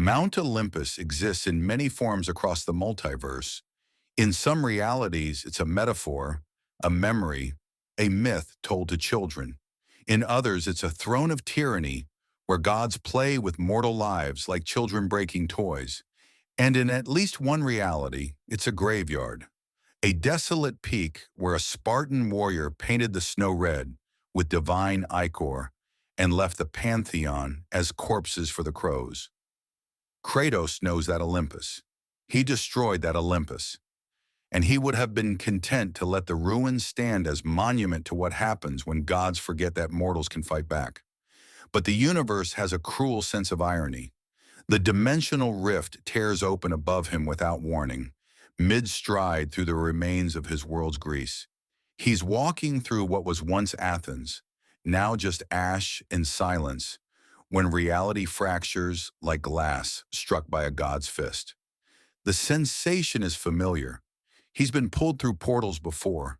Mount Olympus exists in many forms across the multiverse. In some realities, it's a metaphor, a memory, a myth told to children. In others, it's a throne of tyranny where gods play with mortal lives like children breaking toys. And in at least one reality, it's a graveyard, a desolate peak where a Spartan warrior painted the snow red with divine ichor and left the pantheon as corpses for the crows. Kratos knows that Olympus. He destroyed that Olympus, and he would have been content to let the ruins stand as monument to what happens when gods forget that mortals can fight back. But the universe has a cruel sense of irony. The dimensional rift tears open above him without warning, mid-stride through the remains of his world's Greece. He's walking through what was once Athens, now just ash and silence, when reality fractures like glass struck by a god's fist. The sensation is familiar. He's been pulled through portals before,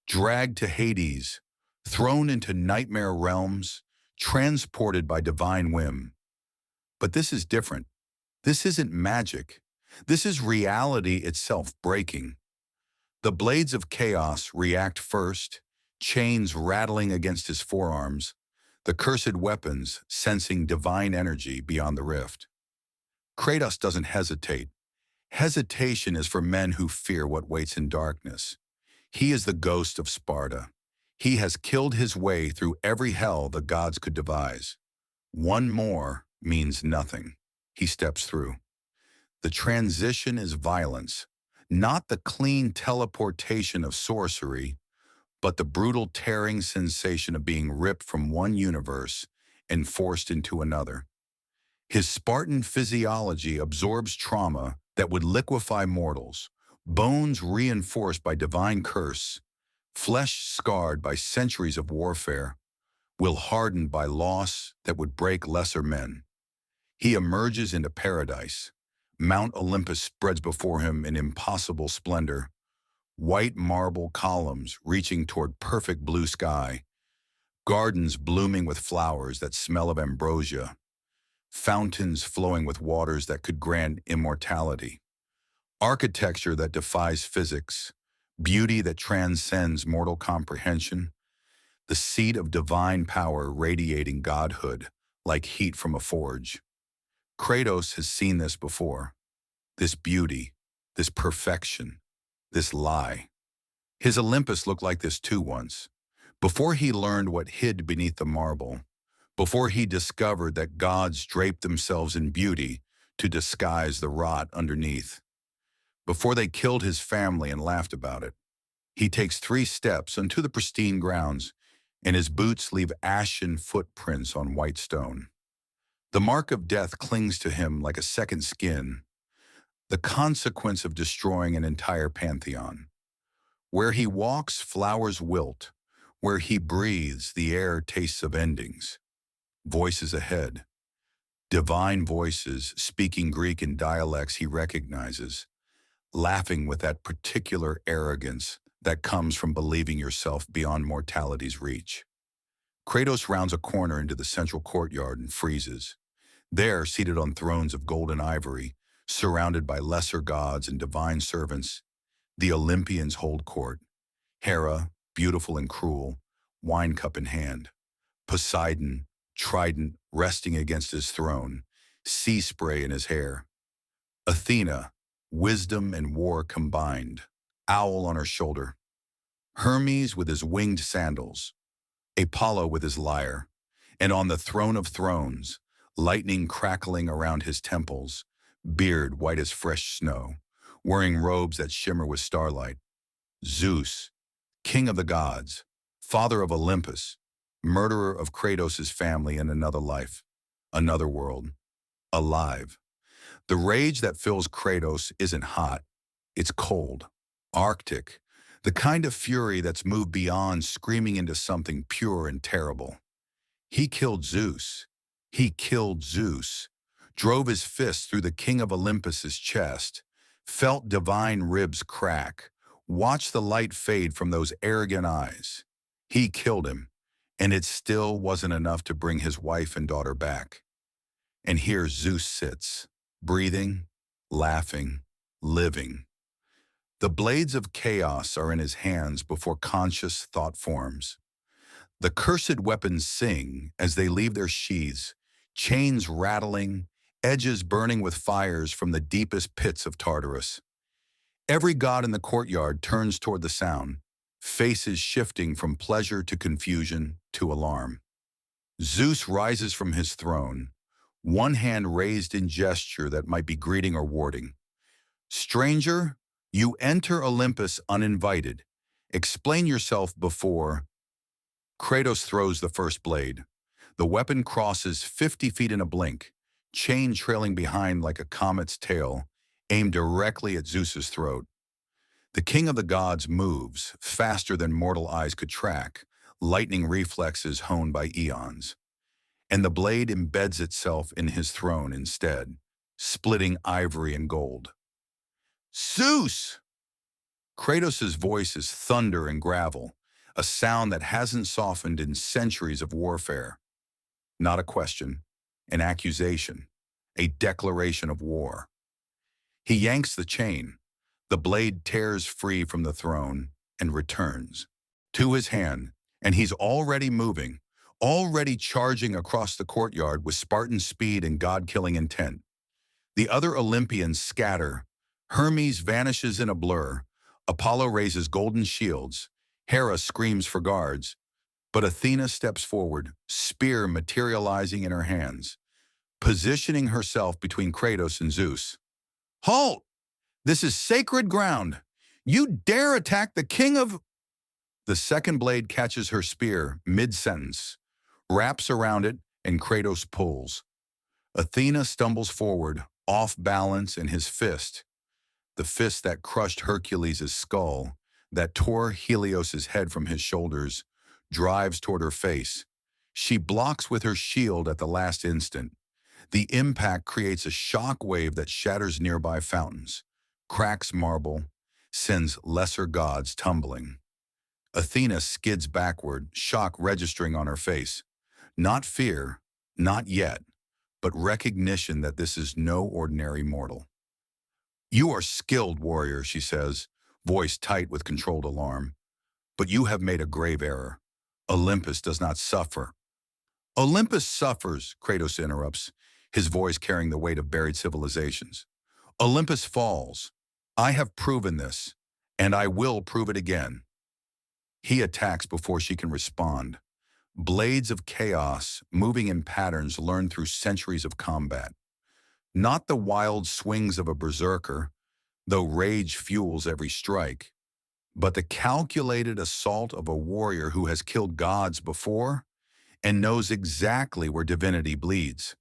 dragged to Hades, thrown into nightmare realms, transported by divine whim. But this is different. This isn't magic. This is reality itself breaking. The blades of chaos react first, chains rattling against his forearms, the cursed weapons sensing divine energy beyond the rift. Kratos doesn't hesitate. Hesitation is for men who fear what waits in darkness. He is the ghost of Sparta. He has killed his way through every hell the gods could devise. One more means nothing. He steps through. The transition is violence, not the clean teleportation of sorcery, but the brutal tearing sensation of being ripped from one universe and forced into another. His Spartan physiology absorbs trauma that would liquefy mortals, bones reinforced by divine curse, flesh scarred by centuries of warfare, will harden by loss that would break lesser men. He emerges into paradise. Mount Olympus spreads before him in impossible splendor, white marble columns reaching toward perfect blue sky, gardens blooming with flowers that smell of ambrosia, fountains flowing with waters that could grant immortality, architecture that defies physics, beauty that transcends mortal comprehension, the seat of divine power radiating godhood like heat from a forge. Kratos has seen this before, this beauty, this perfection, this lie. His Olympus looked like this too once, before he learned what hid beneath the marble, before he discovered that gods draped themselves in beauty to disguise the rot underneath, before they killed his family and laughed about it. He takes 3 steps onto the pristine grounds, and his boots leave ashen footprints on white stone. The mark of death clings to him like a second skin, the consequence of destroying an entire pantheon. Where he walks, flowers wilt. Where he breathes, the air tastes of endings. Voices ahead. Divine voices speaking Greek in dialects he recognizes, laughing with that particular arrogance that comes from believing yourself beyond mortality's reach. Kratos rounds a corner into the central courtyard and freezes. There, seated on thrones of golden ivory, surrounded by lesser gods and divine servants, the Olympians hold court. Hera, beautiful and cruel, wine cup in hand. Poseidon, trident resting against his throne, sea spray in his hair. Athena, wisdom and war combined, owl on her shoulder. Hermes with his winged sandals. Apollo with his lyre. And on the throne of thrones, lightning crackling around his temples, beard white as fresh snow, wearing robes that shimmer with starlight. Zeus, king of the gods, father of Olympus, murderer of Kratos' family in another life, another world, alive. The rage that fills Kratos isn't hot, it's cold, arctic, the kind of fury that's moved beyond screaming into something pure and terrible. He killed Zeus. He killed Zeus, drove his fist through the king of Olympus's chest, felt divine ribs crack, watched the light fade from those arrogant eyes. He killed him, and it still wasn't enough to bring his wife and daughter back. And here Zeus sits, breathing, laughing, living. The blades of chaos are in his hands before conscious thought forms. The cursed weapons sing as they leave their sheaths, chains rattling, edges burning with fires from the deepest pits of Tartarus. Every god in the courtyard turns toward the sound, faces shifting from pleasure to confusion to alarm. Zeus rises from his throne, one hand raised in gesture that might be greeting or warding. Stranger, you enter Olympus uninvited. Explain yourself before. Kratos throws the first blade. The weapon crosses 50 feet in a blink, chain trailing behind like a comet's tail, aimed directly at Zeus's throat. The king of the gods moves, faster than mortal eyes could track, lightning reflexes honed by eons. And the blade embeds itself in his throne instead, splitting ivory and gold. Zeus! Kratos' voice is thunder and gravel, a sound that hasn't softened in centuries of warfare. Not a question, an accusation, a declaration of war. He yanks the chain. The blade tears free from the throne and returns to his hand, and he's already moving, already charging across the courtyard with Spartan speed and God-killing intent. The other Olympians scatter. Hermes vanishes in a blur. Apollo raises golden shields. Hera screams for guards. But Athena steps forward, spear materializing in her hands, positioning herself between Kratos and Zeus. Halt! This is sacred ground. You dare attack the king of... The second blade catches her spear mid-sentence, wraps around it, and Kratos pulls. Athena stumbles forward, off balance in his fist, the fist that crushed Hercules' skull, that tore Helios' head from his shoulders, drives toward her face. She blocks with her shield at the last instant. The impact creates a shock wave that shatters nearby fountains, cracks marble, sends lesser gods tumbling. Athena skids backward, shock registering on her face. Not fear, not yet, but recognition that this is no ordinary mortal. You are skilled, warrior, she says, voice tight with controlled alarm. But you have made a grave error. Olympus does not suffer. Olympus suffers, Kratos interrupts, his voice carrying the weight of buried civilizations. Olympus falls. I have proven this, and I will prove it again. He attacks before she can respond. Blades of chaos, moving in patterns learned through centuries of combat. Not the wild swings of a berserker, though rage fuels every strike, but the calculated assault of a warrior who has killed gods before and knows exactly where divinity bleeds.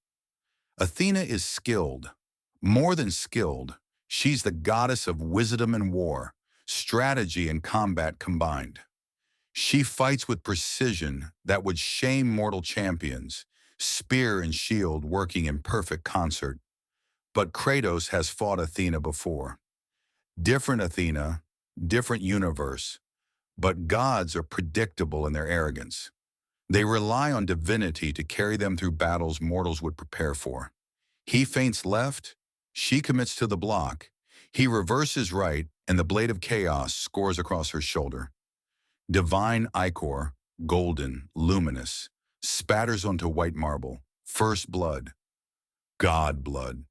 Athena is skilled. More than skilled, she's the goddess of wisdom and war, strategy and combat combined. She fights with precision that would shame mortal champions, spear and shield working in perfect concert. But Kratos has fought Athena before. Different Athena, different universe, but gods are predictable in their arrogance. They rely on divinity to carry them through battles mortals would prepare for. He feints left, she commits to the block. He reverses right, and the blade of chaos scores across her shoulder. Divine ichor, golden, luminous, spatters onto white marble. First blood. God blood.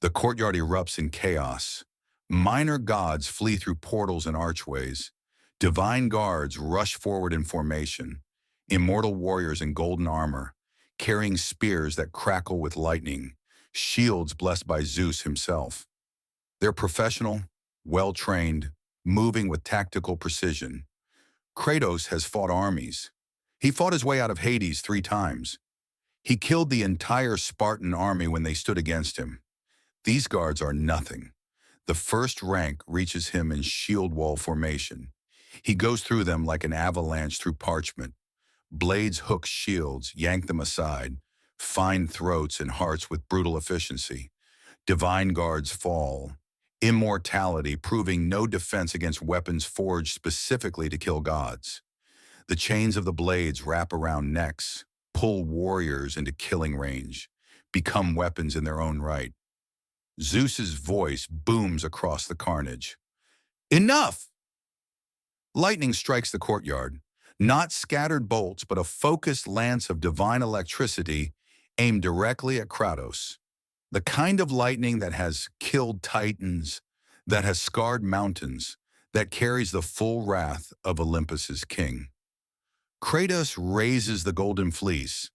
The courtyard erupts in chaos. Minor gods flee through portals and archways. Divine guards rush forward in formation. Immortal warriors in golden armor, carrying spears that crackle with lightning, shields blessed by Zeus himself. They're professional, well-trained, moving with tactical precision. Kratos has fought armies. He fought his way out of Hades 3 times. He killed the entire Spartan army when they stood against him. These guards are nothing. The first rank reaches him in shield wall formation. He goes through them like an avalanche through parchment. Blades hook shields, yank them aside, find throats and hearts with brutal efficiency. Divine guards fall. Immortality proving no defense against weapons forged specifically to kill gods. The chains of the blades wrap around necks, pull warriors into killing range, become weapons in their own right. Zeus's voice booms across the carnage. Enough! Lightning strikes the courtyard. Not scattered bolts, but a focused lance of divine electricity aimed directly at Kratos. The kind of lightning that has killed titans, that has scarred mountains, that carries the full wrath of Olympus's king. Kratos raises the golden fleece,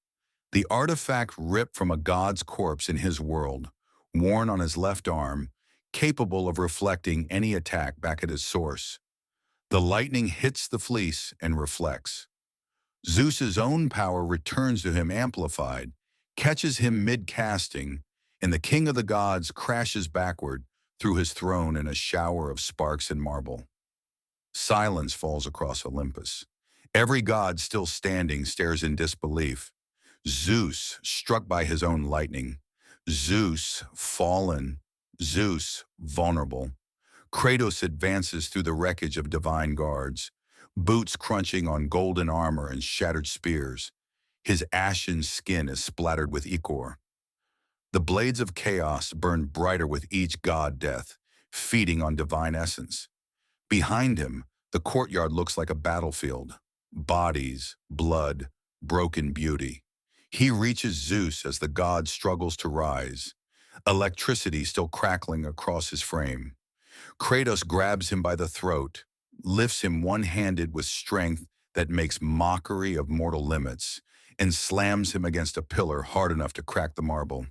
the artifact ripped from a god's corpse in his world, worn on his left arm, capable of reflecting any attack back at its source. The lightning hits the fleece and reflects. Zeus's own power returns to him amplified, catches him mid-casting, and the king of the gods crashes backward through his throne in a shower of sparks and marble. Silence falls across Olympus. Every god still standing stares in disbelief. Zeus, struck by his own lightning. Zeus, fallen. Zeus, vulnerable. Kratos advances through the wreckage of divine guards, boots crunching on golden armor and shattered spears. His ashen skin is splattered with ichor. The blades of chaos burn brighter with each god death, feeding on divine essence. Behind him, the courtyard looks like a battlefield. Bodies, blood, broken beauty. He reaches Zeus as the god struggles to rise, electricity still crackling across his frame. Kratos grabs him by the throat, lifts him one-handed with strength that makes mockery of mortal limits, and slams him against a pillar hard enough to crack the marble.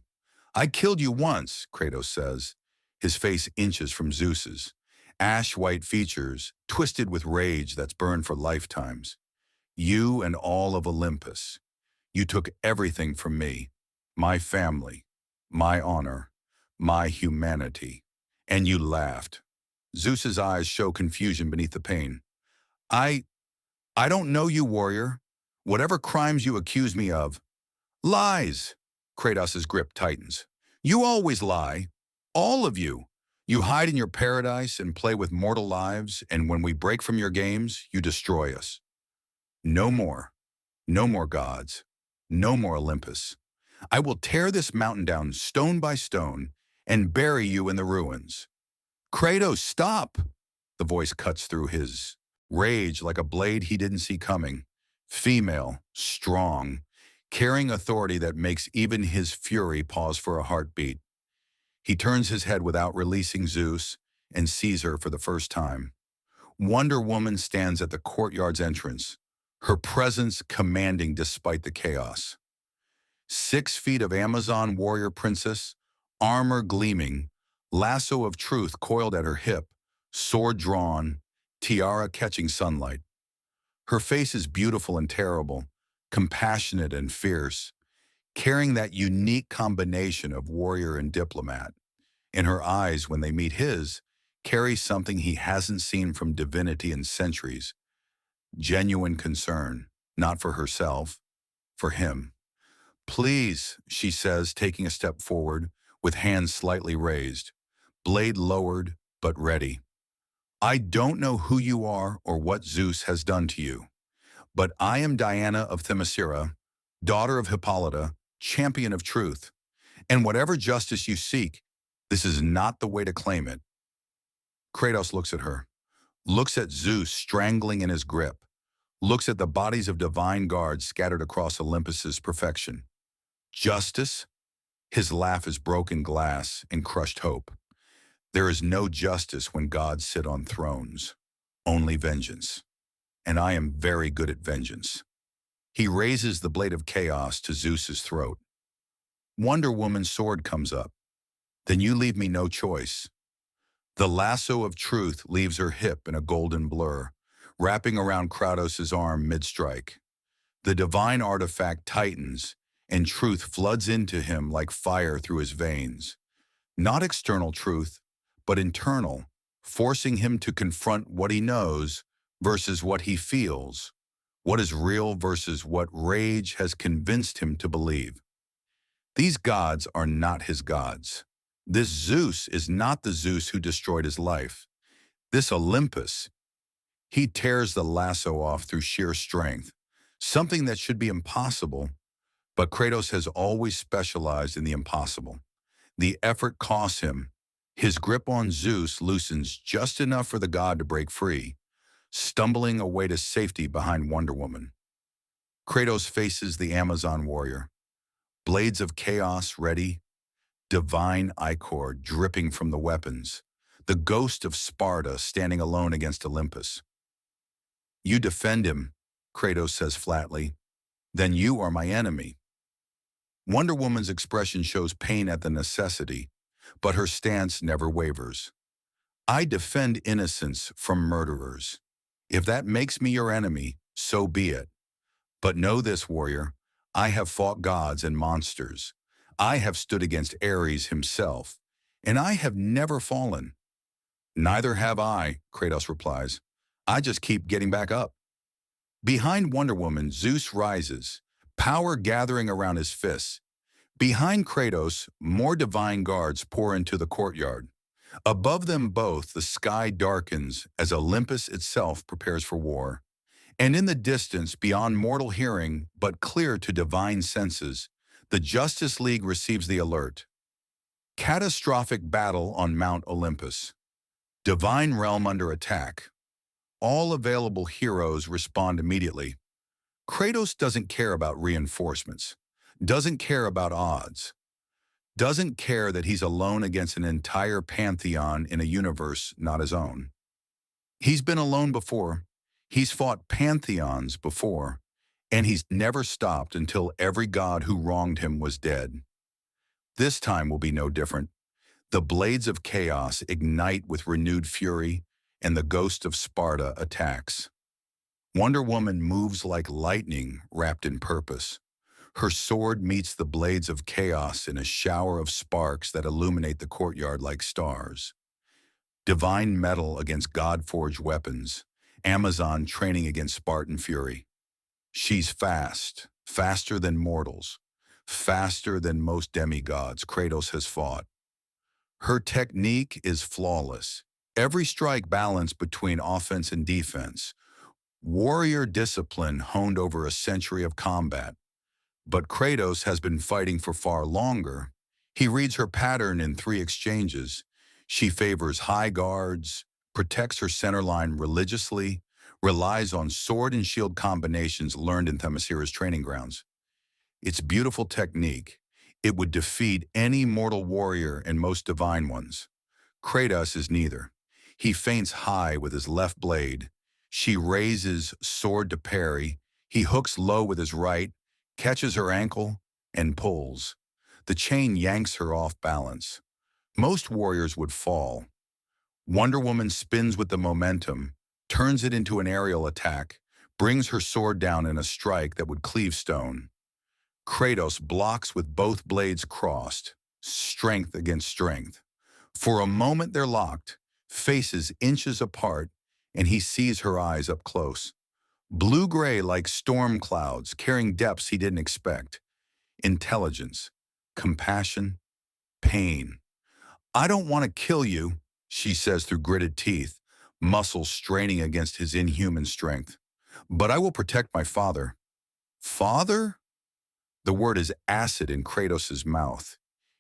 "I killed you once," Kratos says, his face inches from Zeus's, ash-white features twisted with rage that's burned for lifetimes. "You and all of Olympus. You took everything from me, my family, my honor, my humanity, and you laughed." Zeus's eyes show confusion beneath the pain. I don't know you, warrior. Whatever crimes you accuse me of." "Lies!" Kratos' grip tightens. "You always lie. All of you. You hide in your paradise and play with mortal lives, and when we break from your games, you destroy us. No more. No more gods. No more Olympus. I will tear this mountain down stone by stone and bury you in the ruins." "Kratos, stop!" The voice cuts through his rage like a blade he didn't see coming. Female, strong, carrying authority that makes even his fury pause for a heartbeat. He turns his head without releasing Zeus and sees her for the first time. Wonder Woman stands at the courtyard's entrance, her presence commanding despite the chaos. 6 feet of Amazon warrior princess, armor gleaming, lasso of truth coiled at her hip, sword drawn, tiara catching sunlight. Her face is beautiful and terrible, compassionate and fierce, carrying that unique combination of warrior and diplomat. And her eyes, when they meet his, carry something he hasn't seen from divinity in centuries. Genuine concern, not for herself, for him. "Please," she says, taking a step forward, with hands slightly raised, blade lowered but ready. "I don't know who you are or what Zeus has done to you, but I am Diana of Themyscira, daughter of Hippolyta, champion of truth. And whatever justice you seek, this is not the way to claim it." Kratos looks at her, looks at Zeus strangling in his grip, looks at the bodies of divine guards scattered across Olympus's perfection. "Justice?" His laugh is broken glass and crushed hope. "There is no justice when gods sit on thrones, only vengeance. And I am very good at vengeance." He raises the blade of chaos to Zeus's throat. Wonder Woman's sword comes up. "Then you leave me no choice." The lasso of truth leaves her hip in a golden blur, wrapping around Kratos' arm mid-strike. The divine artifact tightens, and truth floods into him like fire through his veins. Not external truth, but internal, forcing him to confront what he knows versus what he feels, what is real versus what rage has convinced him to believe. These gods are not his gods. This Zeus is not the Zeus who destroyed his life. This Olympus, he tears the lasso off through sheer strength, something that should be impossible, but Kratos has always specialized in the impossible. The effort costs him. His grip on Zeus loosens just enough for the god to break free, stumbling away to safety behind Wonder Woman. Kratos faces the Amazon warrior, blades of chaos ready, divine ichor dripping from the weapons, the ghost of Sparta standing alone against Olympus. "You defend him," Kratos says flatly, "then you are my enemy." Wonder Woman's expression shows pain at the necessity, but her stance never wavers. "I defend innocence from murderers. If that makes me your enemy, so be it. But know this, warrior, I have fought gods and monsters. I have stood against Ares himself, and I have never fallen." "Neither have I," Kratos replies. "I just keep getting back up." Behind Wonder Woman, Zeus rises, power gathering around his fists. Behind Kratos, more divine guards pour into the courtyard. Above them both, the sky darkens as Olympus itself prepares for war. And in the distance, beyond mortal hearing, but clear to divine senses, the Justice League receives the alert. Catastrophic battle on Mount Olympus. Divine realm under attack. All available heroes respond immediately. Kratos doesn't care about reinforcements, doesn't care about odds, doesn't care that he's alone against an entire pantheon in a universe not his own. He's been alone before, he's fought pantheons before, and he's never stopped until every god who wronged him was dead. This time will be no different. The blades of chaos ignite with renewed fury, and the ghost of Sparta attacks. Wonder Woman moves like lightning wrapped in purpose. Her sword meets the blades of chaos in a shower of sparks that illuminate the courtyard like stars. Divine metal against God-forged weapons, Amazon training against Spartan fury. She's fast, faster than mortals, faster than most demigods Kratos has fought. Her technique is flawless. Every strike balanced between offense and defense. Warrior discipline honed over a century of combat. But Kratos has been fighting for far longer. He reads her pattern in 3 exchanges. She favors high guards, protects her center line religiously, relies on sword and shield combinations learned in Themyscira's training grounds. It's beautiful technique. It would defeat any mortal warrior and most divine ones. Kratos is neither. He feints high with his left blade. She raises sword to parry. He hooks low with his right, catches her ankle, and pulls. The chain yanks her off balance. Most warriors would fall. Wonder Woman spins with the momentum, turns it into an aerial attack, brings her sword down in a strike that would cleave stone. Kratos blocks with both blades crossed, strength against strength. For a moment they're locked, faces inches apart, and he sees her eyes up close. Blue-gray like storm clouds, carrying depths he didn't expect. Intelligence, compassion, pain. "I don't want to kill you," she says through gritted teeth, muscles straining against his inhuman strength. "But I will protect my father." "Father?" The word is acid in Kratos' mouth.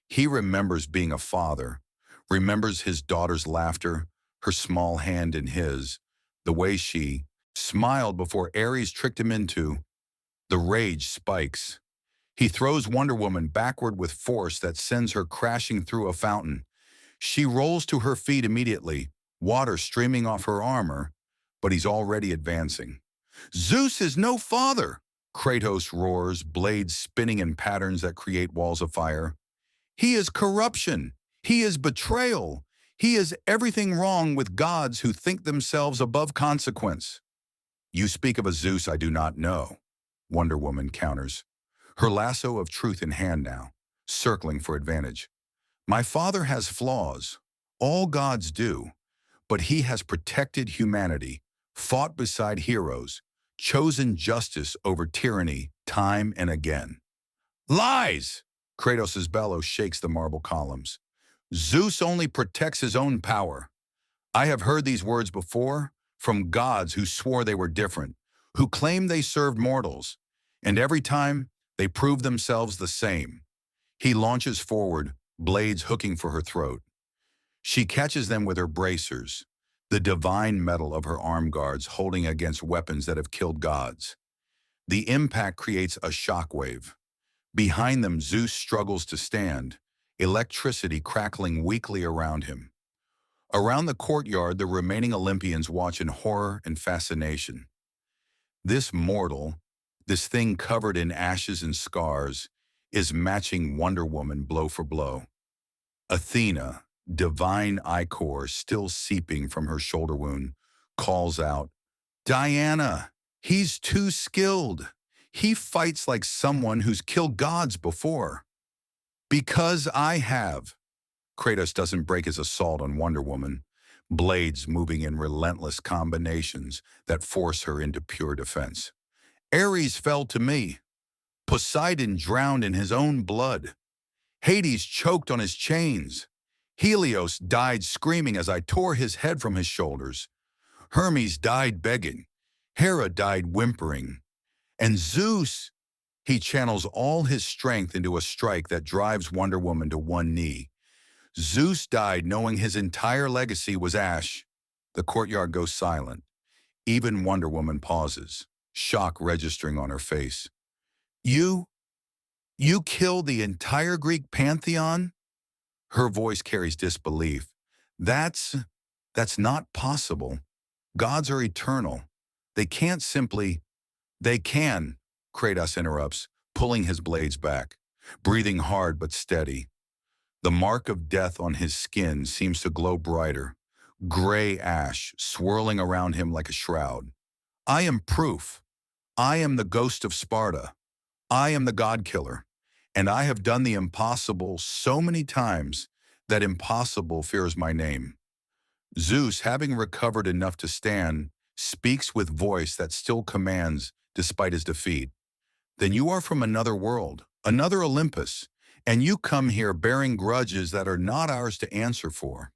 He remembers being a father, remembers his daughter's laughter, her small hand in his, the way she smiled before Ares tricked him into. The rage spikes. He throws Wonder Woman backward with force that sends her crashing through a fountain. She rolls to her feet immediately, water streaming off her armor, but he's already advancing. "Zeus is no father!" Kratos roars, blades spinning in patterns that create walls of fire. "He is corruption. He is betrayal. He is everything wrong with gods who think themselves above consequence." "You speak of a Zeus I do not know," Wonder Woman counters, her lasso of truth in hand now, circling for advantage. "My father has flaws. All gods do. But he has protected humanity, fought beside heroes, chosen justice over tyranny time and again." "Lies!" Kratos' bellow shakes the marble columns. "Zeus only protects his own power. I have heard these words before from gods who swore they were different, who claimed they served mortals, and every time they proved themselves the same." He launches forward, blades hooking for her throat. She catches them with her bracers, the divine metal of her arm guards holding against weapons that have killed gods. The impact creates a shockwave. Behind them, Zeus struggles to stand, electricity crackling weakly around him. Around the courtyard, the remaining Olympians watch in horror and fascination. This mortal, this thing covered in ashes and scars, is matching Wonder Woman blow for blow. Athena, divine ichor still seeping from her shoulder wound, calls out, "Diana, he's too skilled. He fights like someone who's killed gods before." "Because I have." Kratos doesn't break his assault on Wonder Woman, blades moving in relentless combinations that force her into pure defense. "Ares fell to me. Poseidon drowned in his own blood. Hades choked on his chains. Helios died screaming as I tore his head from his shoulders. Hermes died begging. Hera died whimpering. And Zeus, he channels all his strength into a strike that drives Wonder Woman to one knee. Zeus died knowing his entire legacy was ash." The courtyard goes silent. Even Wonder Woman pauses, shock registering on her face. You killed the entire Greek pantheon?" Her voice carries disbelief. That's not possible. Gods are eternal. They can't simply..." "They can," Kratos interrupts, pulling his blades back, breathing hard but steady. The mark of death on his skin seems to glow brighter, gray ash swirling around him like a shroud. "I am proof. I am the ghost of Sparta. I am the god killer. And I have done the impossible so many times that impossible fears my name." Zeus, having recovered enough to stand, speaks with voice that still commands despite his defeat. "Then you are from another world, another Olympus, and you come here bearing grudges that are not ours to answer for."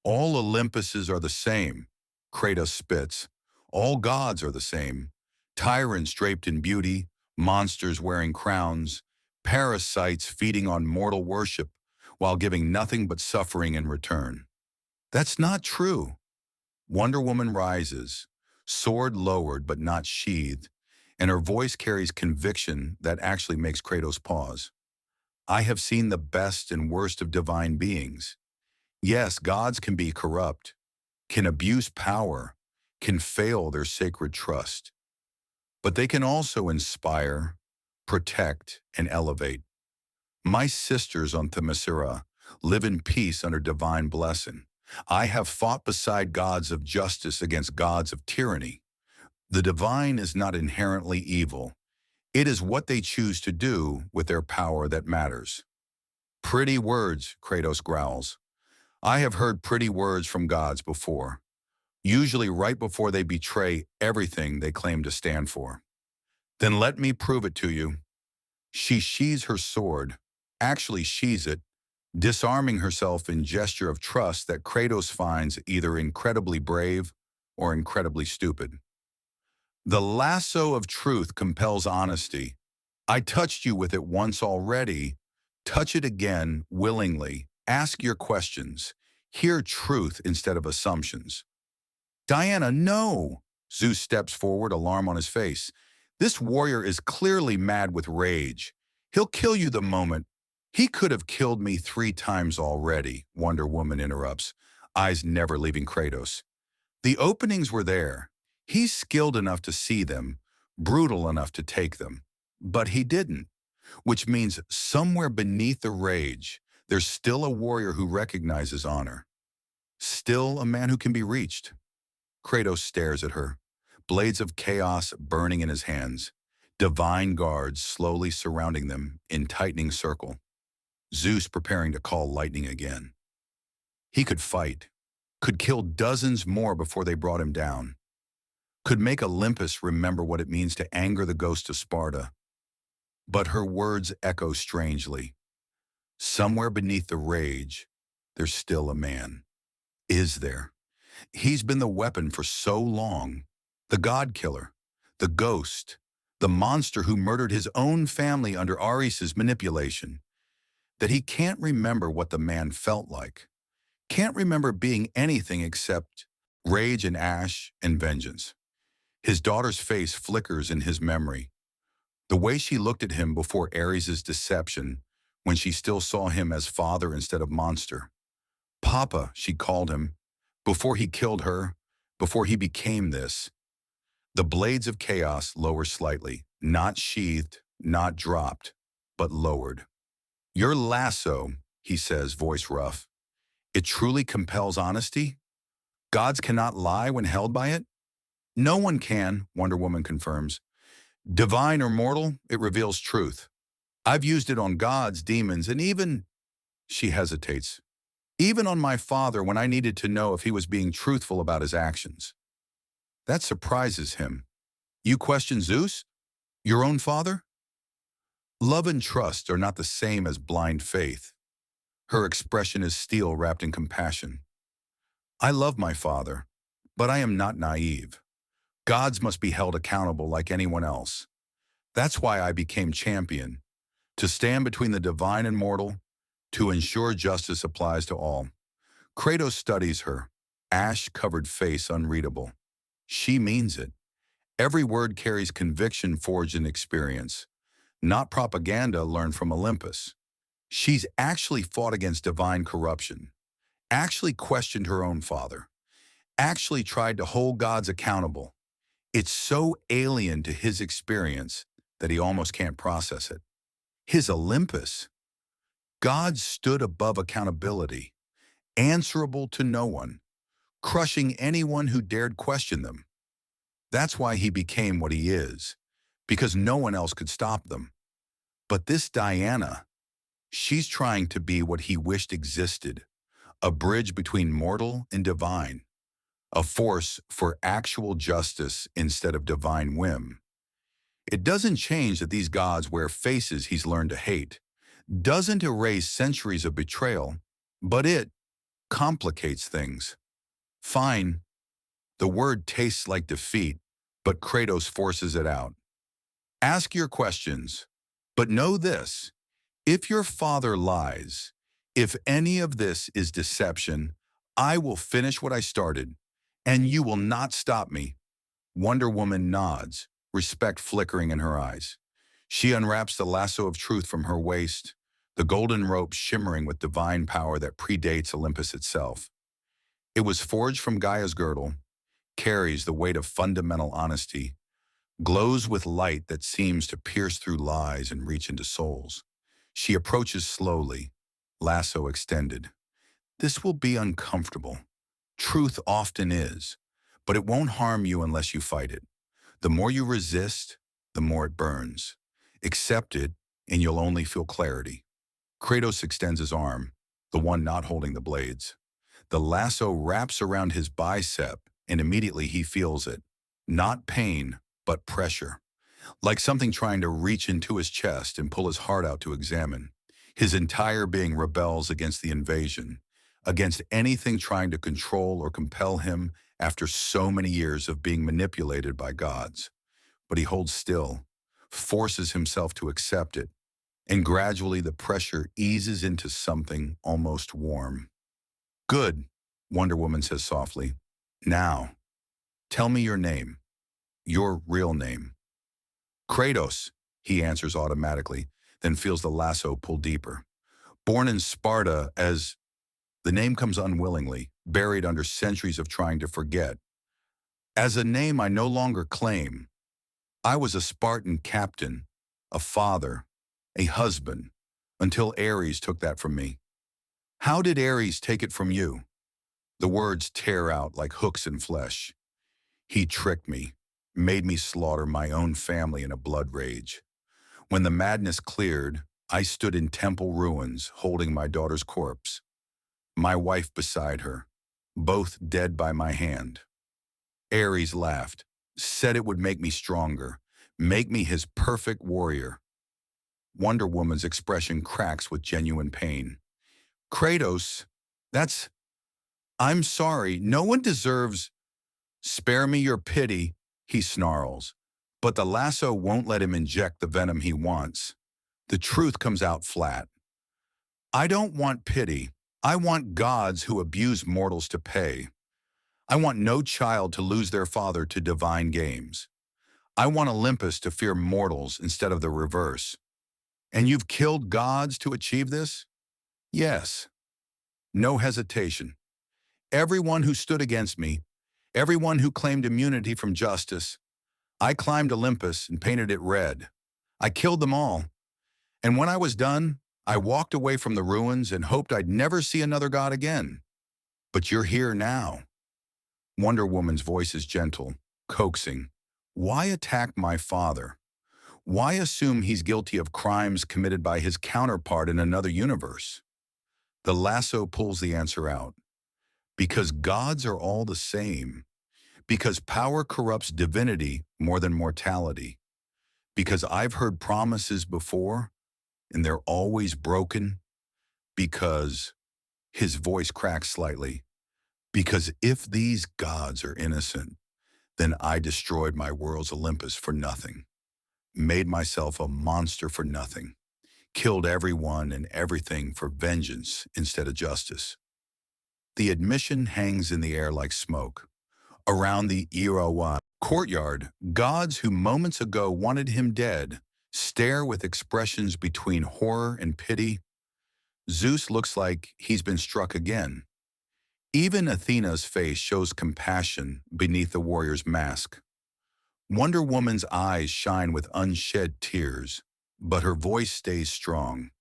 "All Olympuses are the same," Kratos spits. "All gods are the same. Tyrants draped in beauty, monsters wearing crowns, parasites feeding on mortal worship while giving nothing but suffering in return." "That's not true." Wonder Woman rises, sword lowered but not sheathed, and her voice carries conviction that actually makes Kratos pause. "I have seen the best and worst of divine beings. Yes, gods can be corrupt, can abuse power, can fail their sacred trust. But they can also inspire, protect, and elevate. My sisters on Themyscira live in peace under divine blessing. I have fought beside gods of justice against gods of tyranny. The divine is not inherently evil. It is what they choose to do with their power that matters." "Pretty words," Kratos growls. "I have heard pretty words from gods before, usually right before they betray everything they claim to stand for." "Then let me prove it to you." She sheathes her sword, actually sheathes it, disarming herself in gesture of trust that Kratos finds either incredibly brave or incredibly stupid. "The lasso of truth compels honesty. I touched you with it once already. Touch it again, willingly. Ask your questions. Hear truth instead of assumptions." "Diana, no!" Zeus steps forward, alarm on his face. "This warrior is clearly mad with rage. He'll kill you the moment—" "He could have killed me 3 times already," Wonder Woman interrupts, eyes never leaving Kratos. "The openings were there. He's skilled enough to see them, brutal enough to take them. But he didn't, which means somewhere beneath the rage, there's still a warrior who recognizes honor. Still a man who can be reached." Kratos stares at her, blades of chaos burning in his hands, divine guards slowly surrounding them in tightening circle. Zeus preparing to call lightning again. He could fight, could kill dozens more before they brought him down, could make Olympus remember what it means to anger the ghost of Sparta. But her words echo strangely. Somewhere beneath the rage, there's still a man. Is there? He's been the weapon for so long. The god killer, the ghost, the monster who murdered his own family under Ares's manipulation. that he can't remember what the man felt like, can't remember being anything except rage and ash and vengeance. His daughter's face flickers in his memory. The way she looked at him before Ares' deception, when she still saw him as father instead of monster. Papa, she called him, before he killed her, before he became this. The blades of chaos lower slightly, not sheathed, not dropped, but lowered. Your lasso, he says, voice rough. It truly compels honesty? Gods cannot lie when held by it? No one can, Wonder Woman confirms. Divine or mortal, it reveals truth. I've used it on gods, demons, and even, she hesitates, even on my father when I needed to know if he was being truthful about his actions. That surprises him. You question Zeus? Your own father? Love and trust are not the same as blind faith. Her expression is steel wrapped in compassion. I love my father, but I am not naive. Gods must be held accountable like anyone else. That's why I became champion, to stand between the divine and mortal, to ensure justice applies to all. Kratos studies her, ash-covered face unreadable. She means it. Every word carries conviction forged in experience, not propaganda learned from Olympus. She's actually fought against divine corruption, actually questioned her own father, actually tried to hold gods accountable. It's so alien to his experience that he almost can't process it. His Olympus. Gods stood above accountability, answerable to no one, crushing anyone who dared question them. That's why he became what he is, because no one else could stop them. But this Diana, she's trying to be what he wished existed, a bridge between mortal and divine, a force for actual justice instead of divine whim. It doesn't change that these gods wear faces he's learned to hate, doesn't erase centuries of betrayal, but it complicates things. Fine, the word tastes like defeat, but Kratos forces it out. Ask your questions, but know this. If your father lies, if any of this is deception, I will finish what I started, and you will not stop me. Wonder Woman nods, respect flickering in her eyes. She unwraps the lasso of truth from her waist, the golden rope shimmering with divine power that predates Olympus itself. It was forged from Gaia's girdle, carries the weight of fundamental honesty, glows with light that seems to pierce through lies and reach into souls. She approaches slowly, lasso extended. This will be uncomfortable. Truth often is, but it won't harm you unless you fight it. The more you resist, the more it burns. Accept it, and you'll only feel clarity. Kratos extends his arm, the one not holding the blades. The lasso wraps around his bicep, and immediately he feels it. Not pain, but pressure. Like something trying to reach into his chest and pull his heart out to examine. His entire being rebels against the invasion, against anything trying to control or compel him after so many years of being manipulated by gods. But he holds still, forces himself to accept it, and gradually the pressure eases into something almost warm. Good, Wonder Woman says softly. Now, tell me your name, your real name. Kratos, he answers automatically, then feels the lasso pull deeper. Born in Sparta as, the name comes unwillingly, buried under centuries of trying to forget. As a name I no longer claim. I was a Spartan captain, a father, a husband, until Ares took that from me. How did Ares take it from you? The words tear out like hooks in flesh. He tricked me, made me slaughter my own family in a blood rage. When the madness cleared, I stood in temple ruins holding my daughter's corpse, my wife beside her, both dead by my hand. Ares laughed, said it would make me stronger, make me his perfect warrior. Wonder Woman's expression cracks with genuine pain. Kratos, I'm sorry, no one deserves. Spare me your pity, he snarls. But the lasso won't let him inject the venom he wants. The truth comes out flat. I don't want pity. I want gods who abuse mortals to pay. I want no child to lose their father to divine games. I want Olympus to fear mortals instead of the reverse. And you've killed gods to achieve this? Yes. No hesitation. Everyone who stood against me, everyone who claimed immunity from justice, I climbed Olympus and painted it red. I killed them all. And when I was done, I walked away from the ruins and hoped I'd never see another god again. But you're here now. Wonder Woman's voice is gentle, coaxing. Why attack my father? Why assume he's guilty of crimes committed by his counterpart in another universe? The lasso pulls the answer out. Because gods are all the same. Because power corrupts divinity more than mortality. Because I've heard promises before, and they're always broken. Because, his voice cracks slightly, because if these gods are innocent, then I destroyed my world's Olympus for nothing, made myself a monster for nothing, killed everyone and everything for vengeance instead of justice. The admission hangs in the air like smoke. Around the Irawa courtyard, gods who moments ago wanted him dead stare with expressions between horror and pity. Zeus looks like he's been struck again. Even Athena's face shows compassion beneath the warrior's mask. Wonder Woman's eyes shine with unshed tears, but her voice stays strong.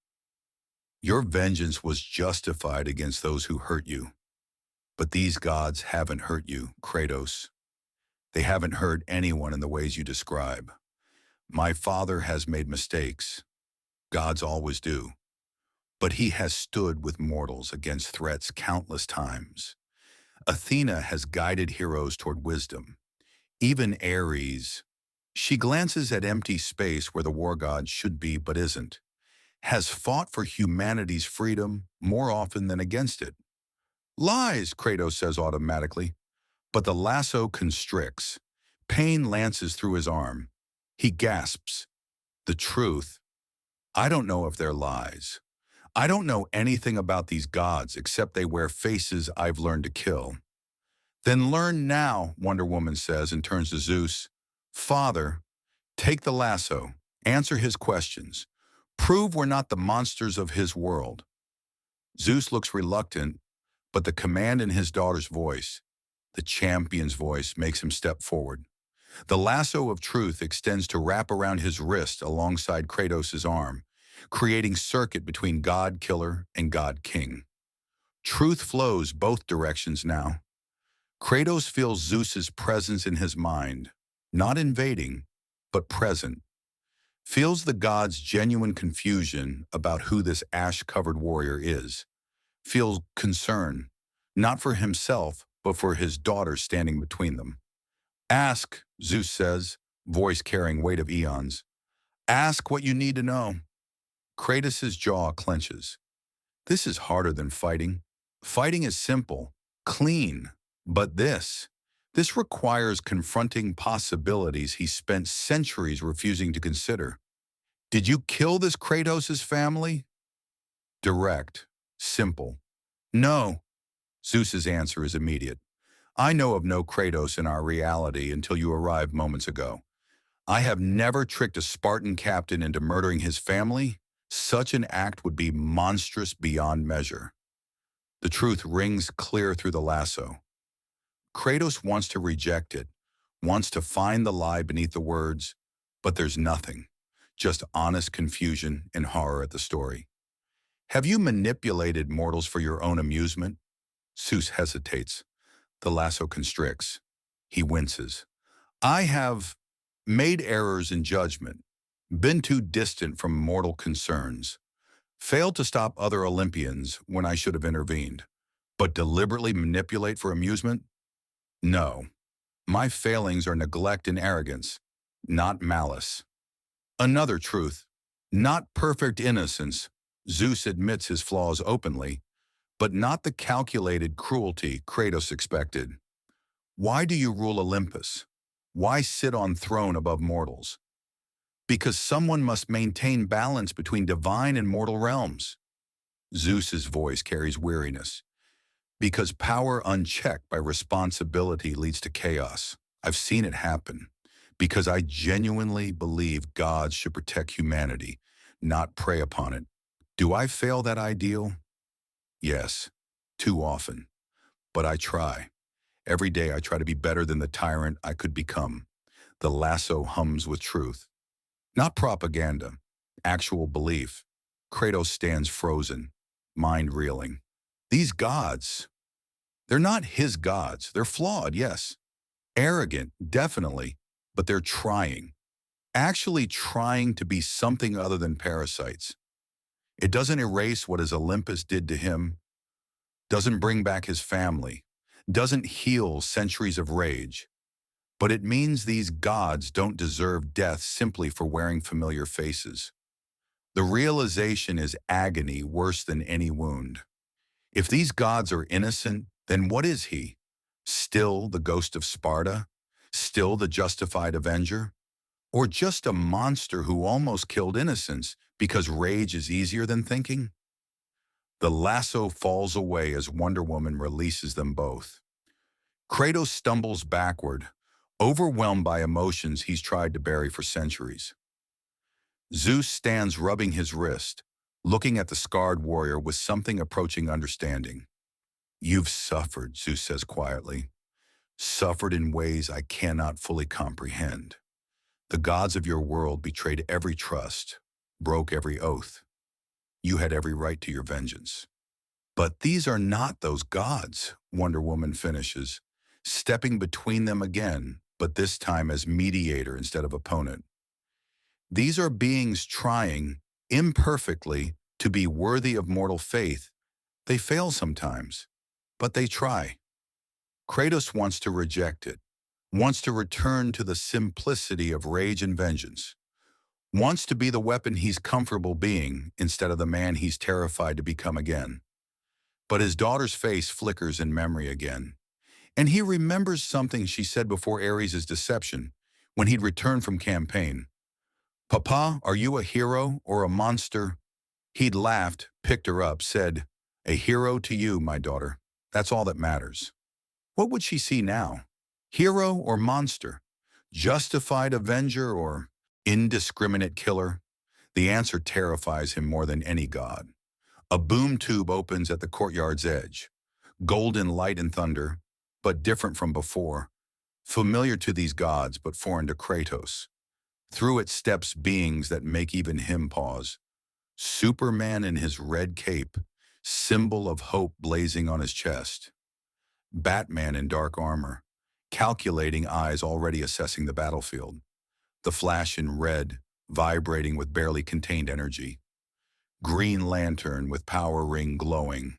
Your vengeance was justified against those who hurt you. But these gods haven't hurt you, Kratos. They haven't hurt anyone in the ways you describe. My father has made mistakes. Gods always do. But he has stood with mortals against threats countless times. Athena has guided heroes toward wisdom. Even Ares, she glances at empty space where the war god should be but isn't, has fought for humanity's freedom more often than against it. Lies, Kratos says automatically, but the lasso constricts. Pain lances through his arm. He gasps. The truth. I don't know if they're lies. I don't know anything about these gods except they wear faces I've learned to kill. Then learn now, Wonder Woman says and turns to Zeus. Father, take the lasso, answer his questions. Prove we're not the monsters of his world. Zeus looks reluctant, but the command in his daughter's voice, the champion's voice, makes him step forward. The lasso of truth extends to wrap around his wrist alongside Kratos' arm, creating circuit between God Killer and God King. Truth flows both directions now. Kratos feels Zeus's presence in his mind, not invading, but present. Feels the god's genuine confusion about who this ash-covered warrior is. Feels concern, not for himself, but for his daughter standing between them. Ask, Zeus says, voice carrying weight of eons. Ask what you need to know. Kratos' jaw clenches. This is harder than fighting. Fighting is simple, clean. But this requires confronting possibilities he spent centuries refusing to consider. Did you kill this Kratos' family? Direct, simple. No. Zeus's answer is immediate. I know of no Kratos in our reality until you arrived moments ago. I have never tricked a Spartan captain into murdering his family. Such an act would be monstrous beyond measure. The truth rings clear through the lasso. Kratos wants to reject it, wants to find the lie beneath the words, but there's nothing, just honest confusion and horror at the story. Have you manipulated mortals for your own amusement? Zeus hesitates. The lasso constricts. He winces. I have made errors in judgment, been too distant from mortal concerns, failed to stop other Olympians when I should have intervened, but deliberately manipulate for amusement? No. My failings are neglect and arrogance, not malice. Another truth. Not perfect innocence. Zeus admits his flaws openly, but not the calculated cruelty Kratos expected. Why do you rule Olympus? Why sit on throne above mortals? Because someone must maintain balance between divine and mortal realms. Zeus's voice carries weariness, because power unchecked by responsibility leads to chaos. I've seen it happen, because I genuinely believe gods should protect humanity, not prey upon it. Do I fail that ideal? Yes, too often. But I try. Every day I try to be better than the tyrant I could become. The lasso hums with truth. Not propaganda, actual belief. Kratos stands frozen, mind reeling. These gods, they're not his gods. They're flawed, yes. Arrogant, definitely. But they're trying. Actually trying to be something other than parasites. It doesn't erase what his Olympus did to him, doesn't bring back his family, doesn't heal centuries of rage. But it means these gods don't deserve death simply for wearing familiar faces. The realization is agony worse than any wound. If these gods are innocent, then what is he? Still the ghost of Sparta? Still the justified avenger? Or just a monster who almost killed innocence because rage is easier than thinking? The lasso falls away as Wonder Woman releases them both. Kratos stumbles backward, overwhelmed by emotions he's tried to bury for centuries. Zeus stands rubbing his wrist, looking at the scarred warrior with something approaching understanding. You've suffered, Zeus says quietly, suffered in ways I cannot fully comprehend. The gods of your world betrayed every trust, broke every oath. You had every right to your vengeance. But these are not those gods, Wonder Woman finishes, stepping between them again, but this time as mediator instead of opponent. These are beings trying, imperfectly, to be worthy of mortal faith. They fail sometimes, but they try. Kratos wants to reject it, wants to return to the simplicity of rage and vengeance, wants to be the weapon he's comfortable being instead of the man he's terrified to become again. But his daughter's face flickers in memory again, and he remembers something she said before Ares' deception when he'd returned from campaign. Papa, are you a hero or a monster? He'd laughed, picked her up, said, a hero to you, my daughter. That's all that matters. What would she see now? Hero or monster? Justified avenger or indiscriminate killer? The answer terrifies him more than any god. A boom tube opens at the courtyard's edge. Golden light and thunder, but different from before. Familiar to these gods, but foreign to Kratos. Through it steps beings that make even him pause. Superman in his red cape, symbol of hope blazing on his chest. Batman in dark armor, calculating eyes already assessing the battlefield. The Flash in red, vibrating with barely contained energy. Green Lantern with power ring glowing.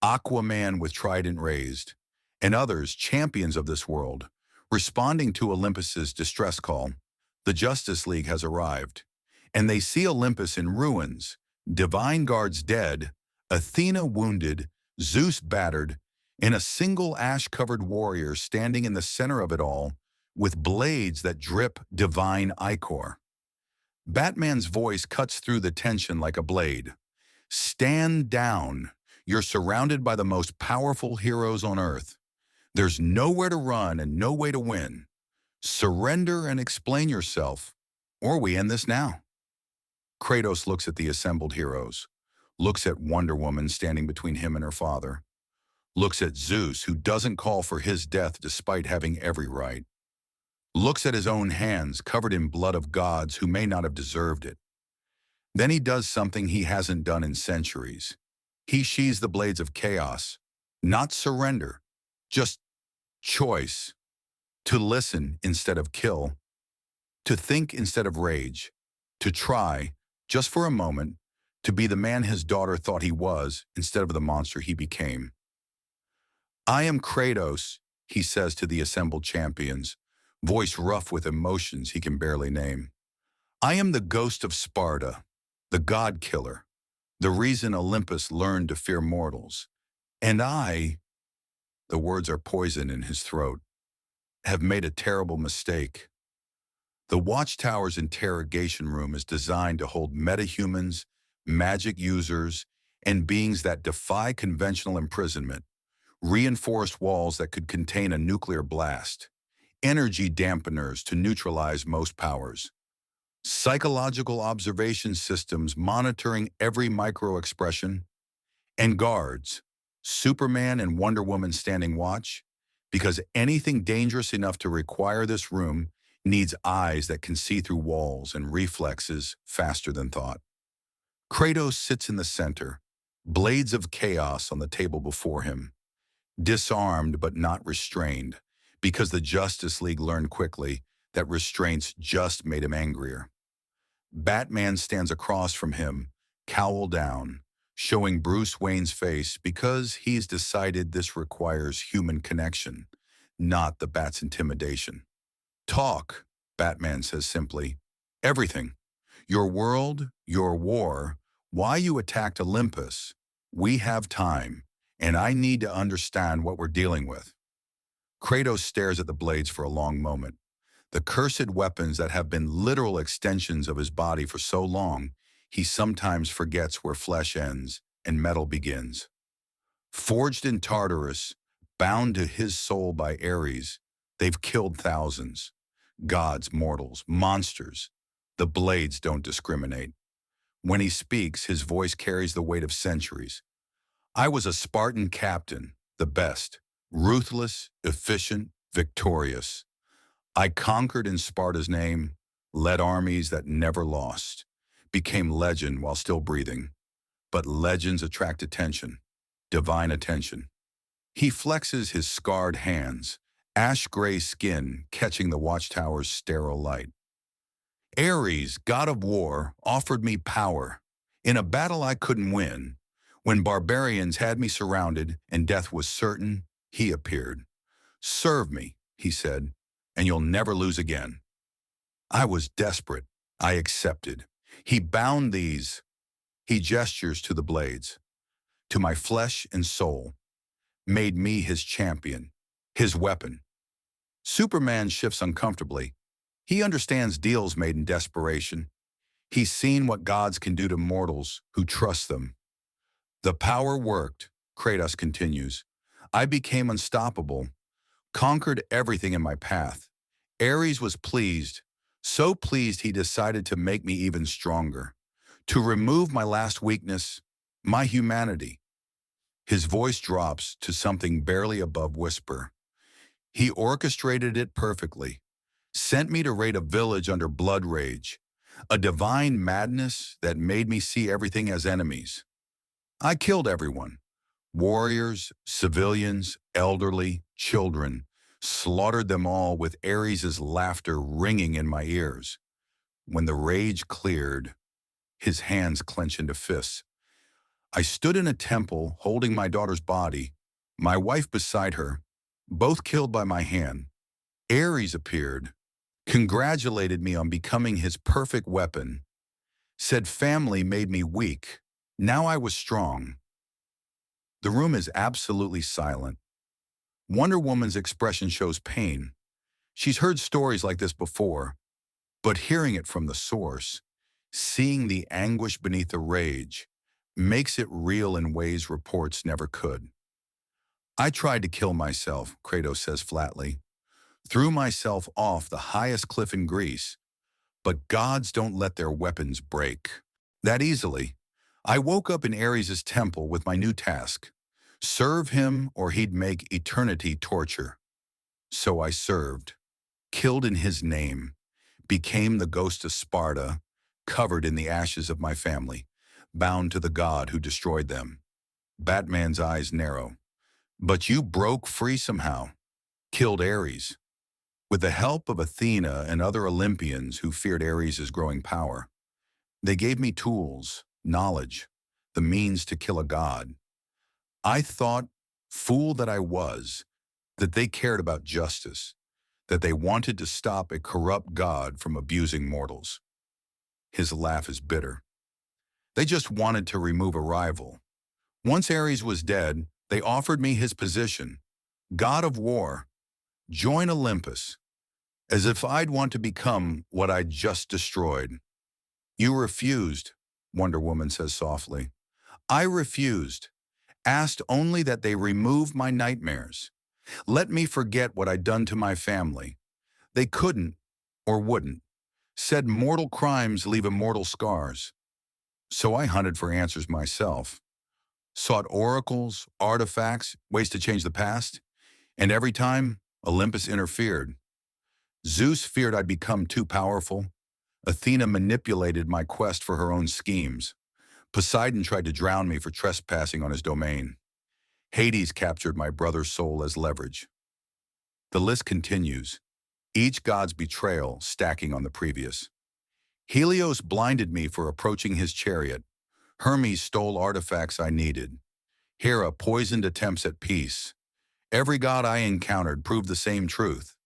Aquaman with trident raised. And others, champions of this world, responding to Olympus's distress call. The Justice League has arrived, and they see Olympus in ruins, divine guards dead, Athena wounded, Zeus battered, and a single ash-covered warrior standing in the center of it all with blades that drip divine ichor. Batman's voice cuts through the tension like a blade. Stand down. You're surrounded by the most powerful heroes on Earth. There's nowhere to run and no way to win. Surrender and explain yourself, or we end this now. Kratos looks at the assembled heroes, looks at Wonder Woman standing between him and her father, looks at Zeus, who doesn't call for his death despite having every right, looks at his own hands covered in blood of gods who may not have deserved it. Then he does something he hasn't done in centuries. He sheathes the blades of chaos, not surrender, just choice. To listen instead of kill, to think instead of rage, to try, just for a moment, to be the man his daughter thought he was instead of the monster he became. I am Kratos, he says to the assembled champions, voice rough with emotions he can barely name. I am the ghost of Sparta, the god killer, the reason Olympus learned to fear mortals. And I, the words are poison in his throat, have made a terrible mistake. The Watchtower's interrogation room is designed to hold metahumans, magic users, and beings that defy conventional imprisonment, reinforced walls that could contain a nuclear blast, energy dampeners to neutralize most powers, psychological observation systems monitoring every micro-expression, and guards, Superman and Wonder Woman standing watch, because anything dangerous enough to require this room needs eyes that can see through walls and reflexes faster than thought. Kratos sits in the center, blades of chaos on the table before him, disarmed but not restrained, because the Justice League learned quickly that restraints just made him angrier. Batman stands across from him, cowl down, showing Bruce Wayne's face because he's decided this requires human connection, not the Bat's intimidation. Talk, Batman says simply. Everything. Your world, your war, why you attacked Olympus. We have time, and I need to understand what we're dealing with. Kratos stares at the blades for a long moment. The cursed weapons that have been literal extensions of his body for so long, he sometimes forgets where flesh ends and metal begins. Forged in Tartarus, bound to his soul by Ares, they've killed thousands. Gods, mortals, monsters. The blades don't discriminate. When he speaks, his voice carries the weight of centuries. I was a Spartan captain, the best, ruthless, efficient, victorious. I conquered in Sparta's name, led armies that never lost, became legend while still breathing. But legends attract attention, divine attention. He flexes his scarred hands, ash-gray skin catching the watchtower's sterile light. Ares, god of war, offered me power. In a battle I couldn't win, when barbarians had me surrounded and death was certain, he appeared. Serve me, he said, and you'll never lose again. I was desperate. I accepted. He bound these. He gestures to the blades, to my flesh and soul, made me his champion, his weapon. Superman shifts uncomfortably. He understands deals made in desperation. He's seen what gods can do to mortals who trust them. The power worked, Kratos continues. I became unstoppable, conquered everything in my path. Ares was pleased, so pleased he decided to make me even stronger, to remove my last weakness, my humanity. His voice drops to something barely above whisper. He orchestrated it perfectly, sent me to raid a village under blood rage, a divine madness that made me see everything as enemies. I killed everyone, warriors, civilians, elderly, children, slaughtered them all with Ares' laughter ringing in my ears. When the rage cleared, his hands clenched into fists. I stood in a temple holding my daughter's body, my wife beside her, both killed by my hand. Ares appeared, congratulated me on becoming his perfect weapon, said family made me weak. Now I was strong. The room is absolutely silent. Wonder Woman's expression shows pain. She's heard stories like this before, but hearing it from the source, seeing the anguish beneath the rage, makes it real in ways reports never could. I tried to kill myself, Kratos says flatly. Threw myself off the highest cliff in Greece, but gods don't let their weapons break that easily. I woke up in Ares' temple with my new task. Serve him or he'd make eternity torture. So I served, killed in his name, became the ghost of Sparta, covered in the ashes of my family, bound to the god who destroyed them. Batman's eyes narrow. But you broke free somehow, killed Ares. With the help of Athena and other Olympians who feared Ares' growing power. They gave me tools, knowledge, the means to kill a god. I thought, fool that I was, that they cared about justice, that they wanted to stop a corrupt god from abusing mortals. His laugh is bitter. They just wanted to remove a rival. Once Ares was dead, they offered me his position, god of war. Join Olympus, as if I'd want to become what I'd just destroyed. You refused, Wonder Woman says softly. I refused, asked only that they remove my nightmares. Let me forget what I'd done to my family. They couldn't or wouldn't. Said mortal crimes leave immortal scars. So I hunted for answers myself. Sought oracles, artifacts, ways to change the past. And every time, Olympus interfered. Zeus feared I'd become too powerful. Athena manipulated my quest for her own schemes. Poseidon tried to drown me for trespassing on his domain. Hades captured my brother's soul as leverage. The list continues, each god's betrayal stacking on the previous. Helios blinded me for approaching his chariot. Hermes stole artifacts I needed. Hera poisoned attempts at peace. Every god I encountered proved the same truth.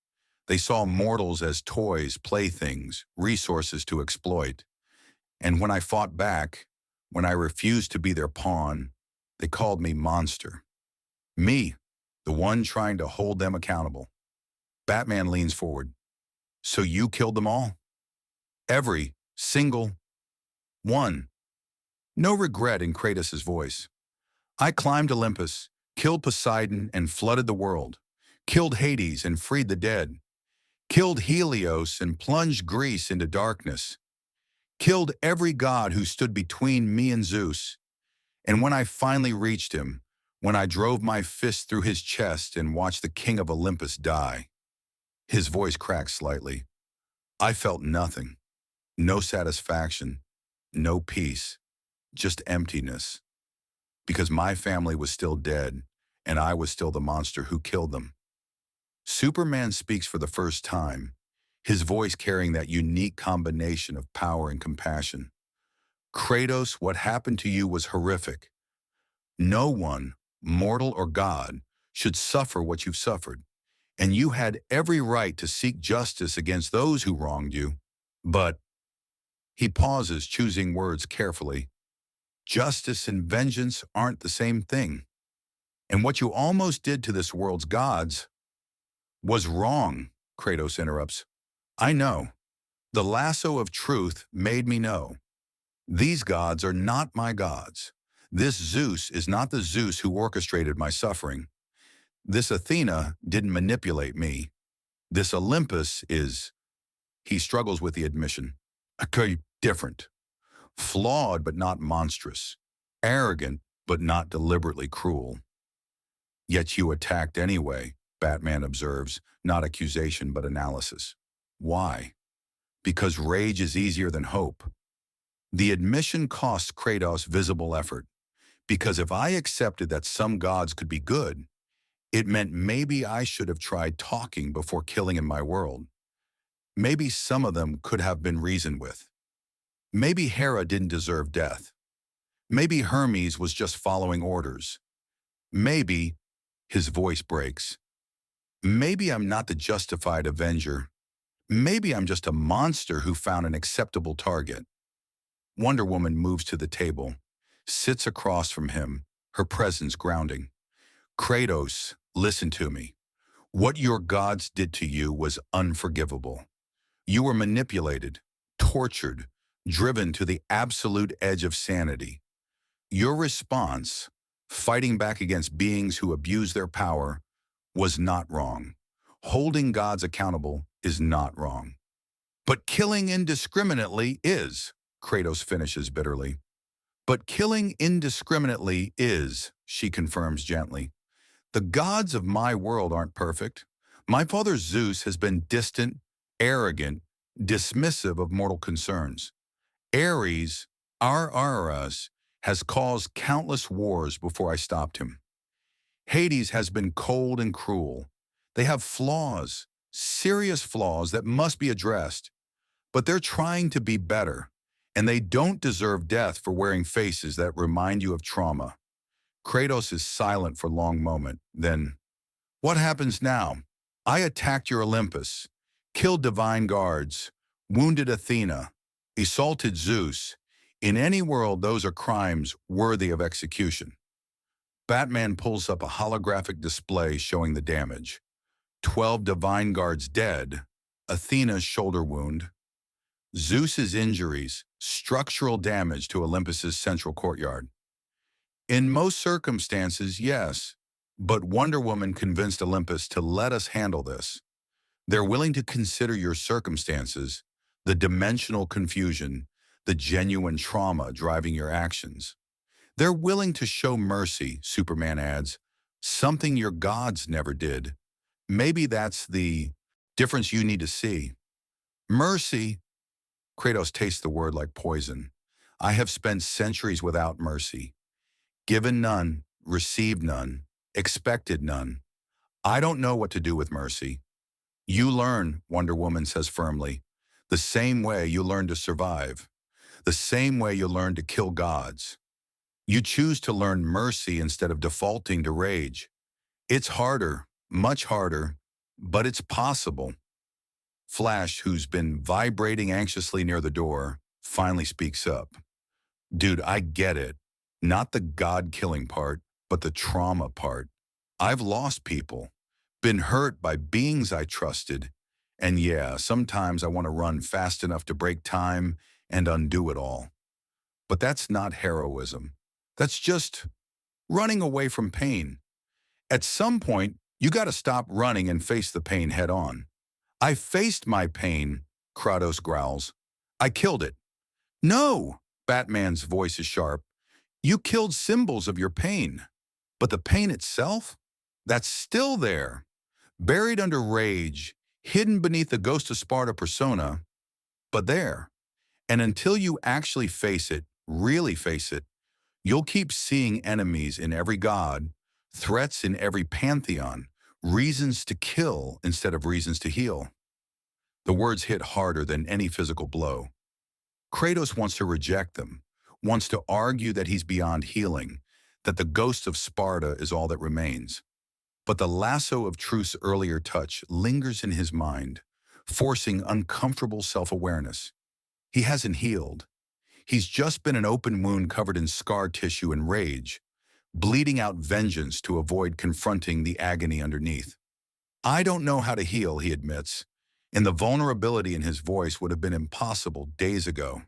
They saw mortals as toys, playthings, resources to exploit. And when I fought back, when I refused to be their pawn, they called me monster. Me, the one trying to hold them accountable. Batman leans forward. So you killed them all? Every single one. No regret in Kratos' voice. I climbed Olympus, killed Poseidon and flooded the world, killed Hades and freed the dead, killed Helios and plunged Greece into darkness, killed every god who stood between me and Zeus. And when I finally reached him, when I drove my fist through his chest and watched the king of Olympus die, his voice cracked slightly. I felt nothing, no satisfaction, no peace, just emptiness. Because my family was still dead, and I was still the monster who killed them. Superman speaks for the first time, his voice carrying that unique combination of power and compassion. Kratos, what happened to you was horrific. No one, mortal or god, should suffer what you've suffered, and you had every right to seek justice against those who wronged you. But he pauses, choosing words carefully. Justice and vengeance aren't the same thing. And what you almost did to this world's gods was wrong, Kratos interrupts. I know. The lasso of truth made me know. These gods are not my gods. This Zeus is not the Zeus who orchestrated my suffering. This Athena didn't manipulate me. This Olympus is, he struggles with the admission, okay, different. Flawed but not monstrous. Arrogant but not deliberately cruel. Yet you attacked anyway, Batman observes, not accusation but analysis. Why? Because rage is easier than hope. The admission costs Kratos visible effort, because if I accepted that some gods could be good, it meant maybe I should have tried talking before killing in my world. Maybe some of them could have been reasoned with. Maybe Hera didn't deserve death. Maybe Hermes was just following orders. Maybe, his voice breaks. Maybe I'm not the justified avenger. Maybe I'm just a monster who found an acceptable target. Wonder Woman moves to the table, sits across from him, her presence grounding. Kratos, listen to me. What your gods did to you was unforgivable. You were manipulated, tortured, driven to the absolute edge of sanity. Your response, fighting back against beings who abuse their power, was not wrong. Holding gods accountable is not wrong. But killing indiscriminately is, Kratos finishes bitterly. But killing indiscriminately is, she confirms gently. The gods of my world aren't perfect. My father Zeus has been distant, arrogant, dismissive of mortal concerns. Ares, our Aras, has caused countless wars before I stopped him. Hades has been cold and cruel. They have flaws, serious flaws that must be addressed. But they're trying to be better, and they don't deserve death for wearing faces that remind you of trauma. Kratos is silent for a long moment. Then, what happens now? I attacked your Olympus, killed divine guards, wounded Athena, assaulted Zeus. In any world, those are crimes worthy of execution. Batman pulls up a holographic display showing the damage. 12 divine guards dead, Athena's shoulder wound, Zeus's injuries, structural damage to Olympus's central courtyard. In most circumstances, yes. But Wonder Woman convinced Olympus to let us handle this. They're willing to consider your circumstances, the dimensional confusion, the genuine trauma driving your actions. They're willing to show mercy, Superman adds, something your gods never did. Maybe that's the difference you need to see. Mercy, Kratos tastes the word like poison. I have spent centuries without mercy. Given none, received none, expected none. I don't know what to do with mercy. You learn, Wonder Woman says firmly, the same way you learn to survive, the same way you learn to kill gods. You choose to learn mercy instead of defaulting to rage. It's harder, much harder, but it's possible. Flash, who's been vibrating anxiously near the door, finally speaks up. Dude, I get it. Not the God-killing part, but the trauma part. I've lost people, been hurt by beings I trusted, and yeah, sometimes I want to run fast enough to break time and undo it all. But that's not heroism. That's just running away from pain. At some point, you got to stop running and face the pain head on. I faced my pain, Kratos growls. I killed it. No, Batman's voice is sharp. You killed symbols of your pain. But the pain itself? That's still there. Buried under rage, hidden beneath the Ghost of Sparta persona, but there. And until you actually face it, really face it, you'll keep seeing enemies in every god, threats in every pantheon, reasons to kill instead of reasons to heal. The words hit harder than any physical blow. Kratos wants to reject them, wants to argue that he's beyond healing, that the ghost of Sparta is all that remains. But the lasso of truth's earlier touch lingers in his mind, forcing uncomfortable self-awareness. He hasn't healed. He's just been an open wound covered in scar tissue and rage, bleeding out vengeance to avoid confronting the agony underneath. I don't know how to heal, he admits, and the vulnerability in his voice would have been impossible days ago.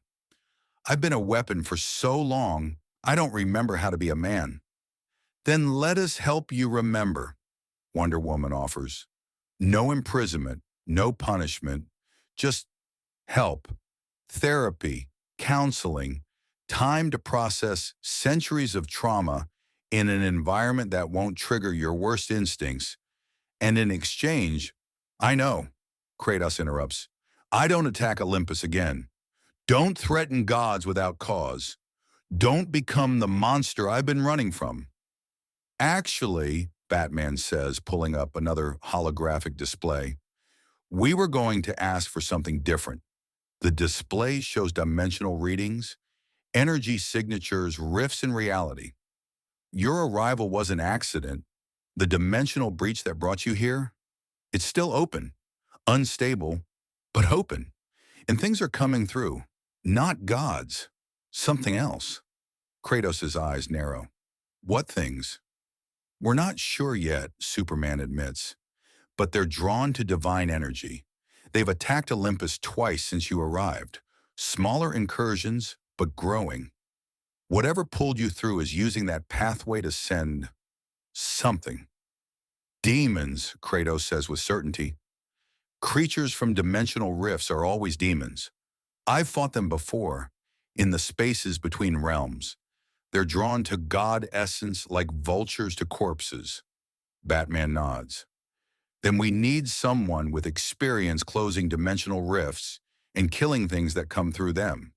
I've been a weapon for so long, I don't remember how to be a man. Then let us help you remember, Wonder Woman offers. No imprisonment, no punishment, just help, therapy, counseling, time to process centuries of trauma in an environment that won't trigger your worst instincts. And in exchange, I know, Kratos interrupts, I don't attack Olympus again. Don't threaten gods without cause. Don't become the monster I've been running from. Actually, Batman says, pulling up another holographic display, we were going to ask for something different. The display shows dimensional readings, energy signatures, rifts in reality. Your arrival was an accident. The dimensional breach that brought you here, it's still open, unstable, but open. And things are coming through. Not gods, something else. Kratos' eyes narrow. What things? We're not sure yet, Superman admits, but they're drawn to divine energy. They've attacked Olympus twice since you arrived. Smaller incursions, but growing. Whatever pulled you through is using that pathway to send something. Demons, Kratos says with certainty. Creatures from dimensional rifts are always demons. I've fought them before, in the spaces between realms. They're drawn to God essence like vultures to corpses. Batman nods. Then we need someone with experience closing dimensional rifts and killing things that come through them.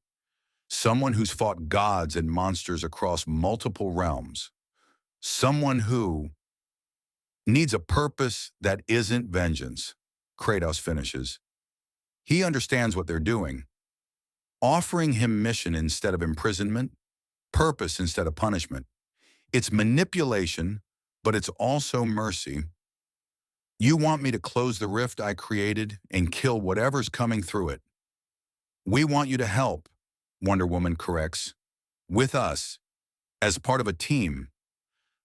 Someone who's fought gods and monsters across multiple realms. Someone who needs a purpose that isn't vengeance, Kratos finishes. He understands what they're doing. Offering him mission instead of imprisonment, purpose instead of punishment. It's manipulation, but it's also mercy. You want me to close the rift I created and kill whatever's coming through it. We want you to help, Wonder Woman corrects, with us, as part of a team,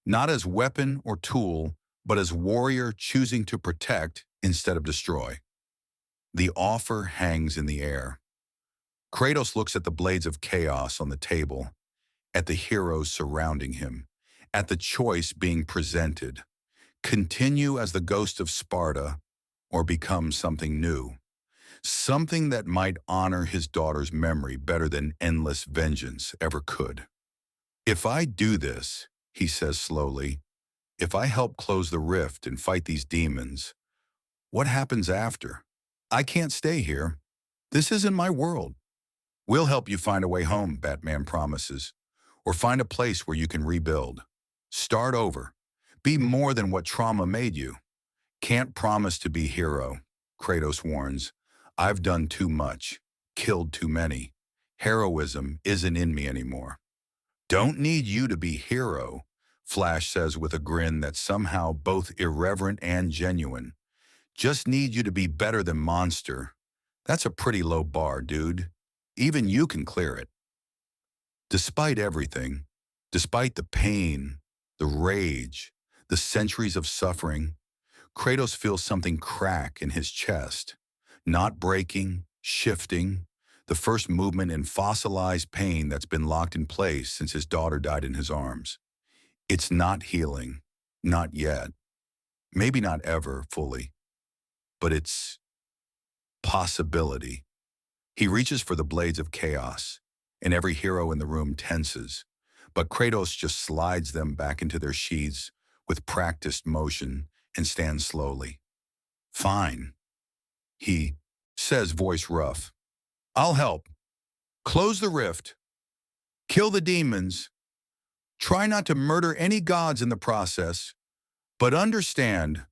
not as weapon or tool, but as warrior choosing to protect instead of destroy. The offer hangs in the air. Kratos looks at the blades of chaos on the table, at the heroes surrounding him, at the choice being presented. Continue as the ghost of Sparta or become something new. Something that might honor his daughter's memory better than endless vengeance ever could. If I do this, he says slowly, if I help close the rift and fight these demons, what happens after? I can't stay here. This isn't my world. We'll help you find a way home, Batman promises, or find a place where you can rebuild. Start over. Be more than what trauma made you. Can't promise to be hero, Kratos warns. I've done too much, killed too many. Heroism isn't in me anymore. Don't need you to be hero, Flash says with a grin that's somehow both irreverent and genuine. Just need you to be better than Monster. That's a pretty low bar, dude. Even you can clear it. Despite everything, despite the pain, the rage, the centuries of suffering, Kratos feels something crack in his chest. Not breaking, shifting, the first movement in fossilized pain that's been locked in place since his daughter died in his arms. It's not healing, not yet, maybe not ever fully, but it's possibility. He reaches for the blades of chaos, and every hero in the room tenses, but Kratos just slides them back into their sheaths with practiced motion and stands slowly. Fine, he says, voice rough. I'll help. Close the rift. Kill the demons. Try not to murder any gods in the process, but understand.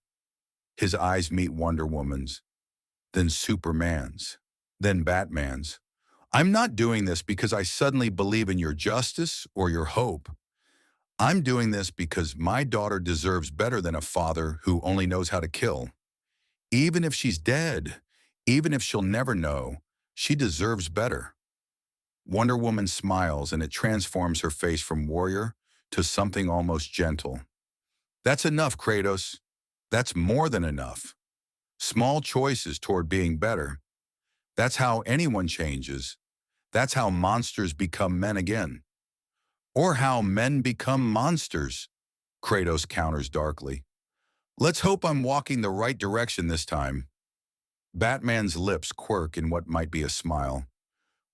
His eyes meet Wonder Woman's, then Superman's, then Batman's. I'm not doing this because I suddenly believe in your justice or your hope. I'm doing this because my daughter deserves better than a father who only knows how to kill. Even if she's dead, even if she'll never know, she deserves better. Wonder Woman smiles and it transforms her face from warrior to something almost gentle. That's enough, Kratos. That's more than enough. Small choices toward being better. That's how anyone changes. That's how monsters become men again. Or how men become monsters, Kratos counters darkly. Let's hope I'm walking the right direction this time. Batman's lips quirk in what might be a smile.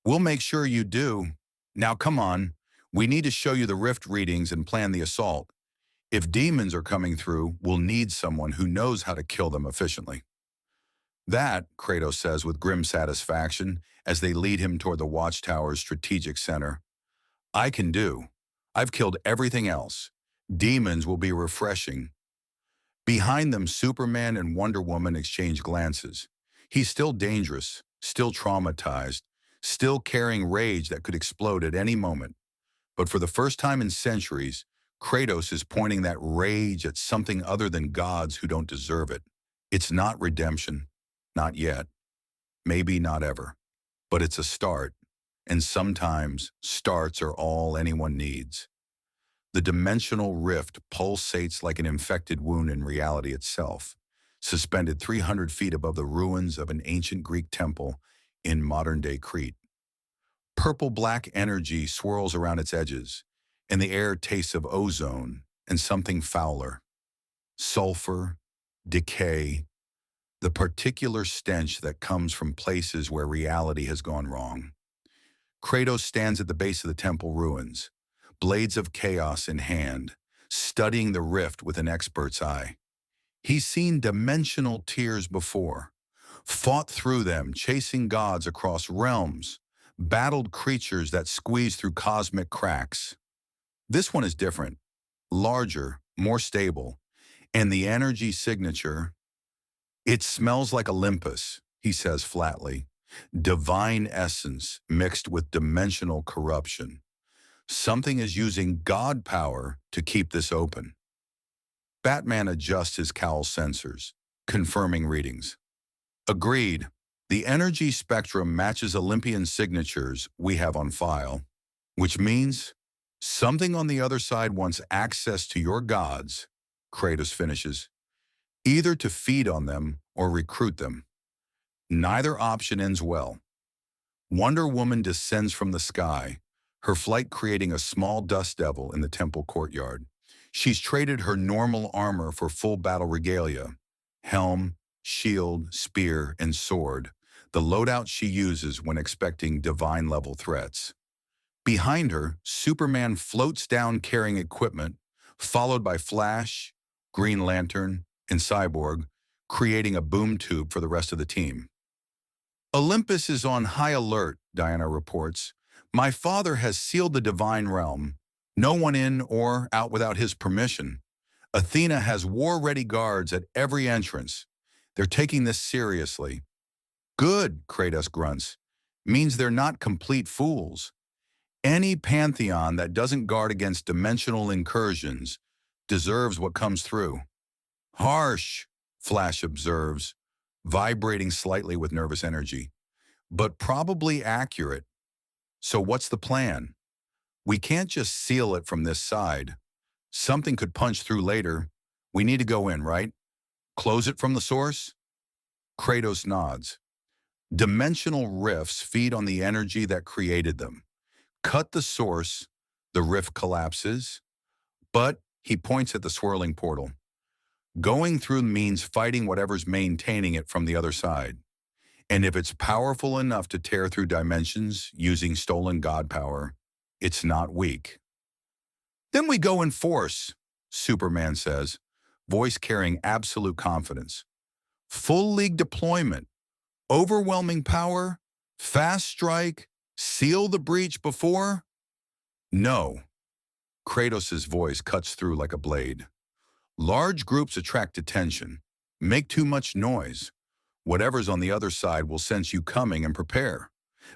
We'll make sure you do. Now come on, we need to show you the rift readings and plan the assault. If demons are coming through, we'll need someone who knows how to kill them efficiently. That, Kratos says with grim satisfaction as they lead him toward the Watchtower's strategic center. I can do. I've killed everything else. Demons will be refreshing. Behind them, Superman and Wonder Woman exchange glances. He's still dangerous, still traumatized, still carrying rage that could explode at any moment. But for the first time in centuries, Kratos is pointing that rage at something other than gods who don't deserve it. It's not redemption. Not yet. Maybe not ever. But it's a start. And sometimes starts are all anyone needs. The dimensional rift pulsates like an infected wound in reality itself, suspended 300 feet above the ruins of an ancient Greek temple in modern-day Crete. Purple-black energy swirls around its edges, and the air tastes of ozone and something fouler. Sulfur, decay, the particular stench that comes from places where reality has gone wrong. Kratos stands at the base of the temple ruins, blades of chaos in hand, studying the rift with an expert's eye. He's seen dimensional tears before, fought through them, chasing gods across realms, battled creatures that squeeze through cosmic cracks. This one is different, larger, more stable, and the energy signature, it smells like Olympus, he says flatly. Divine essence mixed with dimensional corruption. Something is using God power to keep this open. Batman adjusts his cowl sensors, confirming readings. Agreed. The energy spectrum matches Olympian signatures we have on file, which means something on the other side wants access to your gods, Kratos finishes, either to feed on them or recruit them. Neither option ends well. Wonder Woman descends from the sky, her flight creating a small dust devil in the temple courtyard. She's traded her normal armor for full battle regalia, helm, shield, spear, and sword, the loadout she uses when expecting divine-level threats. Behind her, Superman floats down carrying equipment, followed by Flash, Green Lantern, and Cyborg, creating a boom tube for the rest of the team. Olympus is on high alert, Diana reports. My father has sealed the divine realm. No one in or out without his permission. Athena has war-ready guards at every entrance. They're taking this seriously. Good, Kratos grunts. Means they're not complete fools. Any pantheon that doesn't guard against dimensional incursions deserves what comes through. Harsh, Flash observes, vibrating slightly with nervous energy, but probably accurate. So what's the plan? We can't just seal it from this side. Something could punch through later. We need to go in, right? Close it from the source? Kratos nods. Dimensional rifts feed on the energy that created them. Cut the source, the rift collapses, but he points at the swirling portal. Going through means fighting whatever's maintaining it from the other side. And if it's powerful enough to tear through dimensions using stolen god power, it's not weak. Then we go in force, Superman says, voice carrying absolute confidence. Full league deployment, overwhelming power, fast strike, seal the breach before? No. Kratos' voice cuts through like a blade. Large groups attract attention, make too much noise. Whatever's on the other side will sense you coming and prepare.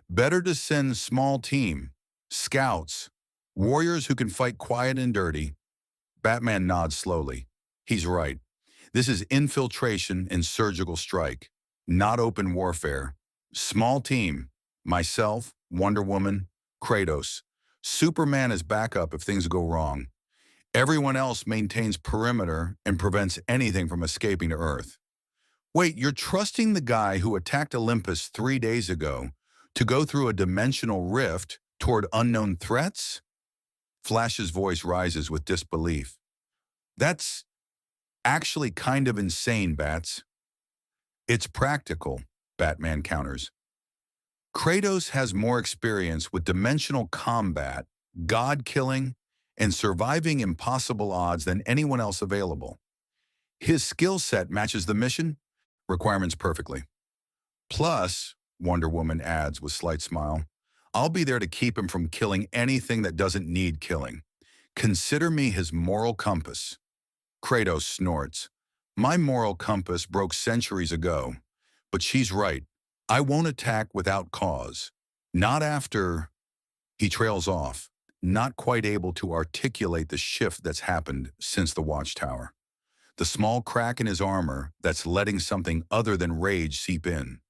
Better to send small team, scouts, warriors who can fight quiet and dirty. Batman nods slowly. He's right. This is infiltration and surgical strike, not open warfare. Small team, myself, Wonder Woman, Kratos. Superman is backup if things go wrong. Everyone else maintains perimeter and prevents anything from escaping to Earth. Wait, you're trusting the guy who attacked Olympus 3 days ago to go through a dimensional rift toward unknown threats? Flash's voice rises with disbelief. That's actually kind of insane, Bats. It's practical, Batman counters. Kratos has more experience with dimensional combat, god-killing, and surviving impossible odds than anyone else available. His skill set matches the mission requirements perfectly. Plus, Wonder Woman adds with slight smile, I'll be there to keep him from killing anything that doesn't need killing. Consider me his moral compass. Kratos snorts. My moral compass broke centuries ago, but she's right. I won't attack without cause. Not after... He trails off, not quite able to articulate the shift that's happened since the Watchtower. The small crack in his armor that's letting something other than rage seep in.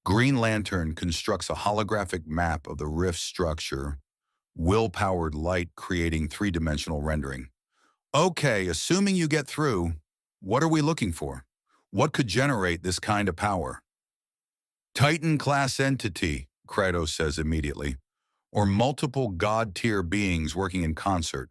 Green Lantern constructs a holographic map of the rift structure, will-powered light creating three-dimensional rendering. Okay, assuming you get through, what are we looking for? What could generate this kind of power? Titan-class entity, Kratos says immediately, or multiple god-tier beings working in concert,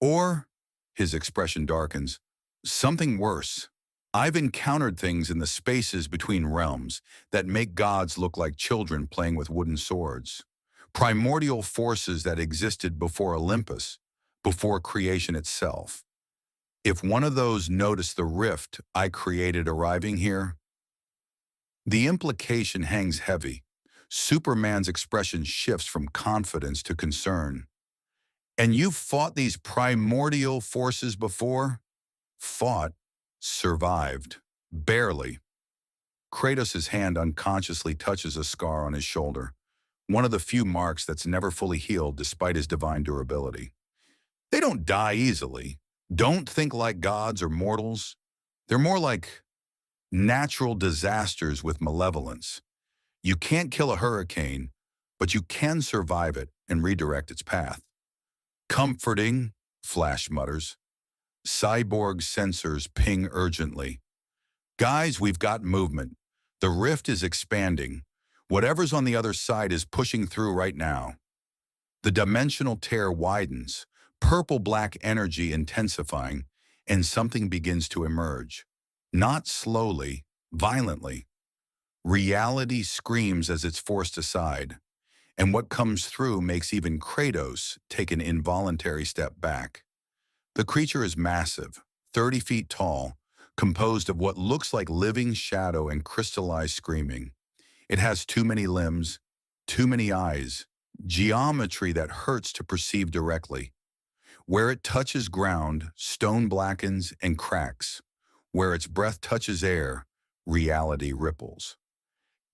or, his expression darkens, something worse. I've encountered things in the spaces between realms that make gods look like children playing with wooden swords. Primordial forces that existed before Olympus, before creation itself. If one of those noticed the rift I created arriving here, the implication hangs heavy. Superman's expression shifts from confidence to concern. And you've fought these primordial forces before? Fought, survived, barely. Kratos' hand unconsciously touches a scar on his shoulder, one of the few marks that's never fully healed despite his divine durability. They don't die easily. Don't think like gods or mortals. They're more like natural disasters with malevolence. You can't kill a hurricane, but you can survive it and redirect its path. Comforting, Flash mutters. Cyborg sensors ping urgently. Guys, we've got movement. The rift is expanding. Whatever's on the other side is pushing through right now. The dimensional tear widens, purple-black energy intensifying, and something begins to emerge. Not slowly, violently. Reality screams as it's forced aside, and what comes through makes even Kratos take an involuntary step back. The creature is massive, 30 feet tall, composed of what looks like living shadow and crystallized screaming. It has too many limbs, too many eyes, geometry that hurts to perceive directly. Where it touches ground, stone blackens and cracks. Where its breath touches air, reality ripples.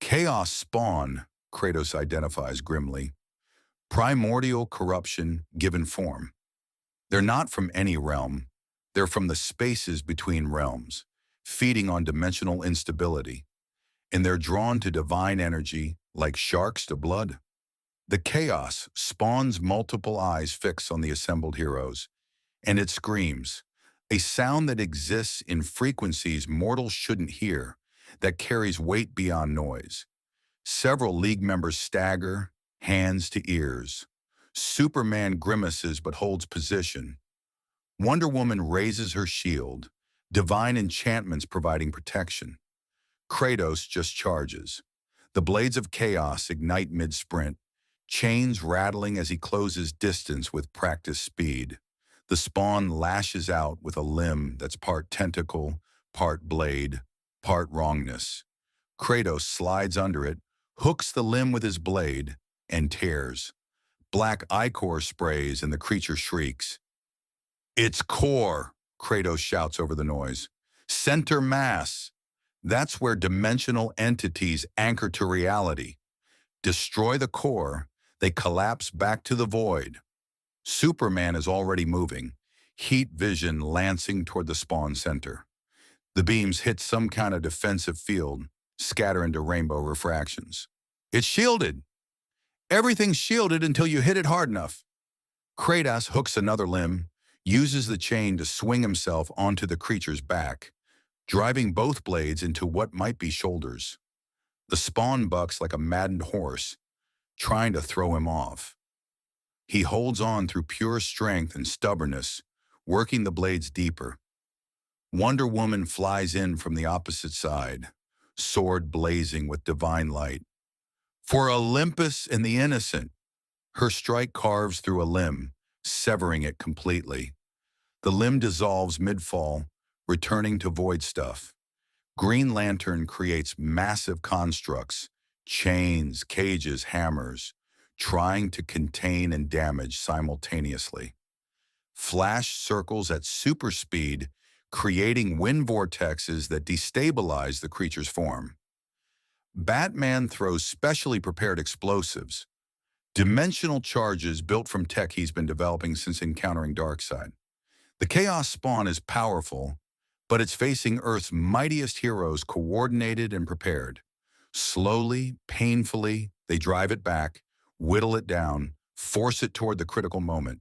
Chaos spawn, Kratos identifies grimly. Primordial corruption given form. They're not from any realm. They're from the spaces between realms, feeding on dimensional instability. And they're drawn to divine energy like sharks to blood. The chaos spawns multiple eyes fixed on the assembled heroes, and it screams, a sound that exists in frequencies mortals shouldn't hear, that carries weight beyond noise. Several League members stagger, hands to ears. Superman grimaces but holds position. Wonder Woman raises her shield, divine enchantments providing protection. Kratos just charges. The blades of chaos ignite mid-sprint, chains rattling as he closes distance with practiced speed. The spawn lashes out with a limb that's part tentacle, part blade, part wrongness. Kratos slides under it, hooks the limb with his blade, and tears. Black ichor sprays and the creature shrieks. It's core, Kratos shouts over the noise. Center mass. That's where dimensional entities anchor to reality. Destroy the core, they collapse back to the void. Superman is already moving, heat vision lancing toward the spawn center. The beams hit some kind of defensive field, scatter into rainbow refractions. It's shielded. Everything's shielded until you hit it hard enough. Kratos hooks another limb, uses the chain to swing himself onto the creature's back, driving both blades into what might be shoulders. The spawn bucks like a maddened horse, trying to throw him off. He holds on through pure strength and stubbornness, working the blades deeper. Wonder Woman flies in from the opposite side, sword blazing with divine light. For Olympus and the innocent, her strike carves through a limb, severing it completely. The limb dissolves mid-fall, returning to void stuff. Green Lantern creates massive constructs, chains, cages, hammers, trying to contain and damage simultaneously. Flash circles at super speed, creating wind vortexes that destabilize the creature's form. Batman throws specially prepared explosives, dimensional charges built from tech he's been developing since encountering Darkseid. The Chaos Spawn is powerful, but it's facing Earth's mightiest heroes coordinated and prepared. Slowly, painfully, they drive it back, whittle it down, force it toward the critical moment.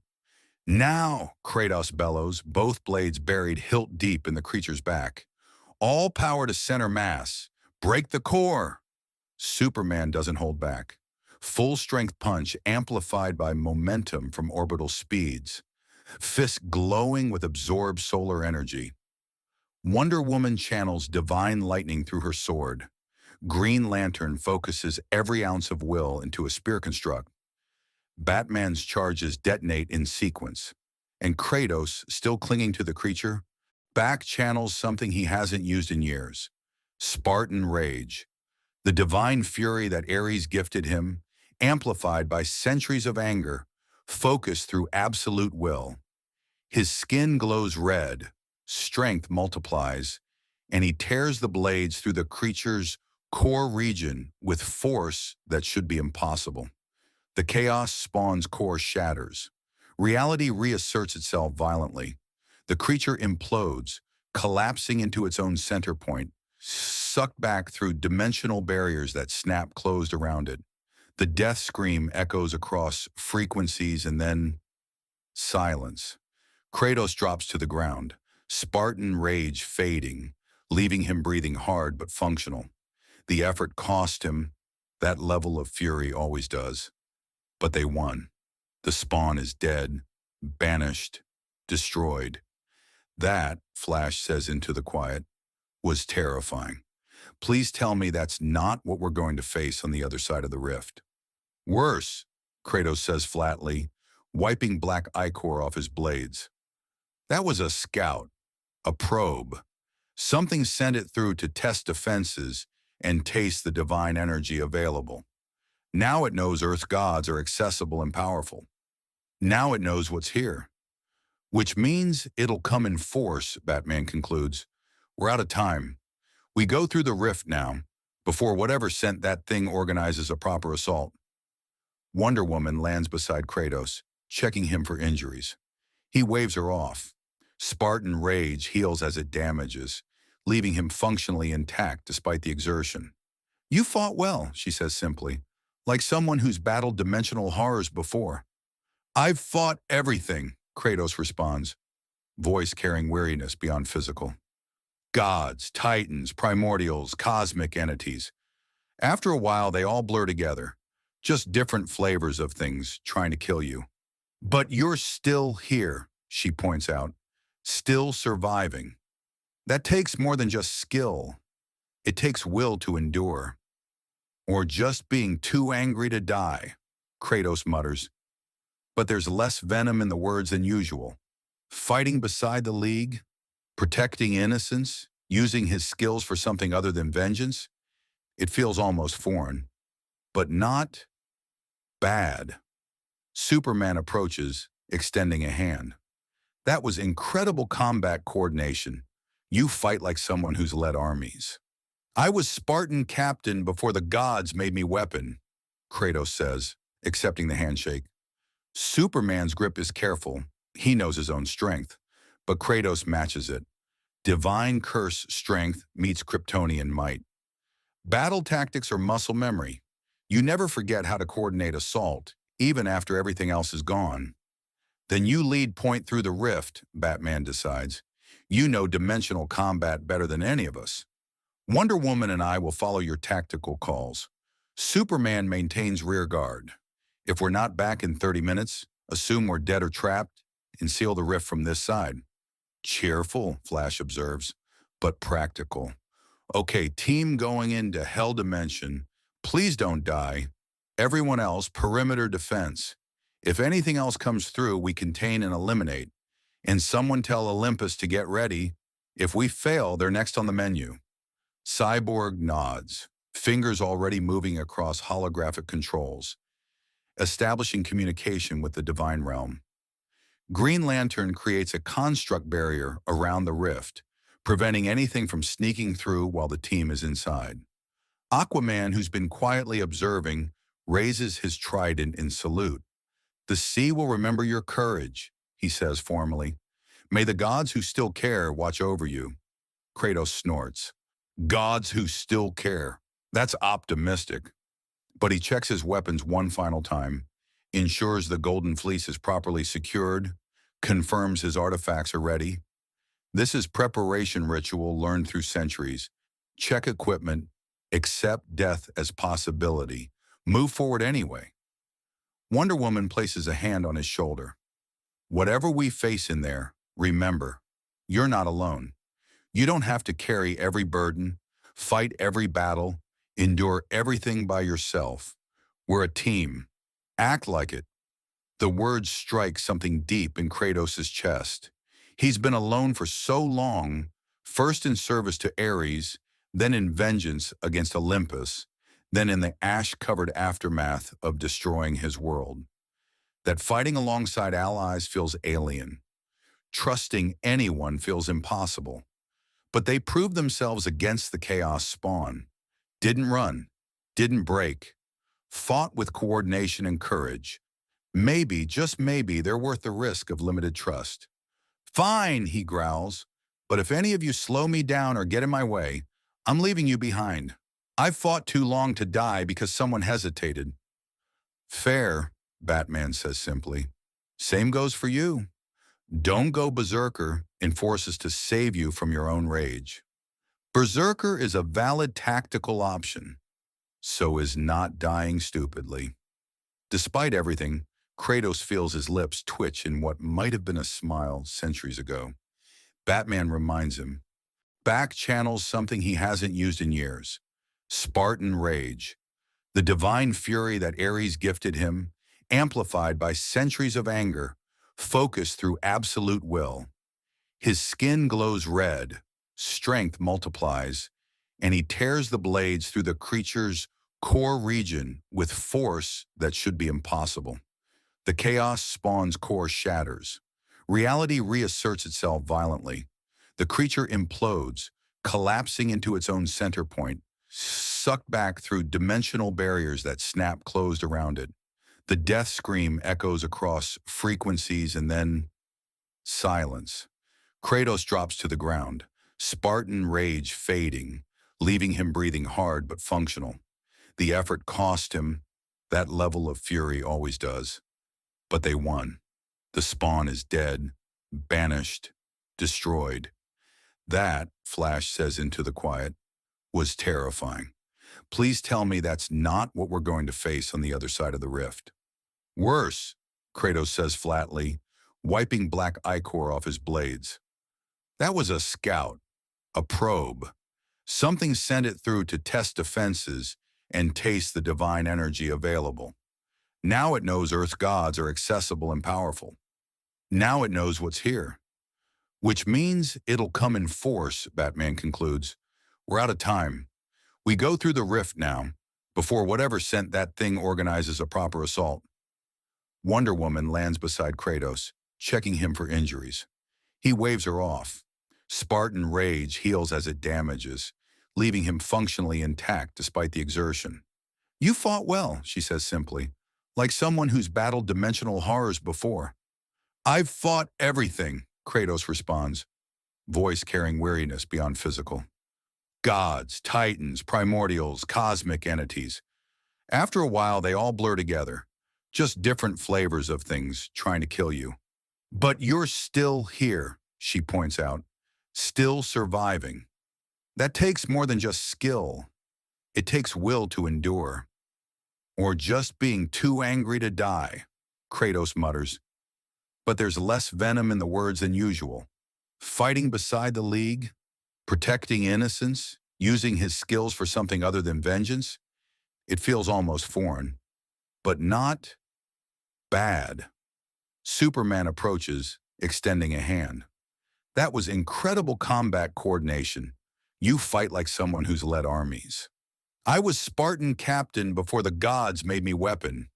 Now, Kratos bellows, both blades buried hilt deep in the creature's back. All power to center mass. Break the core. Superman doesn't hold back. Full strength punch amplified by momentum from orbital speeds. Fist glowing with absorbed solar energy. Wonder Woman channels divine lightning through her sword. Green Lantern focuses every ounce of will into a spear construct. Batman's charges detonate in sequence. And Kratos, still clinging to the creature, back channels something he hasn't used in years. Spartan rage. The divine fury that Ares gifted him, amplified by centuries of anger, focused through absolute will. His skin glows red, strength multiplies, and he tears the blades through the creature's core region with force that should be impossible. The Chaos Spawn's core shatters. Reality reasserts itself violently. The creature implodes, collapsing into its own center point, sucked back through dimensional barriers that snap closed around it. The death scream echoes across frequencies and then silence. Kratos drops to the ground, Spartan rage fading, leaving him breathing hard but functional. The effort cost him, that level of fury always does. But they won. The spawn is dead, banished, destroyed. That, Flash says into the quiet, was terrifying. Please tell me that's not what we're going to face on the other side of the rift. Worse, Kratos says flatly, wiping black ichor off his blades. That was a scout, a probe. Something sent it through to test defenses and taste the divine energy available. Now it knows Earth's gods are accessible and powerful. Now it knows what's here. Which means it'll come in force, Batman concludes. We're out of time. We go through the rift now, before whatever sent that thing organizes a proper assault. Wonder Woman lands beside Kratos, checking him for injuries. He waves her off. Spartan rage heals as it damages, leaving him functionally intact despite the exertion. You fought well, she says simply, like someone who's battled dimensional horrors before. I've fought everything, Kratos responds, voice carrying weariness beyond physical. Gods, titans, primordials, cosmic entities. After a while, they all blur together, just different flavors of things trying to kill you. But you're still here, she points out, still surviving. That takes more than just skill. It takes will to endure. Or just being too angry to die, Kratos mutters. But there's less venom in the words than usual. Fighting beside the League, protecting innocence, using his skills for something other than vengeance, it feels almost foreign. But not bad. Superman approaches, extending a hand. That was incredible combat coordination. You fight like someone who's led armies. I was Spartan captain before the gods made me weapon, Kratos says, accepting the handshake. Superman's grip is careful. He knows his own strength. But Kratos matches it. Divine curse strength meets Kryptonian might. Battle tactics are muscle memory. You never forget how to coordinate assault, even after everything else is gone. Then you lead point through the rift, Batman decides. You know dimensional combat better than any of us. Wonder Woman and I will follow your tactical calls. Superman maintains rear guard. If we're not back in 30 minutes, assume we're dead or trapped and seal the rift from this side. Cheerful, Flash observes, but practical. Okay, team going into Hell Dimension. Please don't die. Everyone else, perimeter defense. If anything else comes through, we contain and eliminate. And someone tell Olympus to get ready. If we fail, they're next on the menu. Cyborg nods, fingers already moving across holographic controls, establishing communication with the divine realm. Green Lantern creates a construct barrier around the rift, preventing anything from sneaking through while the team is inside. Aquaman, who's been quietly observing, raises his trident in salute. The sea will remember your courage, he says formally. May the gods who still care watch over you. Kratos snorts. Gods who still care. That's optimistic. But he checks his weapons one final time, ensures the Golden Fleece is properly secured, confirms his artifacts are ready. This is preparation ritual learned through centuries. Check equipment, accept death as possibility, move forward anyway. Wonder Woman places a hand on his shoulder. Whatever we face in there, remember, you're not alone. You don't have to carry every burden, fight every battle, endure everything by yourself. We're a team. Act like it. The words strike something deep in Kratos' chest. He's been alone for so long, first in service to Ares, then in vengeance against Olympus, then in the ash-covered aftermath of destroying his world. That fighting alongside allies feels alien. Trusting anyone feels impossible. But they proved themselves against the chaos spawn. Didn't run, didn't break, fought with coordination and courage. Maybe, just maybe, they're worth the risk of limited trust. Fine, he growls, but if any of you slow me down or get in my way, I'm leaving you behind. I've fought too long to die because someone hesitated. Fair, Batman says simply. Same goes for you. Don't go berserker and force us to save you from your own rage. Berserker is a valid tactical option. So is not dying stupidly. Despite everything, Kratos feels his lips twitch in what might have been a smile centuries ago. Batman reminds him. Back channels something he hasn't used in years. Spartan rage. The divine fury that Ares gifted him, amplified by centuries of anger, focused through absolute will. His skin glows red, strength multiplies, and he tears the blades through the creature's core region with force that should be impossible. The chaos spawn's core shatters. Reality reasserts itself violently. The creature implodes, collapsing into its own center point, sucked back through dimensional barriers that snap closed around it. The death scream echoes across frequencies and then silence. Kratos drops to the ground, Spartan rage fading, leaving him breathing hard but functional. The effort cost him. That level of fury always does. But they won. The spawn is dead, banished, destroyed. That, Flash says into the quiet, was terrifying. Please tell me that's not what we're going to face on the other side of the rift. Worse, Kratos says flatly, wiping black ichor off his blades. That was a scout, a probe. Something sent it through to test defenses and taste the divine energy available. Now it knows Earth's gods are accessible and powerful. Now it knows what's here. Which means it'll come in force, Batman concludes. We're out of time. We go through the rift now, before whatever sent that thing organizes a proper assault. Wonder Woman lands beside Kratos, checking him for injuries. He waves her off. Spartan rage heals as it damages, leaving him functionally intact despite the exertion. You fought well, she says simply, like someone who's battled dimensional horrors before. I've fought everything, Kratos responds, voice carrying weariness beyond physical. Gods, titans, primordials, cosmic entities. After a while, they all blur together, just different flavors of things trying to kill you. But you're still here, she points out, still surviving. That takes more than just skill. It takes will to endure. Or just being too angry to die, Kratos mutters. But there's less venom in the words than usual. Fighting beside the League, protecting innocence, using his skills for something other than vengeance, it feels almost foreign. But not bad. Superman approaches, extending a hand. That was incredible combat coordination. You fight like someone who's led armies. I was Spartan captain before the gods made me weapon,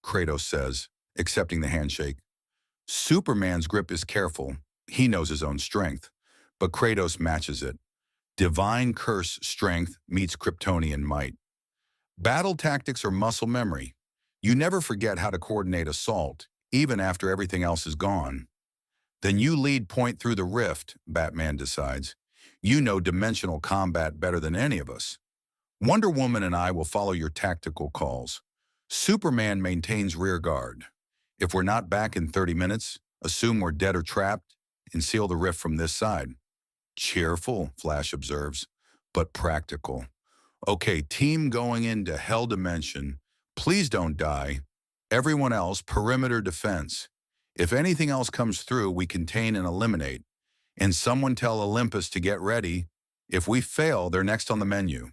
Kratos says, accepting the handshake. Superman's grip is careful. He knows his own strength. But Kratos matches it. Divine curse strength meets Kryptonian might. Battle tactics are muscle memory. You never forget how to coordinate assault, even after everything else is gone. Then you lead point through the rift, Batman decides. You know dimensional combat better than any of us. Wonder Woman and I will follow your tactical calls. Superman maintains rear guard. If we're not back in 30 minutes, assume we're dead or trapped and seal the rift from this side. Cheerful, Flash observes, but practical. Okay, team going into Hell Dimension. Please don't die. Everyone else, perimeter defense. If anything else comes through, we contain and eliminate. And someone tell Olympus to get ready. If we fail, they're next on the menu.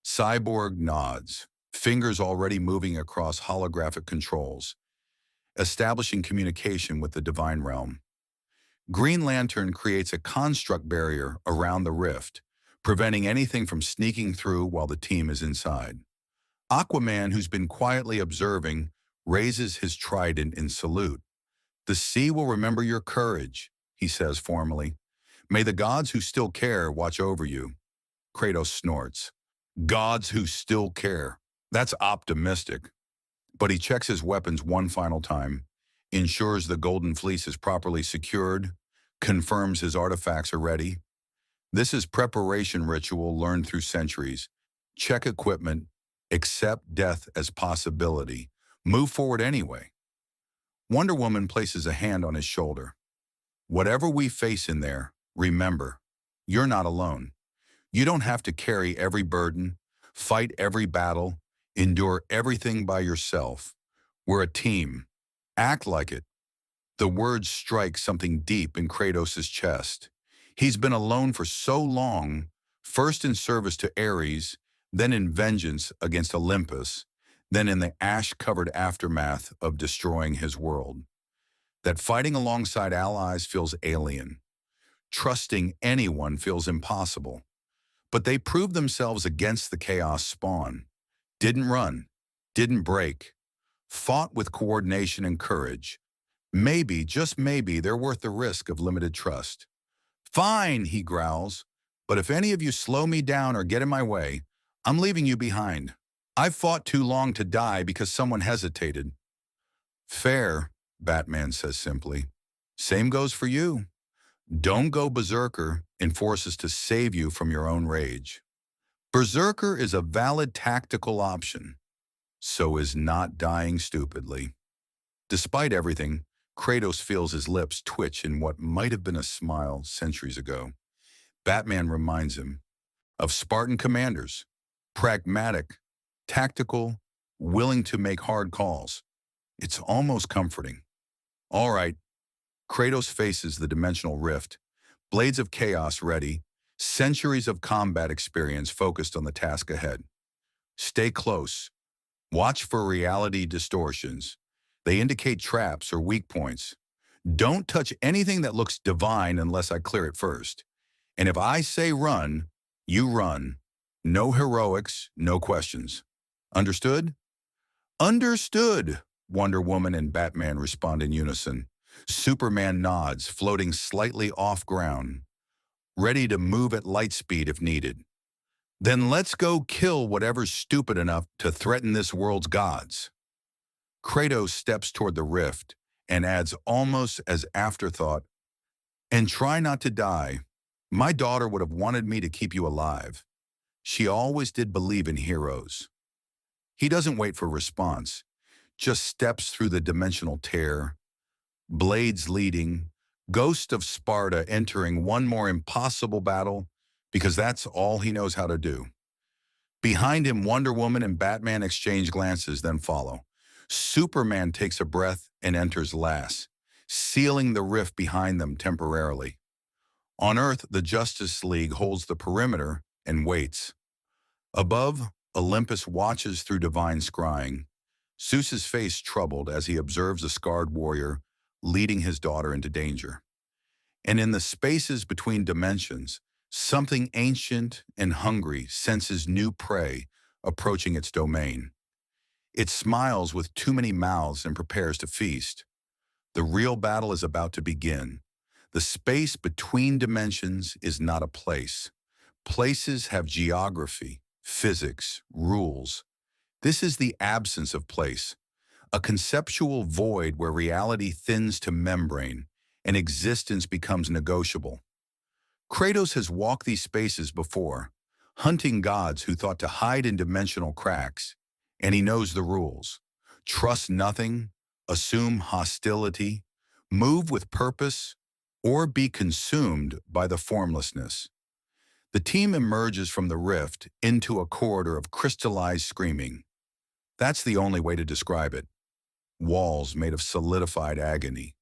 Cyborg nods, fingers already moving across holographic controls, establishing communication with the divine realm. Green Lantern creates a construct barrier around the rift, preventing anything from sneaking through while the team is inside. Aquaman, who's been quietly observing, raises his trident in salute. The sea will remember your courage, he says formally. May the gods who still care watch over you. Kratos snorts. Gods who still care. That's optimistic. But he checks his weapons one final time, ensures the Golden Fleece is properly secured, confirms his artifacts are ready. This is preparation ritual learned through centuries. Check equipment, accept death as possibility, move forward anyway. Wonder Woman places a hand on his shoulder. Whatever we face in there, remember, you're not alone. You don't have to carry every burden, fight every battle, endure everything by yourself. We're a team. Act like it. The words strike something deep in Kratos' chest. He's been alone for so long, first in service to Ares, then in vengeance against Olympus, then in the ash-covered aftermath of destroying his world, that fighting alongside allies feels alien. Trusting anyone feels impossible. But they proved themselves against the chaos spawn. Didn't run, didn't break, fought with coordination and courage. Maybe, just maybe, they're worth the risk of limited trust. Fine, he growls, but if any of you slow me down or get in my way, I'm leaving you behind. I've fought too long to die because someone hesitated. Fair, Batman says simply. Same goes for you. Don't go berserker and force us to save you from your own rage. Berserker is a valid tactical option. So is not dying stupidly. Despite everything, Kratos feels his lips twitch in what might have been a smile centuries ago. Batman reminds him of Spartan commanders, pragmatic, tactical, willing to make hard calls. It's almost comforting. All right, Kratos faces the dimensional rift, blades of chaos ready, centuries of combat experience focused on the task ahead. Stay close. Watch for reality distortions. They indicate traps or weak points. Don't touch anything that looks divine unless I clear it first. And if I say run, you run. No heroics, no questions. Understood? Understood, Wonder Woman and Batman respond in unison. Superman nods, floating slightly off ground, ready to move at light speed if needed. Then let's go kill whatever's stupid enough to threaten this world's gods. Kratos steps toward the rift and adds almost as afterthought, and try not to die. My daughter would have wanted me to keep you alive. She always did believe in heroes. He doesn't wait for response, just steps through the dimensional tear, blades leading, ghost of Sparta entering one more impossible battle because that's all he knows how to do. Behind him, Wonder Woman and Batman exchange glances, then follow. Superman takes a breath and enters last, sealing the rift behind them temporarily. On Earth, the Justice League holds the perimeter and waits. Above, Olympus watches through divine scrying, Zeus's face troubled as he observes a scarred warrior leading his daughter into danger. And in the spaces between dimensions, something ancient and hungry senses new prey approaching its domain. It smiles with too many mouths and prepares to feast. The real battle is about to begin. The space between dimensions is not a place. Places have geography, physics, rules. This is the absence of place, a conceptual void where reality thins to membrane and existence becomes negotiable. Kratos has walked these spaces before, hunting gods who thought to hide in dimensional cracks, and he knows the rules. Trust nothing, assume hostility, move with purpose, or be consumed by the formlessness. The team emerges from the rift into a corridor of crystallized screaming. That's the only way to describe it. Walls made of solidified agony,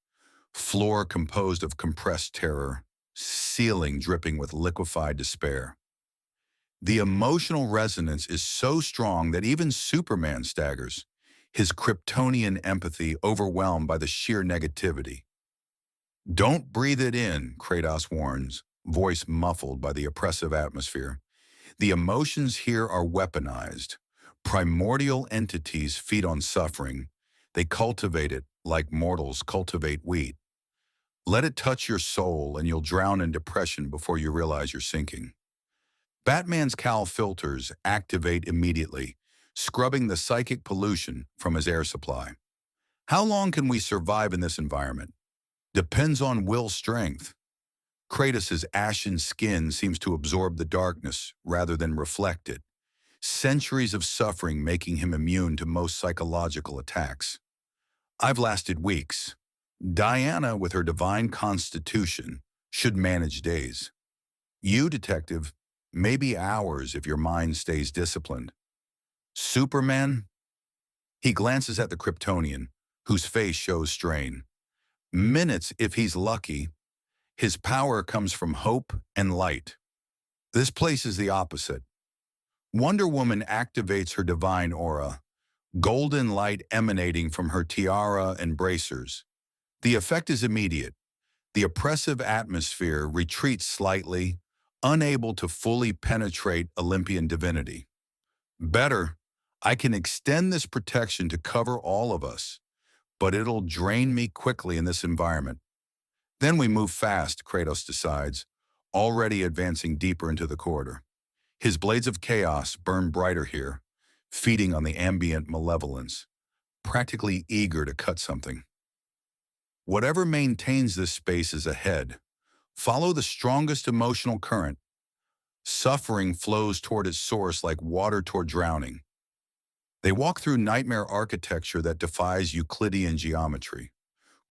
floor composed of compressed terror, ceiling dripping with liquefied despair. The emotional resonance is so strong that even Superman staggers, his Kryptonian empathy overwhelmed by the sheer negativity. Don't breathe it in, Kratos warns, voice muffled by the oppressive atmosphere. The emotions here are weaponized. Primordial entities feed on suffering. They cultivate it like mortals cultivate wheat. Let it touch your soul and you'll drown in depression before you realize you're sinking. Batman's cowl filters activate immediately, scrubbing the psychic pollution from his air supply. How long can we survive in this environment? Depends on will strength. Kratos' ashen skin seems to absorb the darkness rather than reflect it, centuries of suffering making him immune to most psychological attacks. I've lasted weeks. Diana, with her divine constitution, should manage days. You, detective, maybe hours if your mind stays disciplined. Superman? He glances at the Kryptonian, whose face shows strain. Minutes if he's lucky. His power comes from hope and light. This place is the opposite. Wonder Woman activates her divine aura, golden light emanating from her tiara and bracers. The effect is immediate. The oppressive atmosphere retreats slightly, unable to fully penetrate Olympian divinity. Better, I can extend this protection to cover all of us, but it'll drain me quickly in this environment. Then we move fast, Kratos decides, already advancing deeper into the corridor. His blades of chaos burn brighter here, feeding on the ambient malevolence, practically eager to cut something. Whatever maintains this space is ahead. Follow the strongest emotional current. Suffering flows toward its source like water toward drowning. They walk through nightmare architecture that defies Euclidean geometry.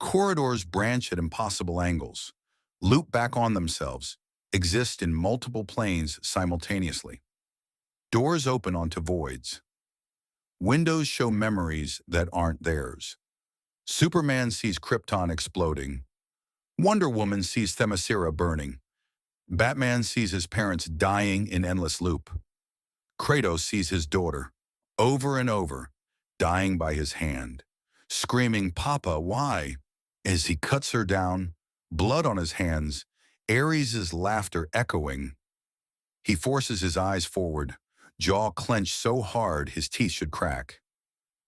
Corridors branch at impossible angles, loop back on themselves, exist in multiple planes simultaneously. Doors open onto voids. Windows show memories that aren't theirs. Superman sees Krypton exploding. Wonder Woman sees Themyscira burning. Batman sees his parents dying in endless loop. Kratos sees his daughter, over and over, dying by his hand, screaming, "Papa, why?" As he cuts her down, blood on his hands, Ares' laughter echoing. He forces his eyes forward, jaw clenched so hard his teeth should crack.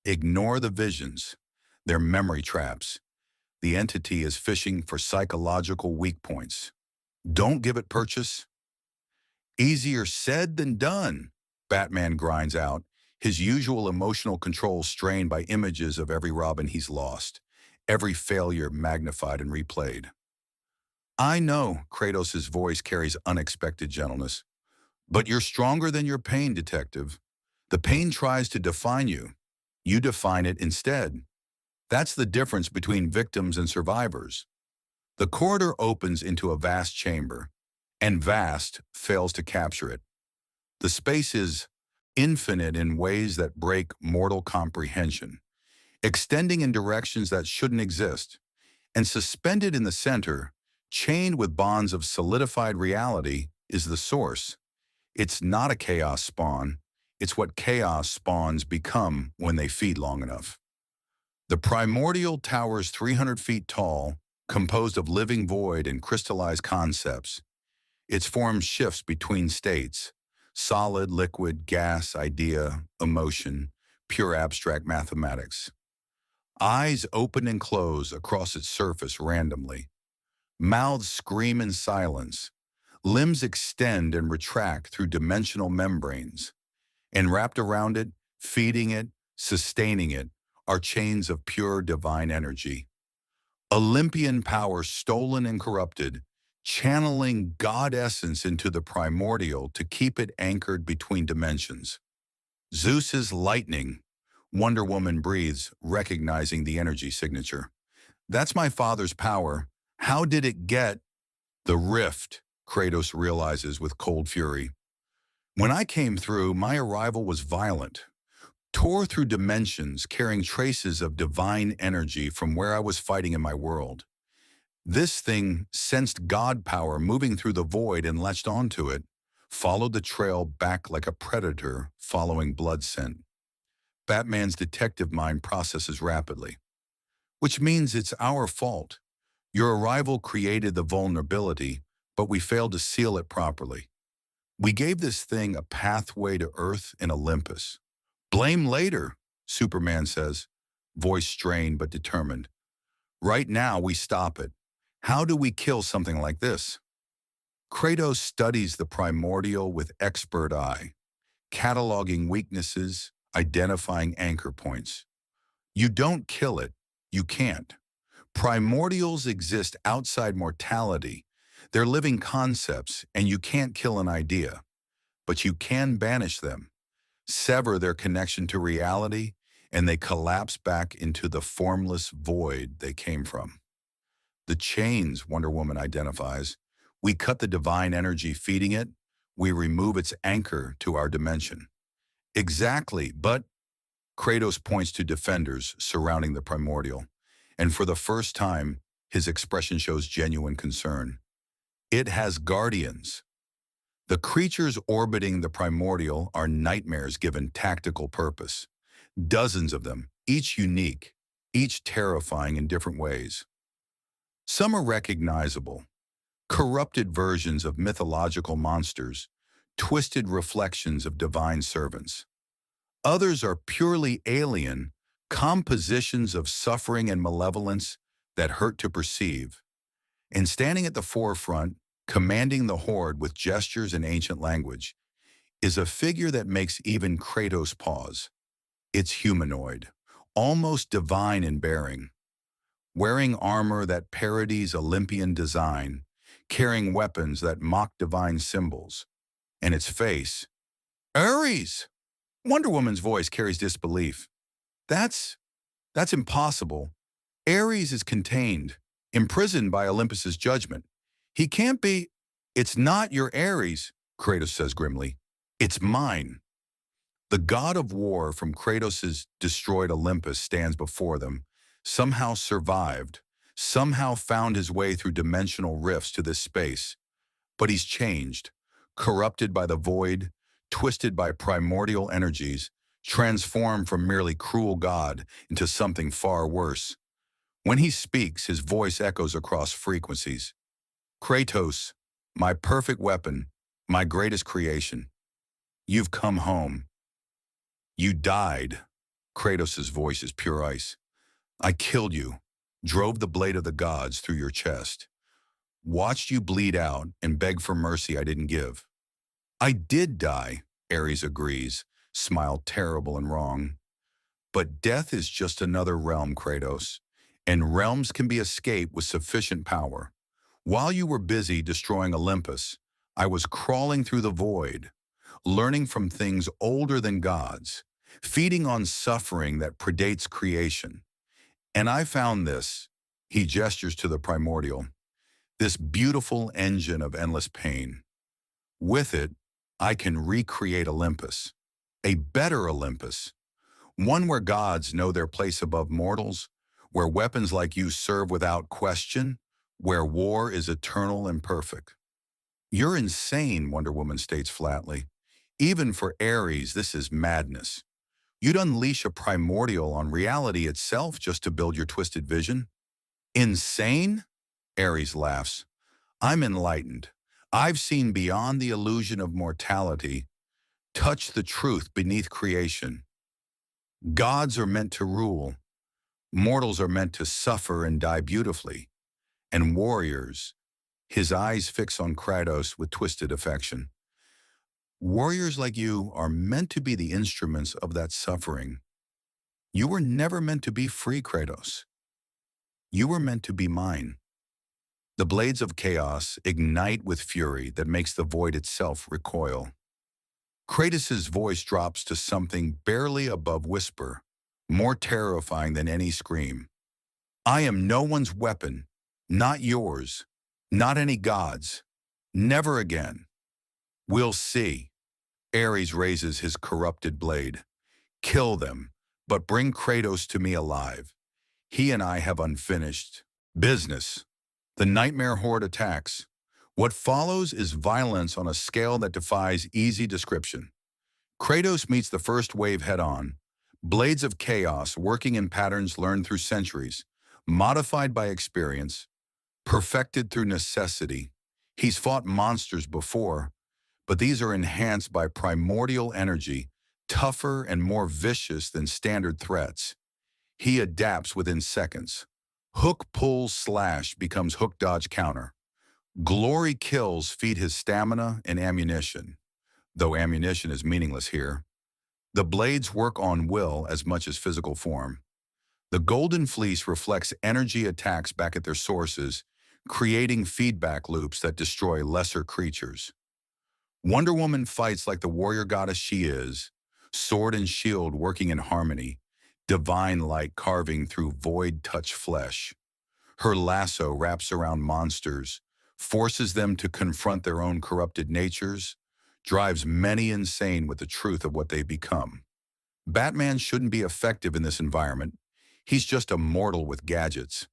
Ignore the visions. They're memory traps. The entity is fishing for psychological weak points. Don't give it purchase. Easier said than done, Batman grinds out, his usual emotional control strained by images of every Robin he's lost, every failure magnified and replayed. I know, Kratos' voice carries unexpected gentleness, but you're stronger than your pain, detective. The pain tries to define you. You define it instead. That's the difference between victims and survivors. The corridor opens into a vast chamber, and vast fails to capture it. The space is infinite in ways that break mortal comprehension, extending in directions that shouldn't exist, and suspended in the center, chained with bonds of solidified reality, is the source. It's not a chaos spawn, it's what chaos spawns become when they feed long enough. The primordial tower's 300 feet tall, composed of living void and crystallized concepts. Its form shifts between states, solid, liquid, gas, idea, emotion, pure abstract mathematics. Eyes open and close across its surface randomly. Mouths scream in silence. Limbs extend and retract through dimensional membranes. And wrapped around it, feeding it, sustaining it, are chains of pure divine energy. Olympian power stolen and corrupted, channeling God essence into the primordial to keep it anchored between dimensions. Zeus's lightning, Wonder Woman breathes, recognizing the energy signature. That's my father's power. How did it get? The rift, Kratos realizes with cold fury. When I came through, my arrival was violent. Tore through dimensions, carrying traces of divine energy from where I was fighting in my world. This thing sensed God power moving through the void and latched onto it, followed the trail back like a predator following blood scent. Batman's detective mind processes rapidly. Which means it's our fault. Your arrival created the vulnerability, but we failed to seal it properly. We gave this thing a pathway to Earth and Olympus. Blame later, Superman says, voice strained but determined. Right now, we stop it. How do we kill something like this? Kratos studies the primordial with expert eye, cataloging weaknesses, identifying anchor points. You don't kill it. You can't. Primordials exist outside mortality. They're living concepts, and you can't kill an idea. But you can banish them, sever their connection to reality, and they collapse back into the formless void they came from. The chains, Wonder Woman identifies. We cut the divine energy feeding it. We remove its anchor to our dimension. Exactly, but Kratos points to defenders surrounding the primordial, and for the first time, his expression shows genuine concern. It has guardians. The creatures orbiting the primordial are nightmares given tactical purpose. Dozens of them, each unique, each terrifying in different ways. Some are recognizable, corrupted versions of mythological monsters, twisted reflections of divine servants. Others are purely alien, compositions of suffering and malevolence that hurt to perceive. And standing at the forefront, commanding the horde with gestures and ancient language, is a figure that makes even Kratos pause. It's humanoid, almost divine in bearing, wearing armor that parodies Olympian design, carrying weapons that mock divine symbols, and its face. Ares! Wonder Woman's voice carries disbelief. That's impossible. Ares is contained, imprisoned by Olympus's judgment. He can't be. It's not your Ares, Kratos says grimly. It's mine. The god of war from Kratos' destroyed Olympus stands before them, somehow survived, somehow found his way through dimensional rifts to this space. But he's changed, corrupted by the void, twisted by primordial energies, transformed from merely cruel god into something far worse. When he speaks, his voice echoes across frequencies. Kratos, my perfect weapon, my greatest creation. You've come home. You died. Kratos' voice is pure ice. I killed you, drove the blade of the gods through your chest, watched you bleed out and beg for mercy I didn't give. I did die, Ares agrees, smile terrible and wrong. But death is just another realm, Kratos, and realms can be escaped with sufficient power. While you were busy destroying Olympus, I was crawling through the void, learning from things older than gods, feeding on suffering that predates creation. And I found this, he gestures to the primordial, this beautiful engine of endless pain. With it, I can recreate Olympus, a better Olympus, one where gods know their place above mortals, where weapons like you serve without question, where war is eternal and perfect. You're insane, Wonder Woman states flatly. Even for Ares, this is madness. You'd unleash a primordial on reality itself just to build your twisted vision? Insane? Ares laughs. I'm enlightened. I've seen beyond the illusion of mortality, touched the truth beneath creation. Gods are meant to rule. Mortals are meant to suffer and die beautifully. And warriors, his eyes fix on Kratos with twisted affection. Warriors like you are meant to be the instruments of that suffering. You were never meant to be free, Kratos. You were meant to be mine. The blades of chaos ignite with fury that makes the void itself recoil. Kratos' voice drops to something barely above whisper, more terrifying than any scream. I am no one's weapon, not yours, not any god's. Never again. We'll see. Ares raises his corrupted blade. Kill them, but bring Kratos to me alive. He and I have unfinished business. The nightmare horde attacks. What follows is violence on a scale that defies easy description. Kratos meets the first wave head-on. Blades of chaos working in patterns learned through centuries, modified by experience, perfected through necessity. He's fought monsters before, but these are enhanced by primordial energy, tougher and more vicious than standard threats. He adapts within seconds. Hook, pull, slash becomes hook, dodge, counter. Glory kills feed his stamina and ammunition, though ammunition is meaningless here. The blades work on will as much as physical form. The Golden Fleece reflects energy attacks back at their sources, creating feedback loops that destroy lesser creatures. Wonder Woman fights like the warrior goddess she is, sword and shield working in harmony, divine light carving through void-touch flesh. Her lasso wraps around monsters, forces them to confront their own corrupted natures, drives many insane with the truth of what they become. Batman shouldn't be effective in this environment. He's just a mortal with gadgets.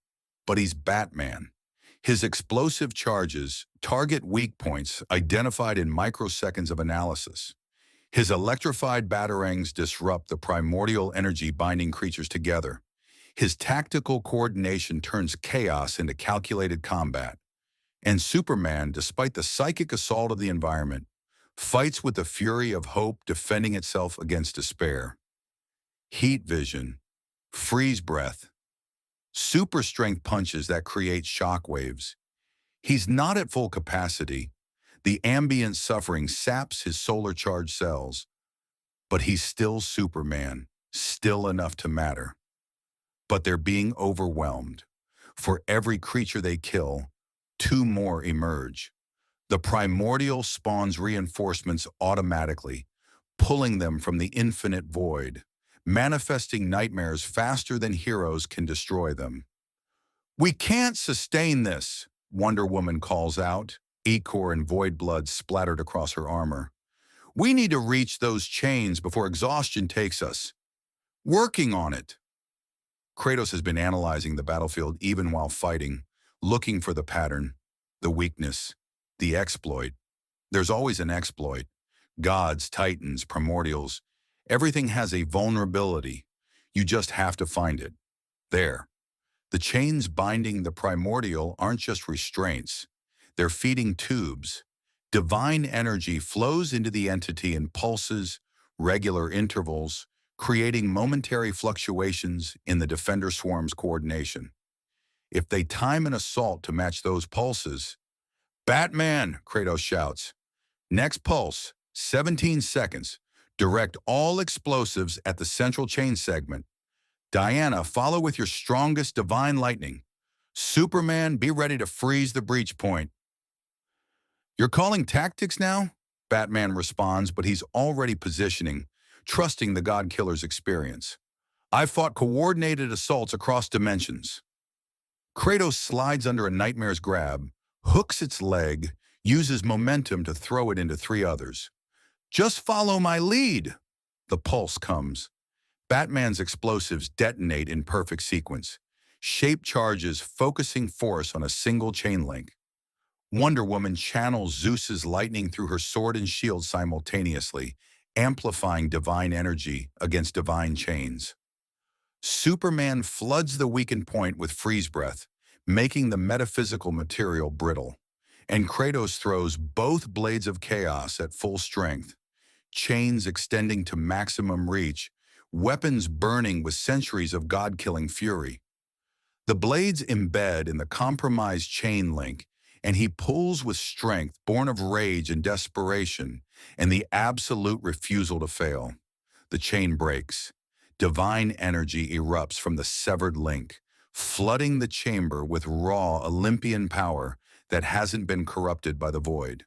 But he's Batman. His explosive charges target weak points identified in microseconds of analysis. His electrified batarangs disrupt the primordial energy binding creatures together. His tactical coordination turns chaos into calculated combat. And Superman, despite the psychic assault of the environment, fights with the fury of hope defending itself against despair. Heat vision, freeze breath, super strength punches that create shock waves. He's not at full capacity. The ambient suffering saps his solar-charged cells, but he's still Superman, still enough to matter. But they're being overwhelmed. For every creature they kill, two more emerge. The primordial spawns reinforcements automatically, pulling them from the infinite void, manifesting nightmares faster than heroes can destroy them. "We can't sustain this," Wonder Woman calls out, ichor and void blood splattered across her armor. "We need to reach those chains before exhaustion takes us." "Working on it." Kratos has been analyzing the battlefield even while fighting, looking for the pattern, the weakness, the exploit. There's always an exploit. Gods, titans, primordials. Everything has a vulnerability. You just have to find it. There. The chains binding the primordial aren't just restraints. They're feeding tubes. Divine energy flows into the entity in pulses, regular intervals, creating momentary fluctuations in the defender swarm's coordination. If they time an assault to match those pulses, "Batman," Kratos shouts. "Next pulse, 17 seconds. Direct all explosives at the central chain segment. Diana, follow with your strongest divine lightning. Superman, be ready to freeze the breach point." "You're calling tactics now?" Batman responds, but he's already positioning, trusting the God Killer's experience. "I've fought coordinated assaults across dimensions." Kratos slides under a nightmare's grab, hooks its leg, uses momentum to throw it into three others. "Just follow my lead." The pulse comes. Batman's explosives detonate in perfect sequence, shape charges focusing force on a single chain link. Wonder Woman channels Zeus's lightning through her sword and shield simultaneously, amplifying divine energy against divine chains. Superman floods the weakened point with freeze breath, making the metaphysical material brittle. And Kratos throws both blades of chaos at full strength, chains extending to maximum reach, weapons burning with centuries of God-killing fury. The blades embed in the compromised chain link, and he pulls with strength born of rage and desperation and the absolute refusal to fail. The chain breaks. Divine energy erupts from the severed link, flooding the chamber with raw Olympian power that hasn't been corrupted by the void.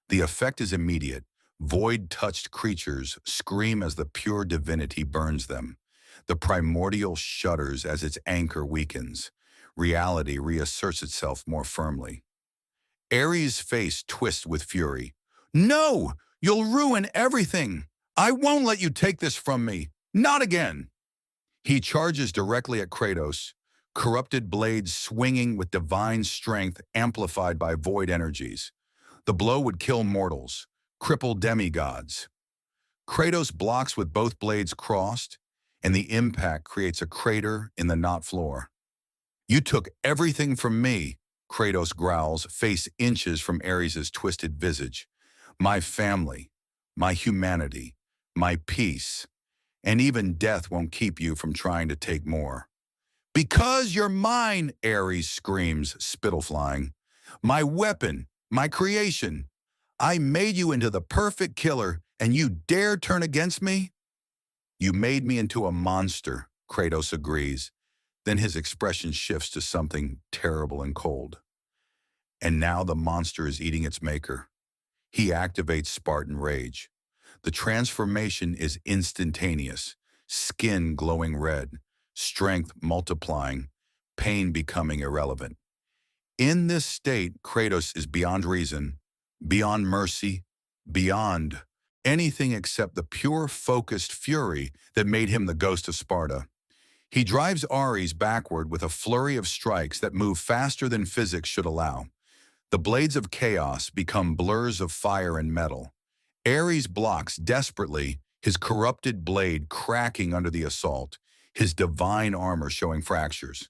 The effect is immediate. Void-touched creatures scream as the pure divinity burns them. The primordial shudders as its anchor weakens. Reality reasserts itself more firmly. Ares' face twists with fury. "No! You'll ruin everything! I won't let you take this from me! Not again!" He charges directly at Kratos, corrupted blades swinging with divine strength amplified by void energies. The blow would kill mortals, cripple demigods. Kratos blocks with both blades crossed, and the impact creates a crater in the knot floor. "You took everything from me," Kratos growls, face inches from Ares' twisted visage. "My family, my humanity, my peace, and even death won't keep you from trying to take more." "Because you're mine," Ares screams, spittle flying. "My weapon, my creation. I made you into the perfect killer, and you dare turn against me?" "You made me into a monster," Kratos agrees. Then his expression shifts to something terrible and cold. And now the monster is eating its maker. He activates Spartan rage. The transformation is instantaneous, skin glowing red, strength multiplying, pain becoming irrelevant. In this state, Kratos is beyond reason, beyond mercy, beyond anything except the pure, focused fury that made him the ghost of Sparta. He drives Ares backward with a flurry of strikes that move faster than physics should allow. The blades of chaos become blurs of fire and metal. Ares blocks desperately, his corrupted blade cracking under the assault, his divine armor showing fractures.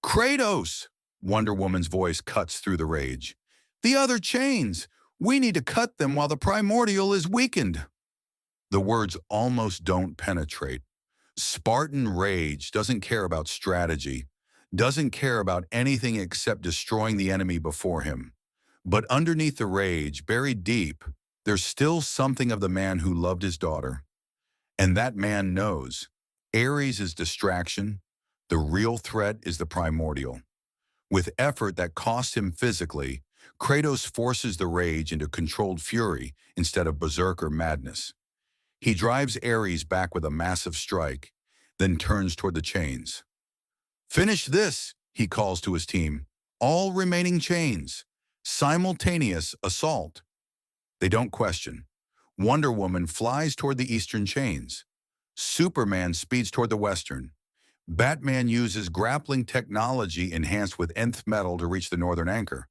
Kratos! Wonder Woman's voice cuts through the rage. The other chains! We need to cut them while the primordial is weakened. The words almost don't penetrate. Spartan rage doesn't care about strategy, doesn't care about anything except destroying the enemy before him. But underneath the rage, buried deep, there's still something of the man who loved his daughter. And that man knows. Ares is distraction. The real threat is the primordial. With effort that costs him physically, Kratos forces the rage into controlled fury instead of berserker madness. He drives Ares back with a massive strike, then turns toward the chains. Finish this, he calls to his team. All remaining chains. Simultaneous assault. They don't question. Wonder Woman flies toward the eastern chains. Superman speeds toward the western. Batman uses grappling technology enhanced with nth metal to reach the northern anchor.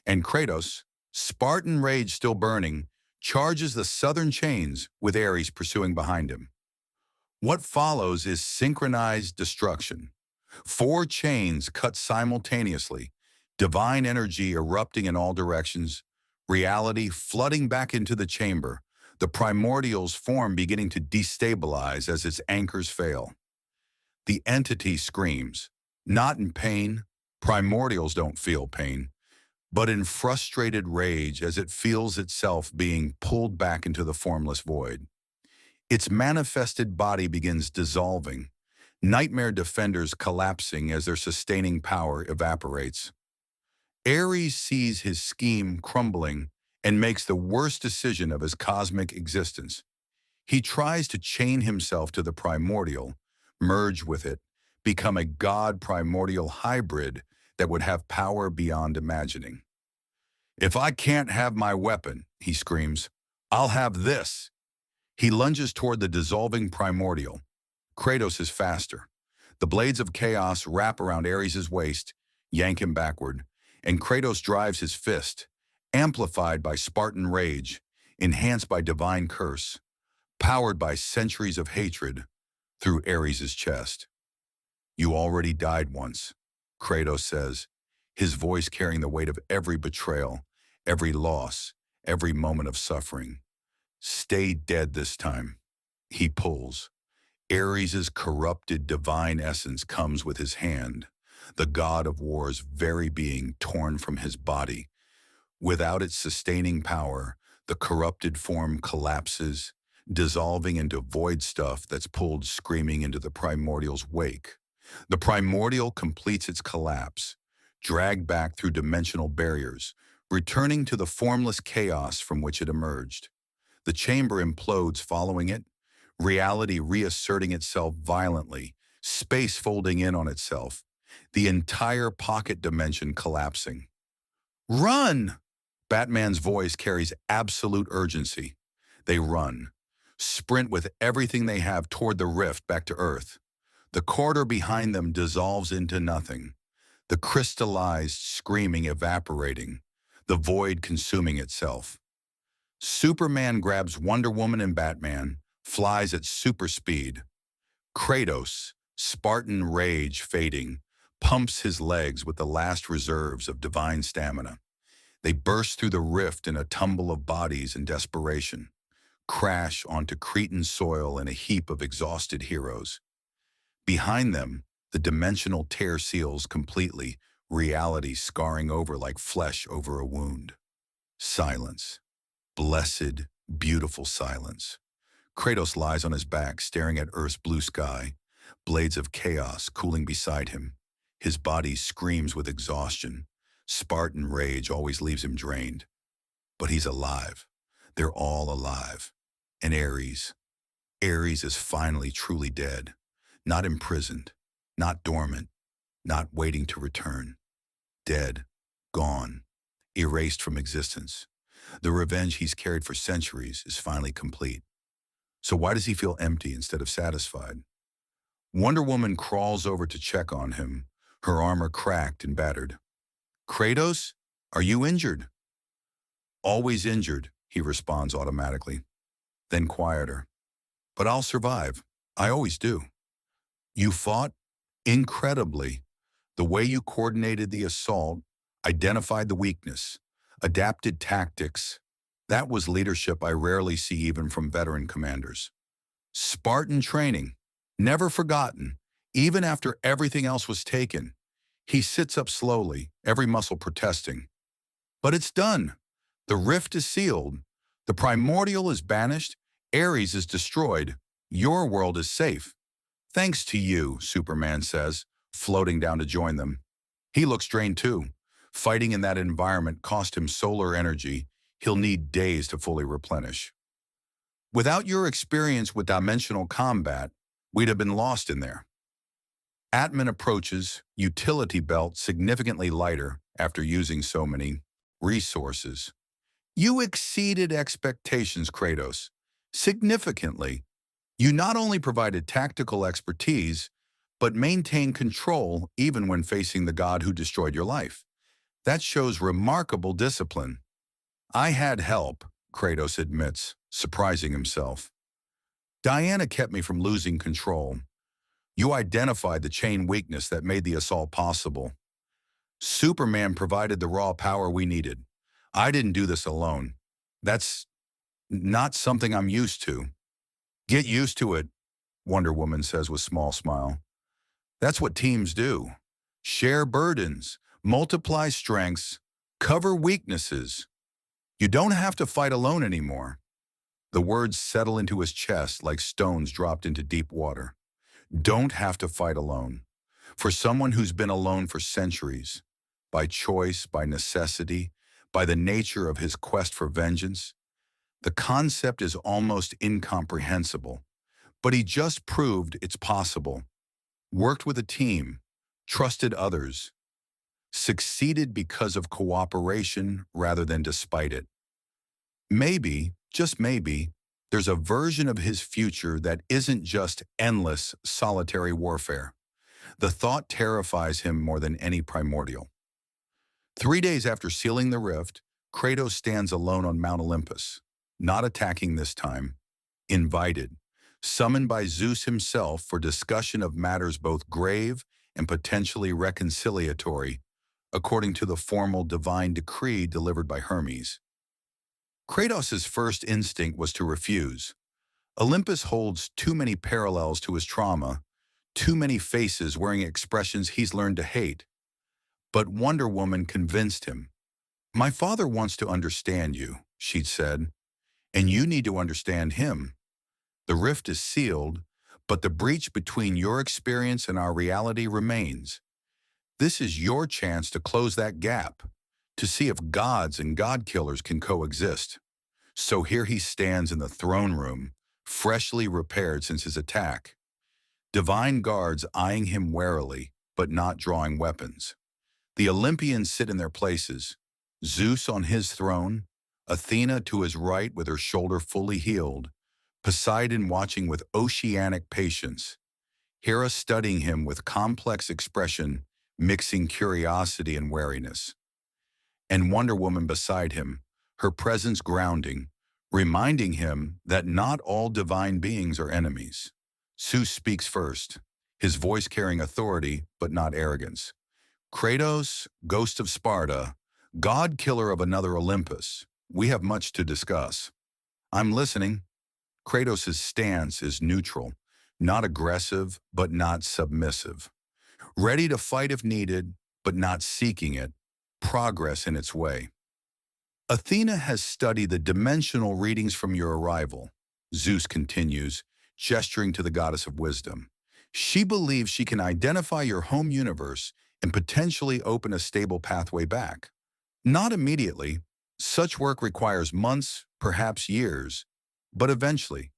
And Kratos, Spartan rage still burning, charges the southern chains with Ares pursuing behind him. What follows is synchronized destruction. 4 chains cut simultaneously, divine energy erupting in all directions, reality flooding back into the chamber, the primordial's form beginning to destabilize as its anchors fail. The entity screams, not in pain, primordials don't feel pain, but in frustrated rage as it feels itself being pulled back into the formless void. Its manifested body begins dissolving, nightmare defenders collapsing as their sustaining power evaporates. Ares sees his scheme crumbling and makes the worst decision of his cosmic existence. He tries to chain himself to the primordial, merge with it, become a god-primordial hybrid that would have power beyond imagining. If I can't have my weapon, he screams, I'll have this. He lunges toward the dissolving primordial. Kratos is faster. The blades of chaos wrap around Ares' waist, yank him backward, and Kratos drives his fist, amplified by Spartan rage, enhanced by divine curse, powered by centuries of hatred, through Ares' chest. You already died once, Kratos says, his voice carrying the weight of every betrayal, every loss, every moment of suffering. Stay dead this time. He pulls. Ares' corrupted divine essence comes with his hand, the god of war's very being torn from his body. Without its sustaining power, the corrupted form collapses, dissolving into void stuff that's pulled screaming into the primordial's wake. The primordial completes its collapse, dragged back through dimensional barriers, returning to the formless chaos from which it emerged. The chamber implodes following it, reality reasserting itself violently, space folding in on itself, the entire pocket dimension collapsing. Run! Batman's voice carries absolute urgency. They run, sprint with everything they have toward the rift back to Earth. The corridor behind them dissolves into nothing, the crystallized screaming evaporating, the void consuming itself. Superman grabs Wonder Woman and Batman, flies at super speed. Kratos, Spartan rage fading, pumps his legs with the last reserves of divine stamina. They burst through the rift in a tumble of bodies in desperation, crash onto Cretan soil in a heap of exhausted heroes. Behind them, the dimensional tear seals completely, reality scarring over like flesh over a wound. Silence. Blessed, beautiful silence. Kratos lies on his back, staring at Earth's blue sky, blades of chaos cooling beside him. His body screams with exhaustion. Spartan rage always leaves him drained. But he's alive. They're all alive. And Ares is finally truly dead. Not imprisoned, not dormant, not waiting to return. Dead, gone, erased from existence. The revenge he's carried for centuries is finally complete. So why does he feel empty instead of satisfied? Wonder Woman crawls over to check on him, her armor cracked and battered. Kratos, are you injured? Always injured, he responds automatically. Then quieter. But I'll survive. I always do. You fought incredibly. The way you coordinated the assault, identified the weakness, adapted tactics, that was leadership I rarely see even from veteran commanders. Spartan training, never forgotten, even after everything else was taken. He sits up slowly, every muscle protesting. But it's done. The rift is sealed. The primordial is banished. Ares is destroyed. Your world is safe. Thanks to you, Superman says, floating down to join them. He looks drained too. Fighting in that environment cost him solar energy. He'll need days to fully replenish. Without your experience with dimensional combat, we'd have been lost in there. Atman approaches, utility belt significantly lighter after using so many resources. You exceeded expectations, Kratos. Significantly. You not only provided tactical expertise, but maintained control even when facing the god who destroyed your life. That shows remarkable discipline. I had help, Kratos admits, surprising himself. Diana kept me from losing control. You identified the chain weakness that made the assault possible. Superman provided the raw power we needed. I didn't do this alone. That's not something I'm used to. Get used to it, Wonder Woman says with small smile. That's what teams do. Share burdens, multiply strengths, cover weaknesses. You don't have to fight alone anymore. The words settle into his chest like stones dropped into deep water. Don't have to fight alone. For someone who's been alone for centuries, by choice, by necessity, by the nature of his quest for vengeance, the concept is almost incomprehensible. But he just proved it's possible. Worked with a team, trusted others, succeeded because of cooperation rather than despite it. Maybe, just maybe, there's a version of his future that isn't just endless, solitary warfare. The thought terrifies him more than any primordial. 3 days after sealing the rift, Kratos stands alone on Mount Olympus, not attacking this time, invited, summoned by Zeus himself for discussion of matters both grave and potentially reconciliatory, according to the formal divine decree delivered by Hermes. Kratos' first instinct was to refuse. Olympus holds too many parallels to his trauma, too many faces wearing expressions he's learned to hate. But Wonder Woman convinced him. My father wants to understand you, she'd said, and you need to understand him. The rift is sealed, but the breach between your experience and our reality remains. This is your chance to close that gap, to see if gods and god-killers can coexist. So here he stands in the throne room, freshly repaired since his attack. Divine guards eyeing him warily, but not drawing weapons. The Olympians sit in their places, Zeus on his throne, Athena to his right with her shoulder fully healed, Poseidon watching with oceanic patience, Hera studying him with complex expression, mixing curiosity and wariness. And Wonder Woman beside him, her presence grounding, reminding him that not all divine beings are enemies. Zeus speaks first, his voice carrying authority but not arrogance. Kratos, ghost of Sparta, god-killer of another Olympus, we have much to discuss. I'm listening. Kratos' stance is neutral, not aggressive but not submissive. Ready to fight if needed, but not seeking it, progress in its way. Athena has studied the dimensional readings from your arrival, Zeus continues, gesturing to the goddess of wisdom. She believes she can identify your home universe and potentially open a stable pathway back. Not immediately. Such work requires months, perhaps years, but eventually,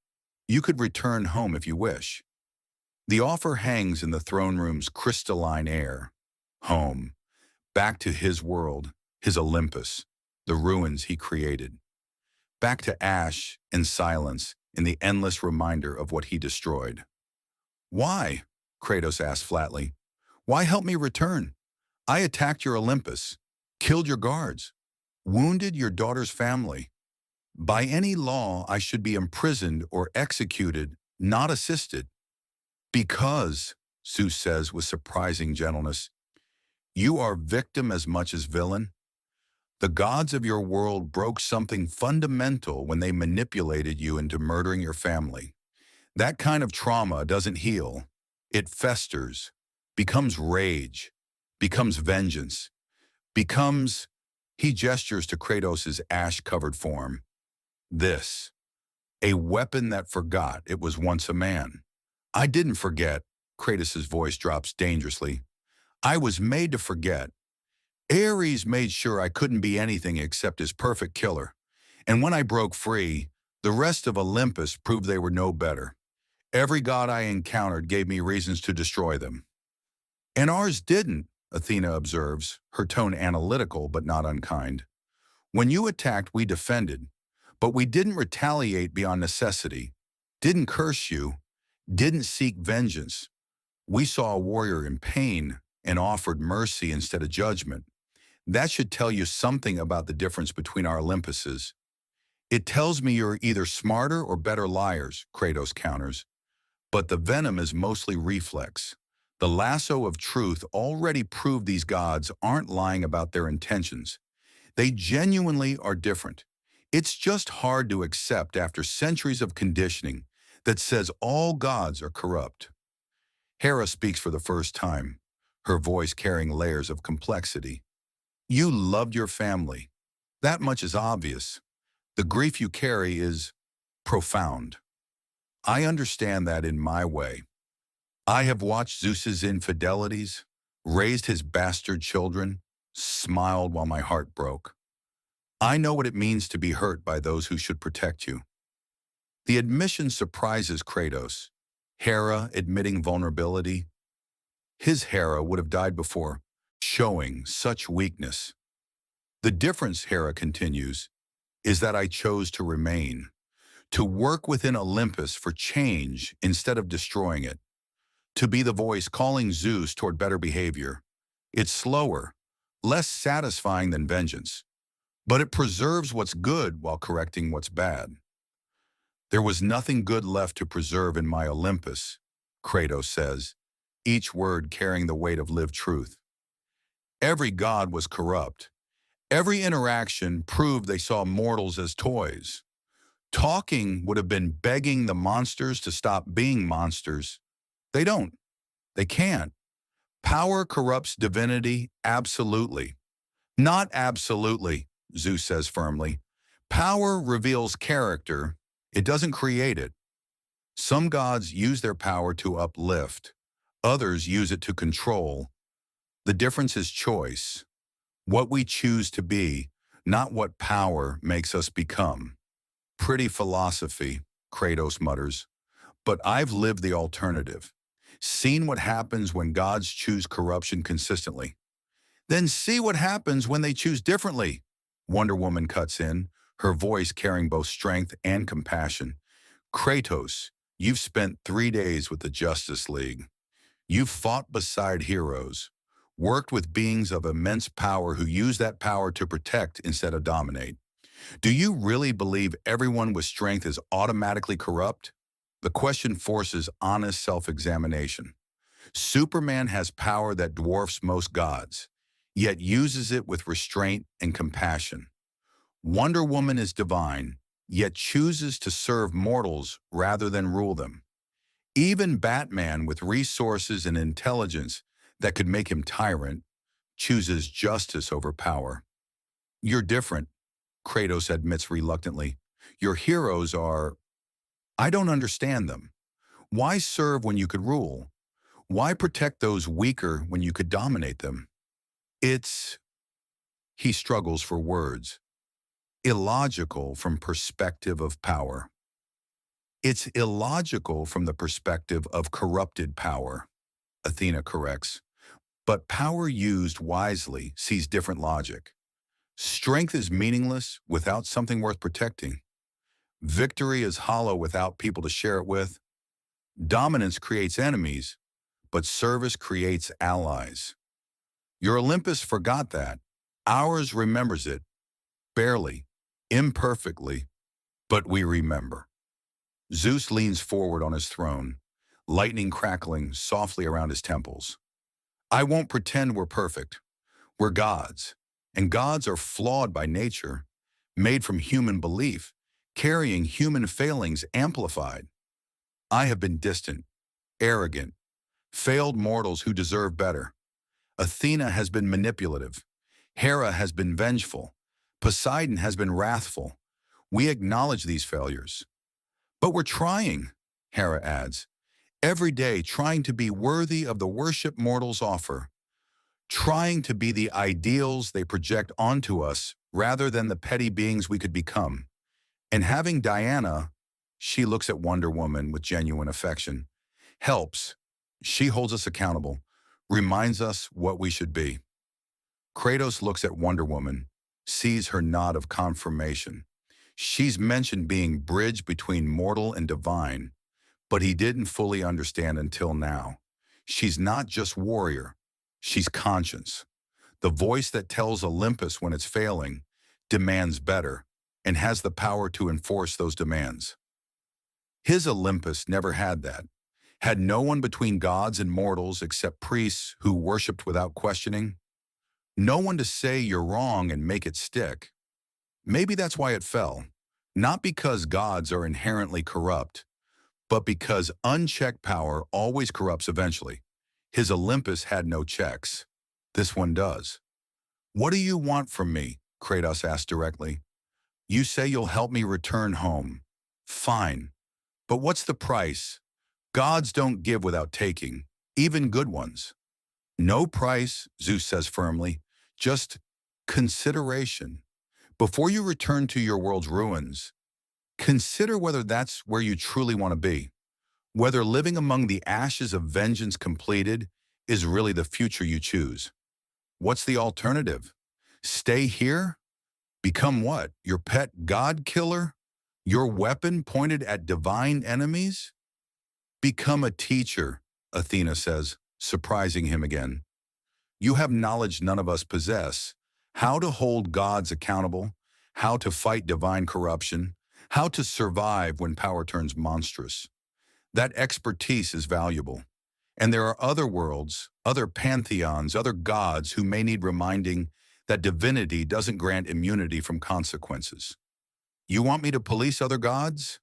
you could return home if you wish. The offer hangs in the throne room's crystalline air. Home. Back to his world, his Olympus. the ruins he created. Back to ash and silence in the endless reminder of what he destroyed. Why? Kratos asked flatly. Why help me return? I attacked your Olympus, killed your guards, wounded your daughter's family. By any law, I should be imprisoned or executed, not assisted. Because, Zeus says with surprising gentleness, you are victim as much as villain. The gods of your world broke something fundamental when they manipulated you into murdering your family. That kind of trauma doesn't heal. It festers, becomes rage, becomes vengeance, becomes... He gestures to Kratos' ash-covered form. This, a weapon that forgot it was once a man. I didn't forget, Kratos' voice drops dangerously. I was made to forget. Ares made sure I couldn't be anything except his perfect killer. And when I broke free, the rest of Olympus proved they were no better. Every god I encountered gave me reasons to destroy them. And ours didn't, Athena observes, her tone analytical but not unkind. When you attacked, we defended, but we didn't retaliate beyond necessity, didn't curse you, didn't seek vengeance. We saw a warrior in pain and offered mercy instead of judgment. That should tell you something about the difference between our Olympuses. It tells me you're either smarter or better liars, Kratos counters. But the venom is mostly reflex. The lasso of truth already proved these gods aren't lying about their intentions. They genuinely are different. It's just hard to accept after centuries of conditioning that says all gods are corrupt. Hera speaks for the first time, her voice carrying layers of complexity. You loved your family. That much is obvious. The grief you carry is profound. I understand that in my way. I have watched Zeus's infidelities, raised his bastard children, smiled while my heart broke. I know what it means to be hurt by those who should protect you. The admission surprises Kratos. Hera admitting vulnerability. His Hera would have died before showing such weakness. The difference, Hera continues, is that I chose to remain, to work within Olympus for change instead of destroying it, to be the voice calling Zeus toward better behavior. It's slower, less satisfying than vengeance, but it preserves what's good while correcting what's bad. There was nothing good left to preserve in my Olympus, Kratos says, each word carrying the weight of lived truth. Every god was corrupt. Every interaction proved they saw mortals as toys. Talking would have been begging the monsters to stop being monsters. They don't. They can't. Power corrupts divinity, absolutely. Not absolutely, Zeus says firmly. Power reveals character. It doesn't create it. Some gods use their power to uplift. Others use it to control. The difference is choice. What we choose to be, not what power makes us become. Pretty philosophy, Kratos mutters. But I've lived the alternative. Seen what happens when gods choose corruption consistently. Then see what happens when they choose differently. Wonder Woman cuts in, her voice carrying both strength and compassion. Kratos, you've spent 3 days with the Justice League. You've fought beside heroes, worked with beings of immense power who use that power to protect instead of dominate. Do you really believe everyone with strength is automatically corrupt? The question forces honest self-examination. Superman has power that dwarfs most gods, yet uses it with restraint and compassion. Wonder Woman is divine, yet chooses to serve mortals rather than rule them. Even Batman, with resources and intelligence that could make him tyrant, chooses justice over power. You're different, Kratos admits reluctantly. Your heroes are... I don't understand them. Why serve when you could rule? Why protect those weaker when you could dominate them? It's... He struggles for words. Illogical from perspective of power. It's illogical from the perspective of corrupted power, Athena corrects. But power used wisely sees different logic. Strength is meaningless without something worth protecting. Victory is hollow without people to share it with. Dominance creates enemies, but service creates allies. Your Olympus forgot that. Ours remembers it, barely, imperfectly, but we remember. Zeus leans forward on his throne, lightning crackling softly around his temples. I won't pretend we're perfect. We're gods, and gods are flawed by nature, made from human belief, carrying human failings amplified. I have been distant, arrogant, failed mortals who deserve better. Athena has been manipulative. Hera has been vengeful. Poseidon has been wrathful. We acknowledge these failures. But we're trying, Hera adds, every day trying to be worthy of the worship mortals offer, trying to be the ideals they project onto us rather than the petty beings we could become. And having Diana, she looks at Wonder Woman with genuine affection, helps. She holds us accountable, reminds us what we should be. Kratos looks at Wonder Woman, sees her nod of confirmation. She's mentioned being bridge between mortal and divine, but he didn't fully understand until now. She's not just warrior, she's conscience. The voice that tells Olympus when it's failing, demands better, and has the power to enforce those demands. His Olympus never had that, had no one between gods and mortals except priests who worshipped without questioning. No one to say you're wrong and make it stick. Maybe that's why it fell, not because gods are inherently corrupt, but because unchecked power always corrupts eventually. His Olympus had no checks. This one does. What do you want from me? Kratos asked directly. You say you'll help me return home. Fine. But what's the price? Gods don't give without taking, even good ones. No price, Zeus says firmly, just consideration. Before you return to your world's ruins, consider whether that's where you truly want to be, whether living among the ashes of vengeance completed is really the future you choose. What's the alternative? Stay here? Become what? Your pet god killer? Your weapon pointed at divine enemies? Become a teacher, Athena says, surprising him again. You have knowledge none of us possess, how to hold gods accountable, how to fight divine corruption, how to survive when power turns monstrous. That expertise is valuable. And there are other worlds, other pantheons, other gods who may need reminding that divinity doesn't grant immunity from consequences. You want me to police other gods?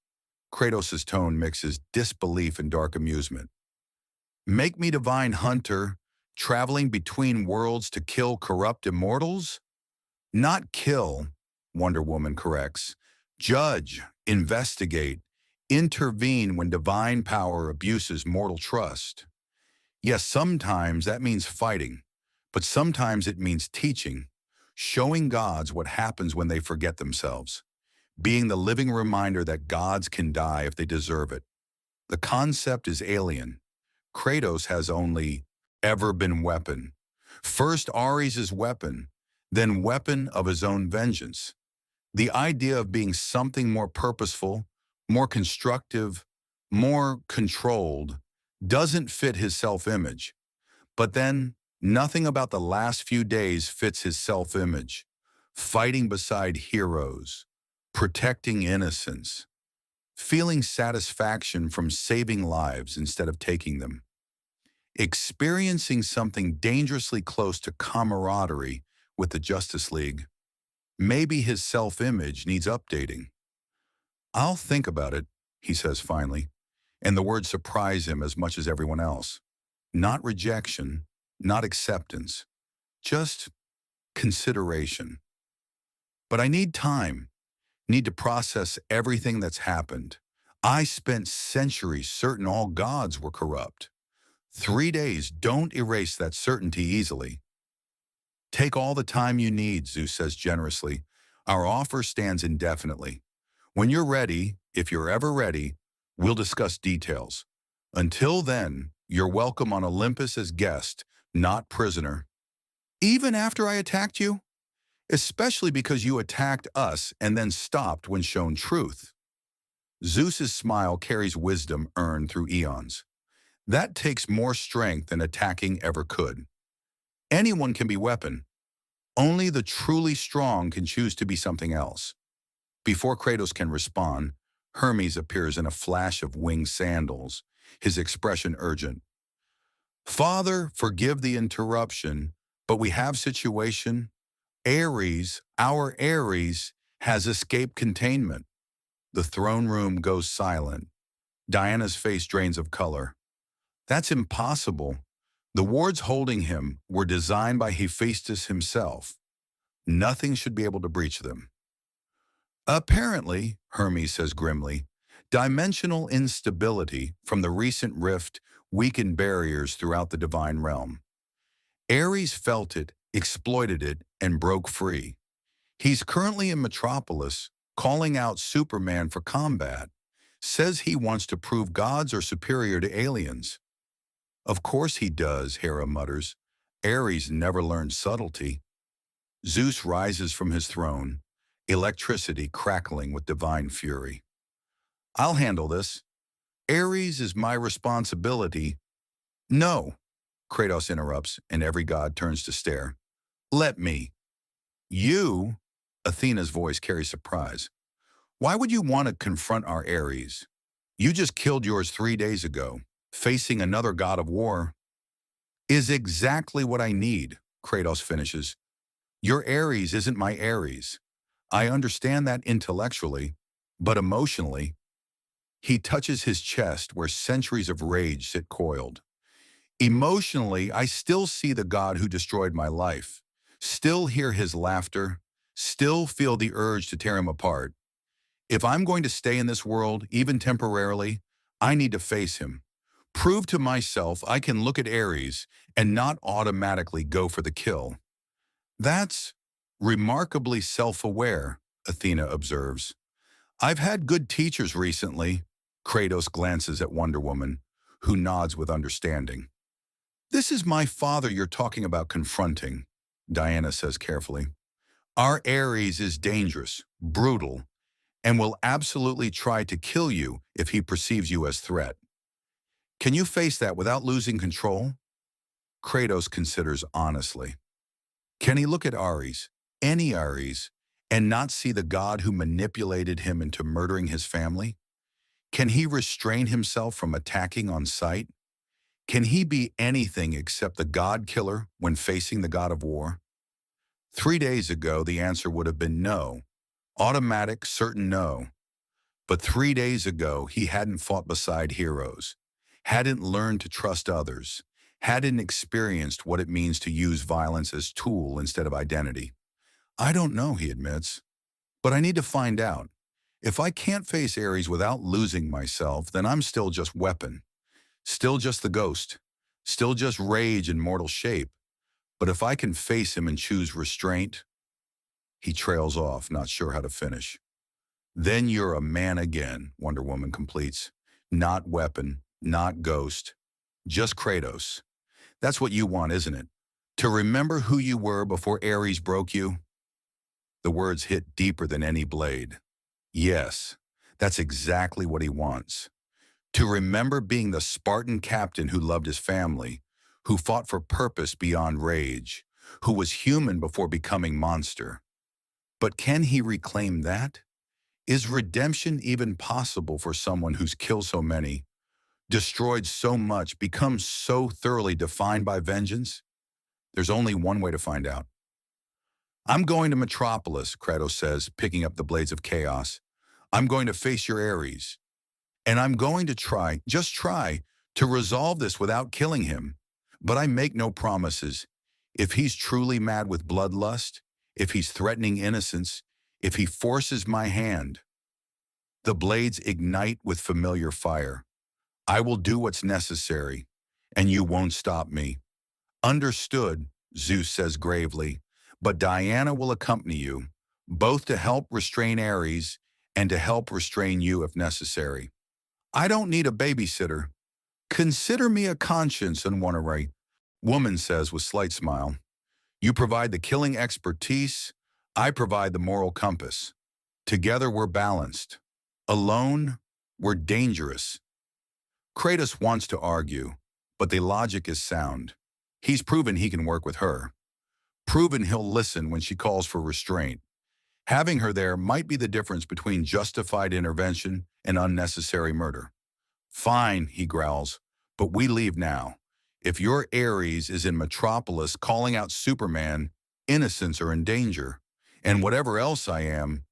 Kratos' tone mixes disbelief and dark amusement. Make me divine hunter, traveling between worlds to kill corrupt immortals? Not kill, Wonder Woman corrects. Judge, investigate, intervene when divine power abuses mortal trust. Yes, sometimes that means fighting, but sometimes it means teaching, showing gods what happens when they forget themselves, being the living reminder that gods can die if they deserve it. The concept is alien. Kratos has only ever been weapon. First Ares' weapon, then weapon of his own vengeance. The idea of being something more purposeful, more constructive, more controlled, doesn't fit his self-image. But then, nothing about the last few days fits his self-image. Fighting beside heroes, protecting innocence, feeling satisfaction from saving lives instead of taking them, experiencing something dangerously close to camaraderie with the Justice League. Maybe his self-image needs updating. I'll think about it, he says finally, and the words surprise him as much as everyone else. Not rejection, not acceptance, just consideration. But I need time, need to process everything that's happened. I spent centuries certain all gods were corrupt. 3 days don't erase that certainty easily. Take all the time you need, Zeus says generously. Our offer stands indefinitely. When you're ready, if you're ever ready, we'll discuss details. Until then, you're welcome on Olympus as guest, not prisoner. Even after I attacked you? especially because you attacked us and then stopped when shown truth. Zeus's smile carries wisdom earned through eons. That takes more strength than attacking ever could. Anyone can be weapon. Only the truly strong can choose to be something else. Before Kratos can respond, Hermes appears in a flash of winged sandals, his expression urgent. Father, forgive the interruption, but we have situation. Ares, our Ares, has escaped containment. The throne room goes silent. Diana's face drains of color. That's impossible. The wards holding him were designed by Hephaestus himself. Nothing should be able to breach them. Apparently, Hermes says grimly, dimensional instability from the recent rift weakened barriers throughout the divine realm. Ares felt it, exploited it, and broke free. He's currently in Metropolis, calling out Superman for combat. Says he wants to prove gods are superior to aliens. Of course he does, Hera mutters. Ares never learned subtlety. Zeus rises from his throne, electricity crackling with divine fury. I'll handle this. Ares is my responsibility. No, Kratos interrupts, and every god turns to stare. Let me. You? Athena's voice carries surprise. Why would you want to confront our Ares? You just killed yours 3 days ago. Facing another god of war is exactly what I need, Kratos finishes. Your Ares isn't my Ares. I understand that intellectually, but emotionally, he touches his chest where centuries of rage sit coiled. Emotionally, I still see the God who destroyed my life, still hear his laughter, still feel the urge to tear him apart. If I'm going to stay in this world, even temporarily, I need to face him. Prove to myself I can look at Ares and not automatically go for the kill. That's remarkably self-aware, Athena observes. I've had good teachers recently. Kratos glances at Wonder Woman, who nods with understanding. This is my father you're talking about confronting, Diana says carefully. Our Ares is dangerous, brutal, and will absolutely try to kill you if he perceives you as threat. Can you face that without losing control? Kratos considers honestly. Can he look at Ares, any Ares, and not see the god who manipulated him into murdering his family? Can he restrain himself from attacking on sight? Can he be anything except the god killer when facing the god of war? 3 days ago, the answer would have been no. Automatic, certain no. But 3 days ago, he hadn't fought beside heroes, hadn't learned to trust others, hadn't experienced what it means to use violence as tool instead of identity. I don't know, he admits, but I need to find out. If I can't face Ares without losing myself, then I'm still just weapon, still just the ghost, still just rage in mortal shape. But if I can face him and choose restraint, he trails off, not sure how to finish. Then you're a man again, Wonder Woman completes. Not weapon, not ghost, just Kratos. That's what you want, isn't it? To remember who you were before Ares broke you? The words hit deeper than any blade. Yes, that's exactly what he wants. To remember being the Spartan captain who loved his family, who fought for purpose beyond rage, who was human before becoming monster. But can he reclaim that? Is redemption even possible for someone who's killed so many, destroyed so much, become so thoroughly defined by vengeance? There's only one way to find out. I'm going to Metropolis, Kratos says, picking up the blades of chaos. I'm going to face your Ares. And I'm going to try, just try, to resolve this without killing him. But I make no promises. If he's truly mad with bloodlust, if he's threatening innocence, if he forces my hand, the blades ignite with familiar fire. I will do what's necessary, and you won't stop me. Understood, Zeus says gravely, but Diana will accompany you, both to help restrain Ares and to help restrain you if necessary. I don't need a babysitter. Consider me a conscience, Unwannaray, woman says with slight smile. You provide the killing expertise, I provide the moral compass. Together we're balanced. Alone, we're dangerous. Kratos wants to argue, but the logic is sound. He's proven he can work with her. Proven he'll listen when she calls for restraint. Having her there might be the difference between justified intervention and unnecessary murder. Fine, he growls, but we leave now. If your Ares is in Metropolis calling out Superman, innocents are in danger. And whatever else I am,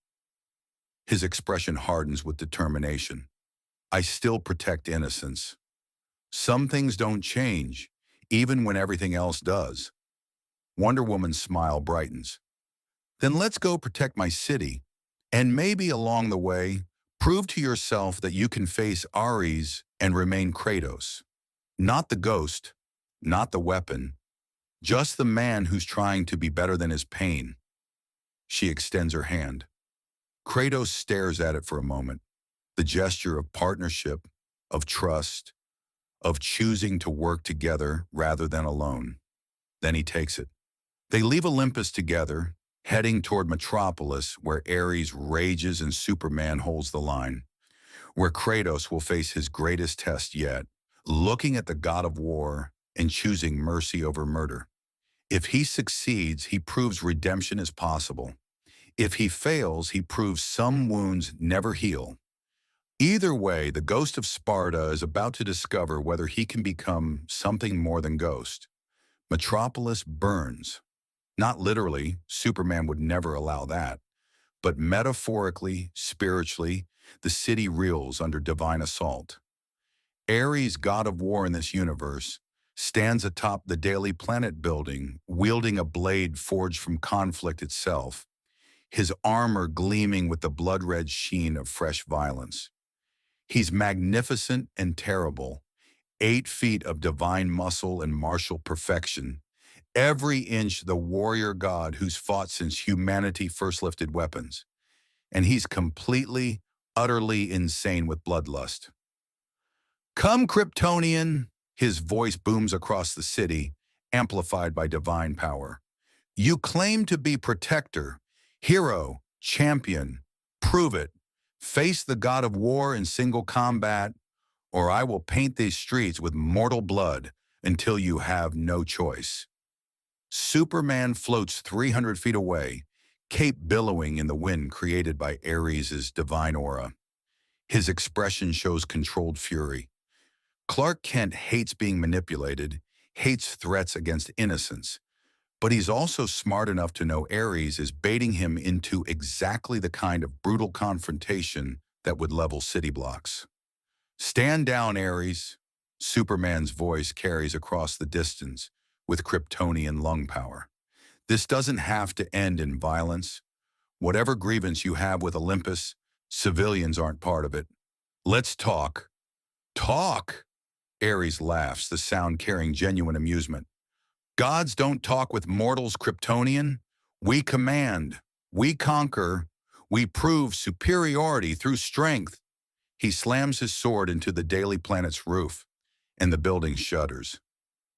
his expression hardens with determination. I still protect innocence. Some things don't change, even when everything else does. Wonder Woman's smile brightens. Then let's go protect my city, and maybe along the way, prove to yourself that you can face Ares and remain Kratos. Not the ghost, not the weapon, just the man who's trying to be better than his pain. She extends her hand. Kratos stares at it for a moment, the gesture of partnership, of trust, of choosing to work together rather than alone. Then he takes it. They leave Olympus together, heading toward Metropolis, where Ares rages and Superman holds the line, where Kratos will face his greatest test yet, looking at the god of war and choosing mercy over murder. If he succeeds, he proves redemption is possible. If he fails, he proves some wounds never heal. Either way, the ghost of Sparta is about to discover whether he can become something more than ghost. Metropolis burns. Not literally, Superman would never allow that. But metaphorically, spiritually, the city reels under divine assault. Ares, god of war in this universe, stands atop the Daily Planet building, wielding a blade forged from conflict itself, his armor gleaming with the blood-red sheen of fresh violence. He's magnificent and terrible, 8 feet of divine muscle and martial perfection, every inch the warrior god who's fought since humanity first lifted weapons. And he's completely, utterly insane with bloodlust. Come, Kryptonian! His voice booms across the city, amplified by divine power. You claim to be protector, hero, champion. Prove it. Face the god of war in single combat, or I will paint these streets with mortal blood until you have no choice. Superman floats 300 feet away, cape billowing in the wind created by Ares' divine aura. His expression shows controlled fury. Clark Kent hates being manipulated, hates threats against innocence, but he's also smart enough to know Ares is baiting him into exactly the kind of brutal confrontation that would level city blocks. Stand down, Ares. Superman's voice carries across the distance with Kryptonian lung power. This doesn't have to end in violence. Whatever grievance you have with Olympus, civilians aren't part of it. Let's talk. Talk! Ares laughs, the sound carrying genuine amusement. Gods don't talk with mortals, Kryptonian. We command. We conquer. We prove superiority through strength. He slams his sword into the Daily Planet's roof, and the building shudders.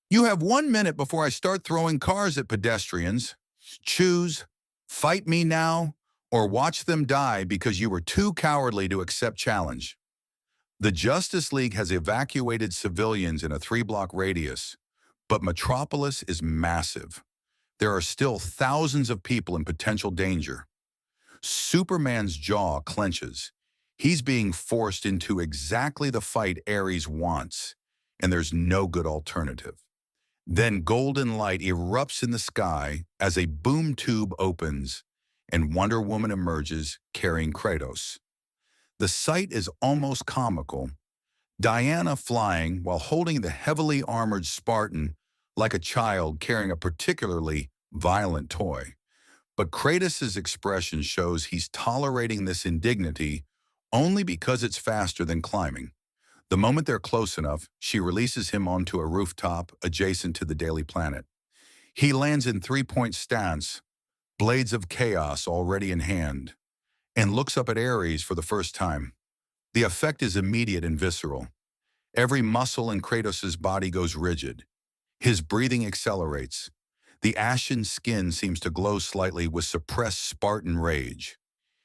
You have 1 minute before I start throwing cars at pedestrians. Choose, fight me now, or watch them die because you were too cowardly to accept challenge. The Justice League has evacuated civilians in a 3-block radius, but Metropolis is massive. There are still thousands of people in potential danger. Superman's jaw clenches. He's being forced into exactly the fight Ares wants, and there's no good alternative. Then golden light erupts in the sky as a boom tube opens, and Wonder Woman emerges carrying Kratos. The sight is almost comical. Diana flying while holding the heavily armored Spartan like a child carrying a particularly violent toy. But Kratos' expression shows he's tolerating this indignity only because it's faster than climbing. The moment they're close enough, she releases him onto a rooftop adjacent to the Daily Planet. He lands in 3-point stance, blades of chaos already in hand, and looks up at Ares for the first time. The effect is immediate and visceral. Every muscle in Kratos' body goes rigid. His breathing accelerates. The ashen skin seems to glow slightly with suppressed Spartan rage.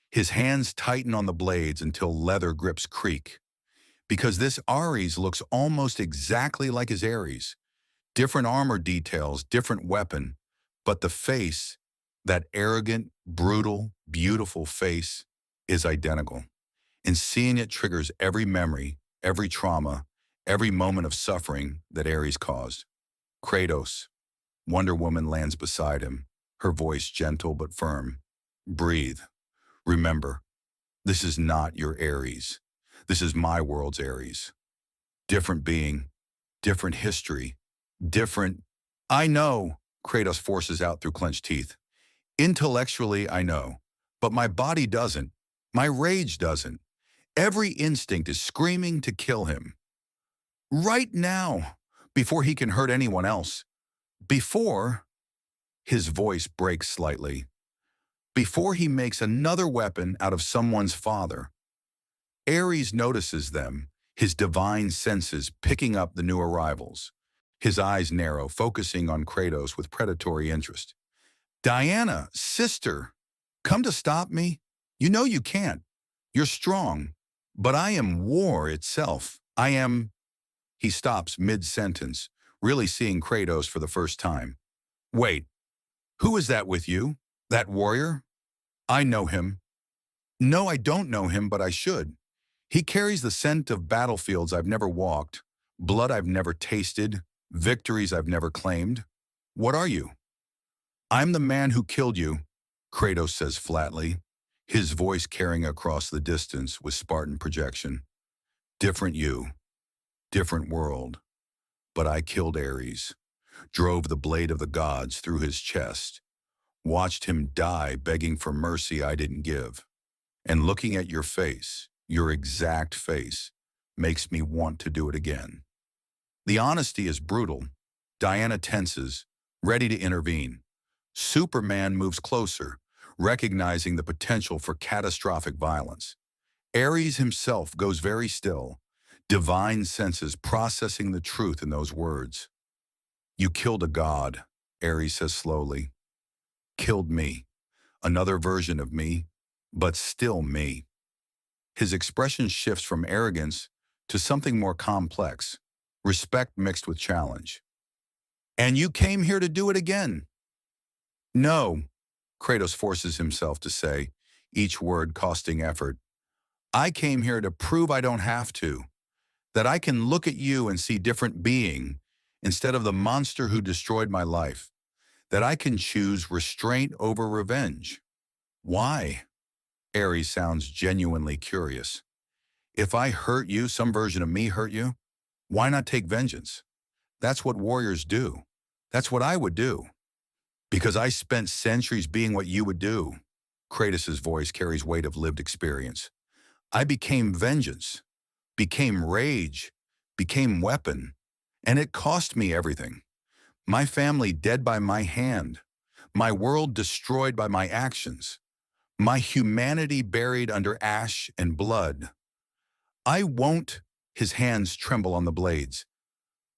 His hands tighten on the blades until leather grips creak. Because this Ares looks almost exactly like his Ares. Different armor details, different weapon, but the face, that arrogant, brutal, beautiful face, is identical. And seeing it triggers every memory, every trauma, every moment of suffering that Ares caused. Kratos. Wonder Woman lands beside him, her voice gentle but firm. Breathe. Remember, this is not your Ares. This is my world's Ares. Different being, different history, different... I know, Kratos forces out through clenched teeth. Intellectually, I know. But my body doesn't. My rage doesn't. Every instinct is screaming to kill him. Right now, before he can hurt anyone else. Before... His voice breaks slightly. Before he makes another weapon out of someone's father. Ares notices them, his divine senses picking up the new arrivals. His eyes narrow, focusing on Kratos with predatory interest. Diana, sister, come to stop me? You know you can't. You're strong. But I am war itself. I am... He stops mid-sentence, really seeing Kratos for the first time. Wait, who is that with you? That warrior? I know him. No, I don't know him, but I should. He carries the scent of battlefields I've never walked, blood I've never tasted, victories I've never claimed. What are you? I'm the man who killed you, Kratos says flatly, his voice carrying across the distance with Spartan projection. Different you, different world. But I killed Ares, drove the blade of the gods through his chest, watched him die begging for mercy I didn't give. And looking at your face, your exact face, makes me want to do it again. The honesty is brutal. Diana tenses, ready to intervene. Superman moves closer, recognizing the potential for catastrophic violence. Ares himself goes very still, divine senses processing the truth in those words. You killed a god, Ares says slowly. Killed me. Another version of me, but still me. His expression shifts from arrogance to something more complex, respect mixed with challenge. And you came here to do it again. No, Kratos forces himself to say, each word costing effort. I came here to prove I don't have to, that I can look at you and see different being instead of the monster who destroyed my life, that I can choose restraint over revenge. Why? Ares sounds genuinely curious. If I hurt you, some version of me hurt you, why not take vengeance? That's what warriors do. That's what I would do. Because I spent centuries being what you would do. Kratos' voice carries weight of lived experience. I became vengeance, became rage, became weapon, and it cost me everything. My family dead by my hand, my world destroyed by my actions, my humanity buried under ash and blood. I won't, his hands tremble on the blades.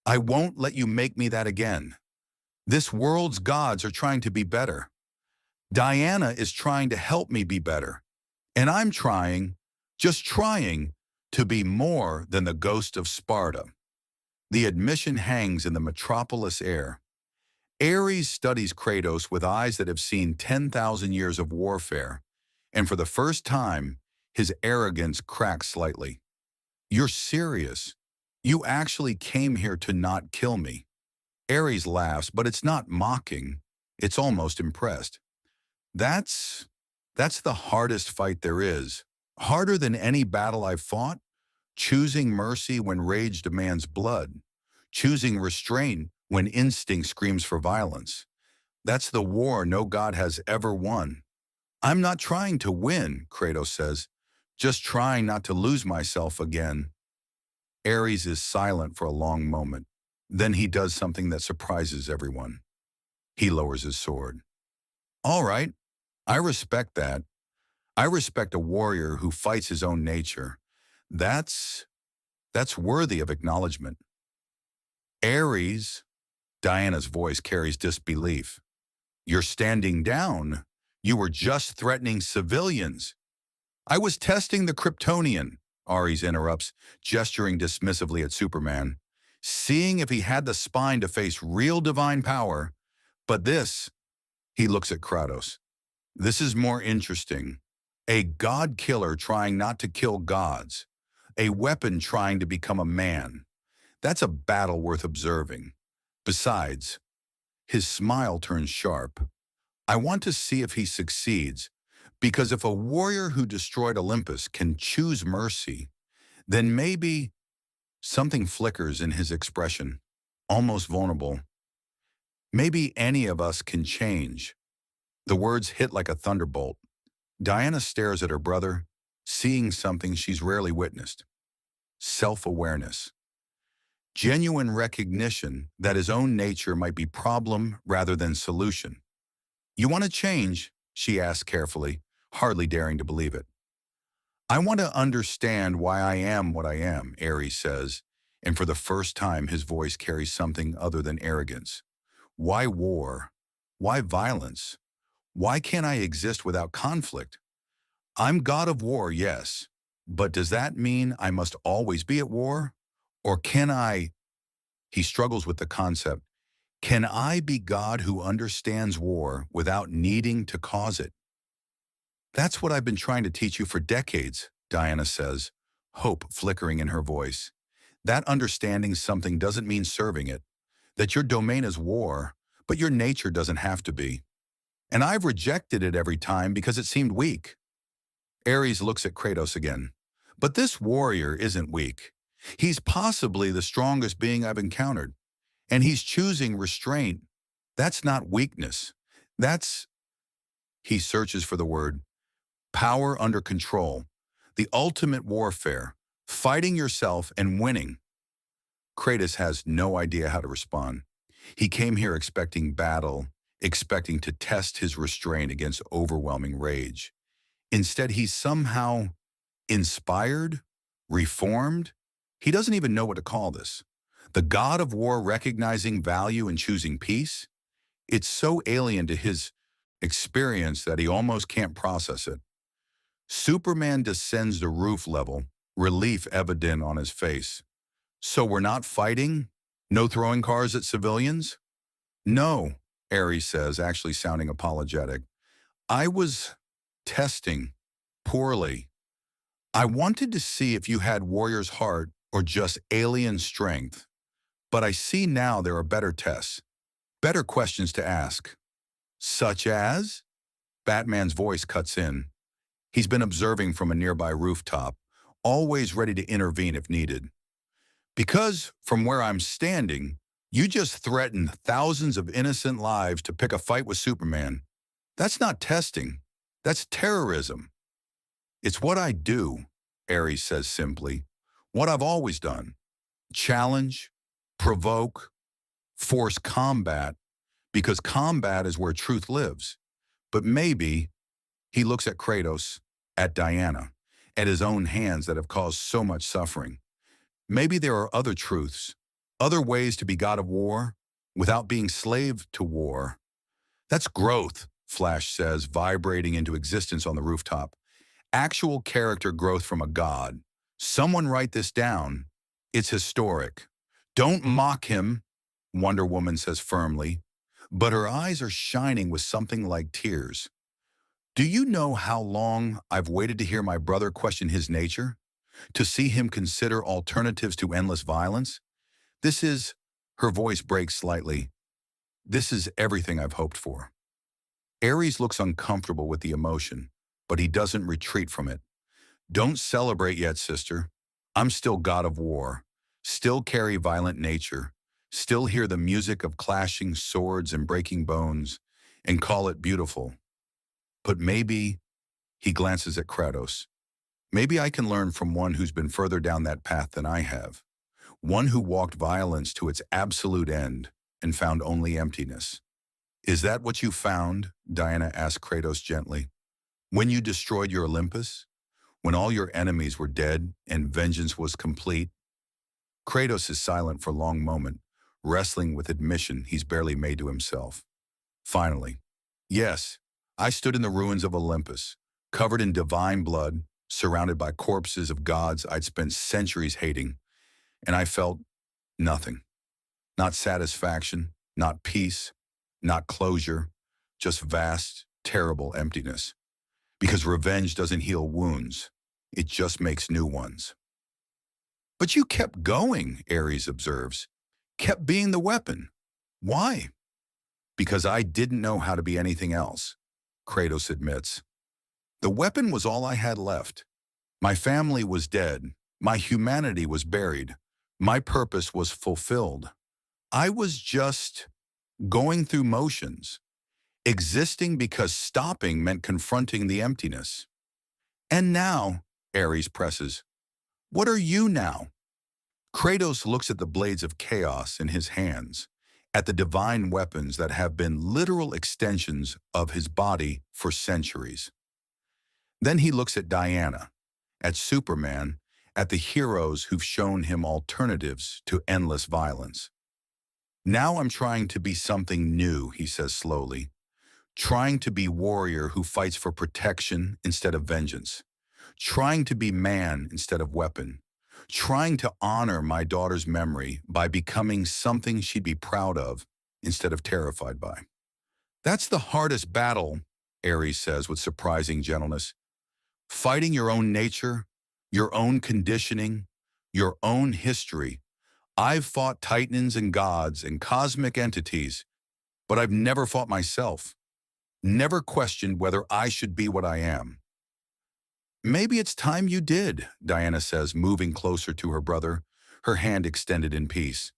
I won't let you make me that again. This world's gods are trying to be better. Diana is trying to help me be better. And I'm trying, just trying, to be more than the ghost of Sparta. The admission hangs in the metropolis air. Ares studies Kratos with eyes that have seen 10,000 years of warfare, and for the first time, his arrogance cracks slightly. You're serious. You actually came here to not kill me. Ares laughs, but it's not mocking. It's almost impressed. That's the hardest fight there is. Harder than any battle I've fought. Choosing mercy when rage demands blood. Choosing restraint when instinct screams for violence. That's the war no god has ever won. I'm not trying to win, Kratos says. Just trying not to lose myself again. Ares is silent for a long moment. Then he does something that surprises everyone. He lowers his sword. All right, I respect that. I respect a warrior who fights his own nature. That's worthy of acknowledgement. Ares, Diana's voice carries disbelief. You're standing down. You were just threatening civilians. I was testing the Kryptonian, Ares interrupts, gesturing dismissively at Superman, seeing if he had the spine to face real divine power. But this, he looks at Kratos. This is more interesting. A god killer trying not to kill gods. A weapon trying to become a man. That's a battle worth observing. Besides, his smile turns sharp. I want to see if he succeeds, because if a warrior who destroyed Olympus can choose mercy, then maybe something flickers in his expression, almost vulnerable. Maybe any of us can change. The words hit like a thunderbolt. Diana stares at her brother, seeing something she's rarely witnessed. Self-awareness. Genuine recognition that his own nature might be problem rather than solution. You want to change? She asks carefully, hardly daring to believe it. I want to understand why I am what I am, Ares says, and for the first time his voice carries something other than arrogance. Why war? Why violence? Why can't I exist without conflict? I'm god of war, yes, but does that mean I must always be at war? Or can I, he struggles with the concept, can I be God who understands war without needing to cause it? That's what I've been trying to teach you for decades, Diana says, hope flickering in her voice. That understanding something doesn't mean serving it, that your domain is war, but your nature doesn't have to be. And I've rejected it every time because it seemed weak. Ares looks at Kratos again. But this warrior isn't weak. He's possibly the strongest being I've encountered. And he's choosing restraint. That's not weakness. That's, he searches for the word, power under control. The ultimate warfare, fighting yourself and winning. Kratos has no idea how to respond. He came here expecting battle, expecting to test his restraint against overwhelming rage. Instead, he's somehow inspired, reformed. He doesn't even know what to call this. The god of war recognizing value and choosing peace? It's so alien to his experience that he almost can't process it. Superman descends to roof level, relief evident on his face. So we're not fighting? No throwing cars at civilians? No, Ares says, actually sounding apologetic. I was testing poorly. I wanted to see if you had warrior's heart or just alien strength. But I see now there are better tests, better questions to ask. Such as? Batman's voice cuts in. He's been observing from a nearby rooftop, always ready to intervene if needed. Because, from where I'm standing, you just threatened thousands of innocent lives to pick a fight with Superman. That's not testing. That's terrorism. It's what I do, Ares says simply. What I've always done. Challenge, provoke, force combat, because combat is where truth lives. But maybe, he looks at Kratos, at Diana, at his own hands that have caused so much suffering. Maybe there are other truths, other ways to be god of war, without being slave to war. That's growth, Flash says, vibrating into existence on the rooftop. Actual character growth from a god. Someone write this down. It's historic. Don't mock him, Wonder Woman says firmly, but her eyes are shining with something like tears. Do you know how long I've waited to hear my brother question his nature? To see him consider alternatives to endless violence? This is, her voice breaks slightly, this is everything I've hoped for. Ares looks uncomfortable with the emotion, but he doesn't retreat from it. Don't celebrate yet, sister. I'm still god of war, still carry violent nature, still hear the music of clashing swords and breaking bones, and call it beautiful. But maybe, he glances at Kratos, maybe I can learn from one who's been further down that path than I have, one who walked violence to its absolute end and found only emptiness. Is that what you found? Diana asked Kratos gently. When you destroyed your Olympus? When all your enemies were dead and vengeance was complete? Kratos is silent for a long moment, wrestling with admission he's barely made to himself. Finally, Yes, I stood in the ruins of Olympus, covered in divine blood, surrounded by corpses of gods I'd spent centuries hating, and I felt nothing. Not satisfaction, not peace, not closure, just vast, terrible emptiness. Because revenge doesn't heal wounds, it just makes new ones. But you kept going, Ares observes. Kept being the weapon. Why? Because I didn't know how to be anything else, Kratos admits. The weapon was all I had left. My family was dead. My humanity was buried. My purpose was fulfilled. I was just going through motions, existing because stopping meant confronting the emptiness. And now, Ares presses, what are you now? Kratos looks at the blades of chaos in his hands, at the divine weapons that have been literal extensions of his body for centuries. Then he looks at Diana, at Superman, at the heroes who've shown him alternatives to endless violence. Now I'm trying to be something new, he says slowly, trying to be warrior who fights for protection instead of vengeance, trying to be man instead of weapon, trying to honor my daughter's memory by becoming something she'd be proud of instead of terrified by. That's the hardest battle, Ares says with surprising gentleness. Fighting your own nature, your own conditioning, your own history. I've fought titans and gods and cosmic entities, but I've never fought myself, never questioned whether I should be what I am. Maybe it's time you did, Diana says, moving closer to her brother, her hand extended in peace.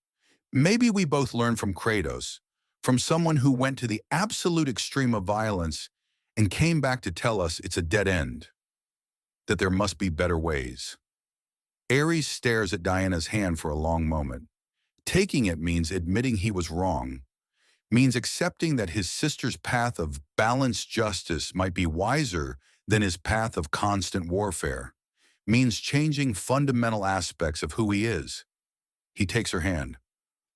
Maybe we both learn from Kratos, from someone who went to the absolute extreme of violence and came back to tell us it's a dead end, that there must be better ways. Ares stares at Diana's hand for a long moment. Taking it means admitting he was wrong, means accepting that his sister's path of balanced justice might be wiser than his path of constant warfare, means changing fundamental aspects of who he is. He takes her hand.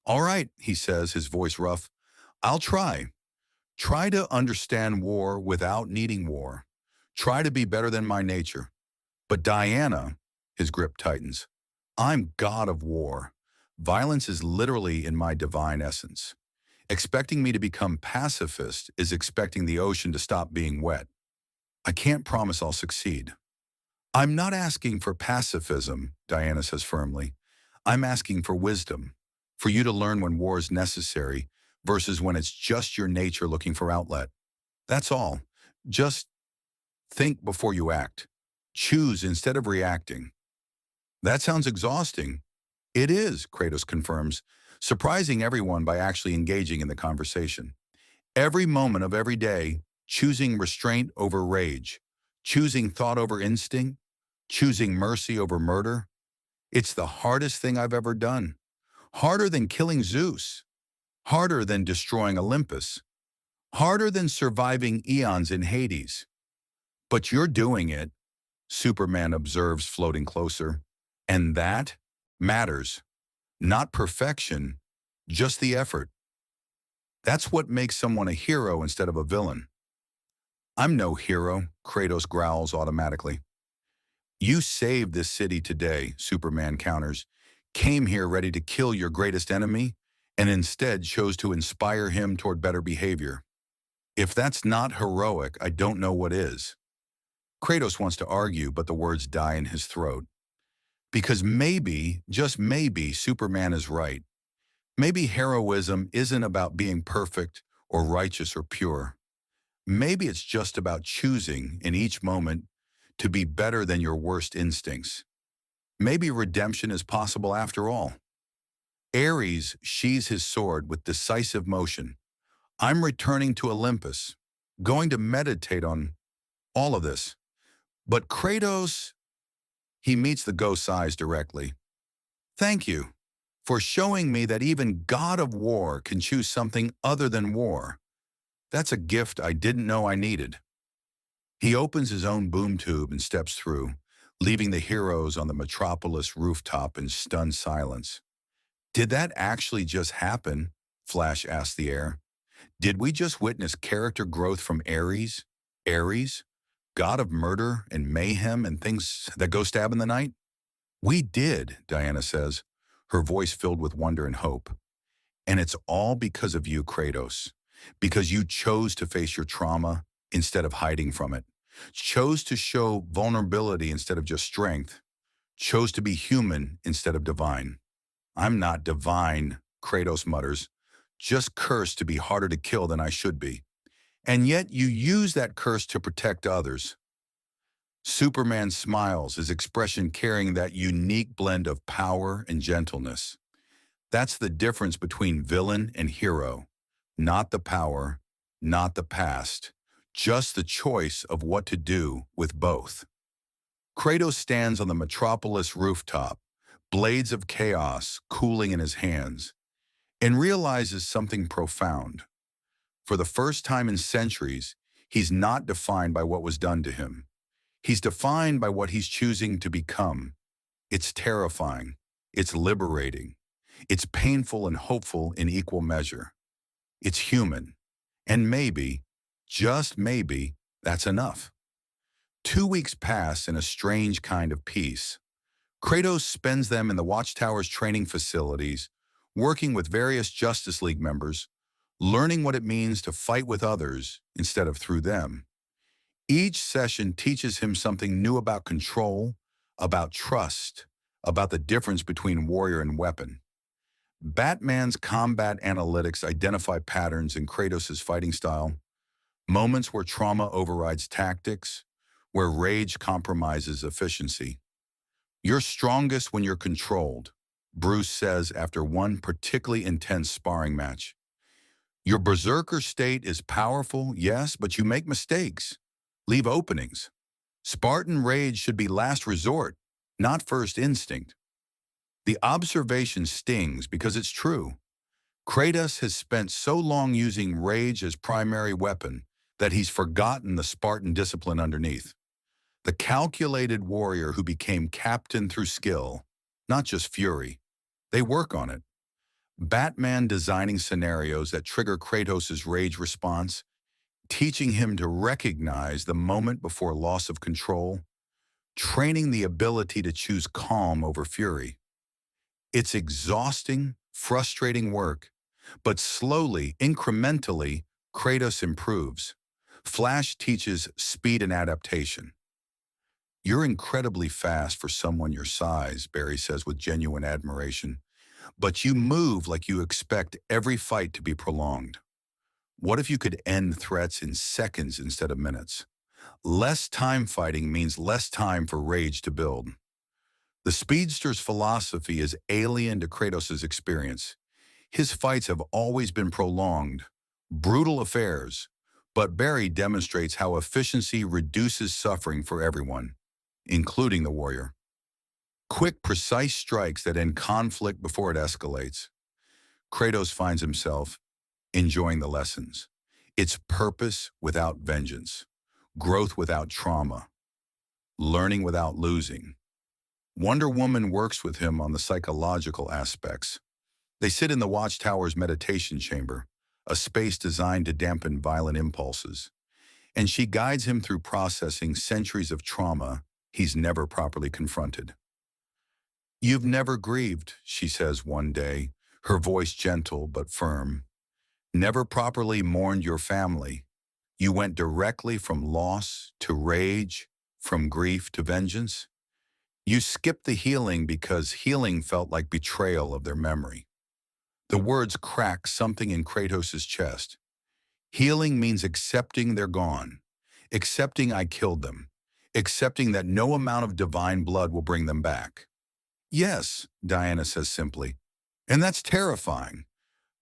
All right, he says, his voice rough. I'll try. Try to understand war without needing war. Try to be better than my nature. But Diana, his grip tightens. I'm god of war. Violence is literally in my divine essence. Expecting me to become pacifist is expecting the ocean to stop being wet. I can't promise I'll succeed. I'm not asking for pacifism, Diana says firmly. I'm asking for wisdom, for you to learn when war is necessary versus when it's just your nature looking for outlet. That's all. Just think before you act. Choose instead of reacting. That sounds exhausting. It is, Kratos confirms, surprising everyone by actually engaging in the conversation. Every moment of every day, choosing restraint over rage, choosing thought over instinct, choosing mercy over murder. It's the hardest thing I've ever done. Harder than killing Zeus. Harder than destroying Olympus. Harder than surviving eons in Hades. But you're doing it, Superman observes floating closer. And that matters. Not perfection, just the effort. That's what makes someone a hero instead of a villain. I'm no hero, Kratos growls automatically. You saved this city today, Superman counters. Came here ready to kill your greatest enemy, and instead chose to inspire him toward better behavior. If that's not heroic, I don't know what is. Kratos wants to argue, but the words die in his throat. Because maybe, just maybe, Superman is right. Maybe heroism isn't about being perfect or righteous or pure. Maybe it's just about choosing in each moment to be better than your worst instincts. Maybe redemption is possible after all. Ares sheathes his sword with decisive motion. I'm returning to Olympus, going to meditate on all of this. But Kratos, he meets the ghost eyes directly. Thank you for showing me that even God of War can choose something other than war. That's a gift I didn't know I needed. He opens his own boom tube and steps through, leaving the heroes on the metropolis rooftop in stunned silence. Did that actually just happen? Flash asked the air. Did we just witness character growth from Ares, god of murder and mayhem and things that go stab in the night? We did, Diana says, her voice filled with wonder and hope. And it's all because of you, Kratos. Because you chose to face your trauma instead of hiding from it. Chose to show vulnerability instead of just strength. Chose to be human instead of divine. I'm not divine, Kratos mutters. Just cursed to be harder to kill than I should be. And yet you use that curse to protect others. Superman smiles, his expression carrying that unique blend of power and gentleness. That's the difference between villain and hero. Not the power, not the past, just the choice of what to do with both. Kratos stands on the metropolis rooftop, blades of chaos cooling in his hands, and realizes something profound. For the first time in centuries, he's not defined by what was done to him. He's defined by what he's choosing to become. It's terrifying. It's liberating. It's painful and hopeful in equal measure. It's human. And maybe, just maybe, that's enough. 2 weeks pass in a strange kind of peace. Kratos spends them in the Watchtower's training facilities, working with various Justice League members, learning what it means to fight with others instead of through them. Each session teaches him something new about control, about trust, about the difference between warrior and weapon. Batman's combat analytics identify patterns in Kratos' fighting style, moments where trauma overrides tactics, where rage compromises efficiency. You're strongest when you're controlled, Bruce says after one particularly intense sparring match. Your berserker state is powerful, yes, but you make mistakes. Leave openings. Spartan rage should be last resort, not first instinct. The observation stings because it's true. Kratos has spent so long using rage as primary weapon that he's forgotten the Spartan discipline underneath. The calculated warrior who became captain through skill, not just fury. They work on it. Batman designing scenarios that trigger Kratos' rage response, teaching him to recognize the moment before loss of control, training the ability to choose calm over fury. It's exhausting, frustrating work, but slowly, incrementally, Kratos improves. Flash teaches speed and adaptation. You're incredibly fast for someone your size, Barry says with genuine admiration, but you move like you expect every fight to be prolonged. What if you could end threats in seconds instead of minutes? Less time fighting means less time for rage to build. The speedster's philosophy is alien to Kratos' experience. His fights have always been prolonged, brutal affairs, but Barry demonstrates how efficiency reduces suffering for everyone, including the warrior. Quick, precise strikes that end conflict before it escalates. Kratos finds himself enjoying the lessons. It's purpose without vengeance, growth without trauma, learning without losing. Wonder Woman works with him on the psychological aspects. They sit in the Watchtower's meditation chamber, a space designed to dampen violent impulses, and she guides him through processing centuries of trauma he's never properly confronted. "You've never grieved," she says one day, her voice gentle but firm. "Never properly mourned your family. You went directly from loss to rage, from grief to vengeance. You skipped the healing because healing felt like betrayal of their memory." The words crack something in Kratos' chest. Healing means accepting they're gone, accepting I killed them, accepting that no amount of divine blood will bring them back. "Yes," Diana says simply, "and that's terrifying,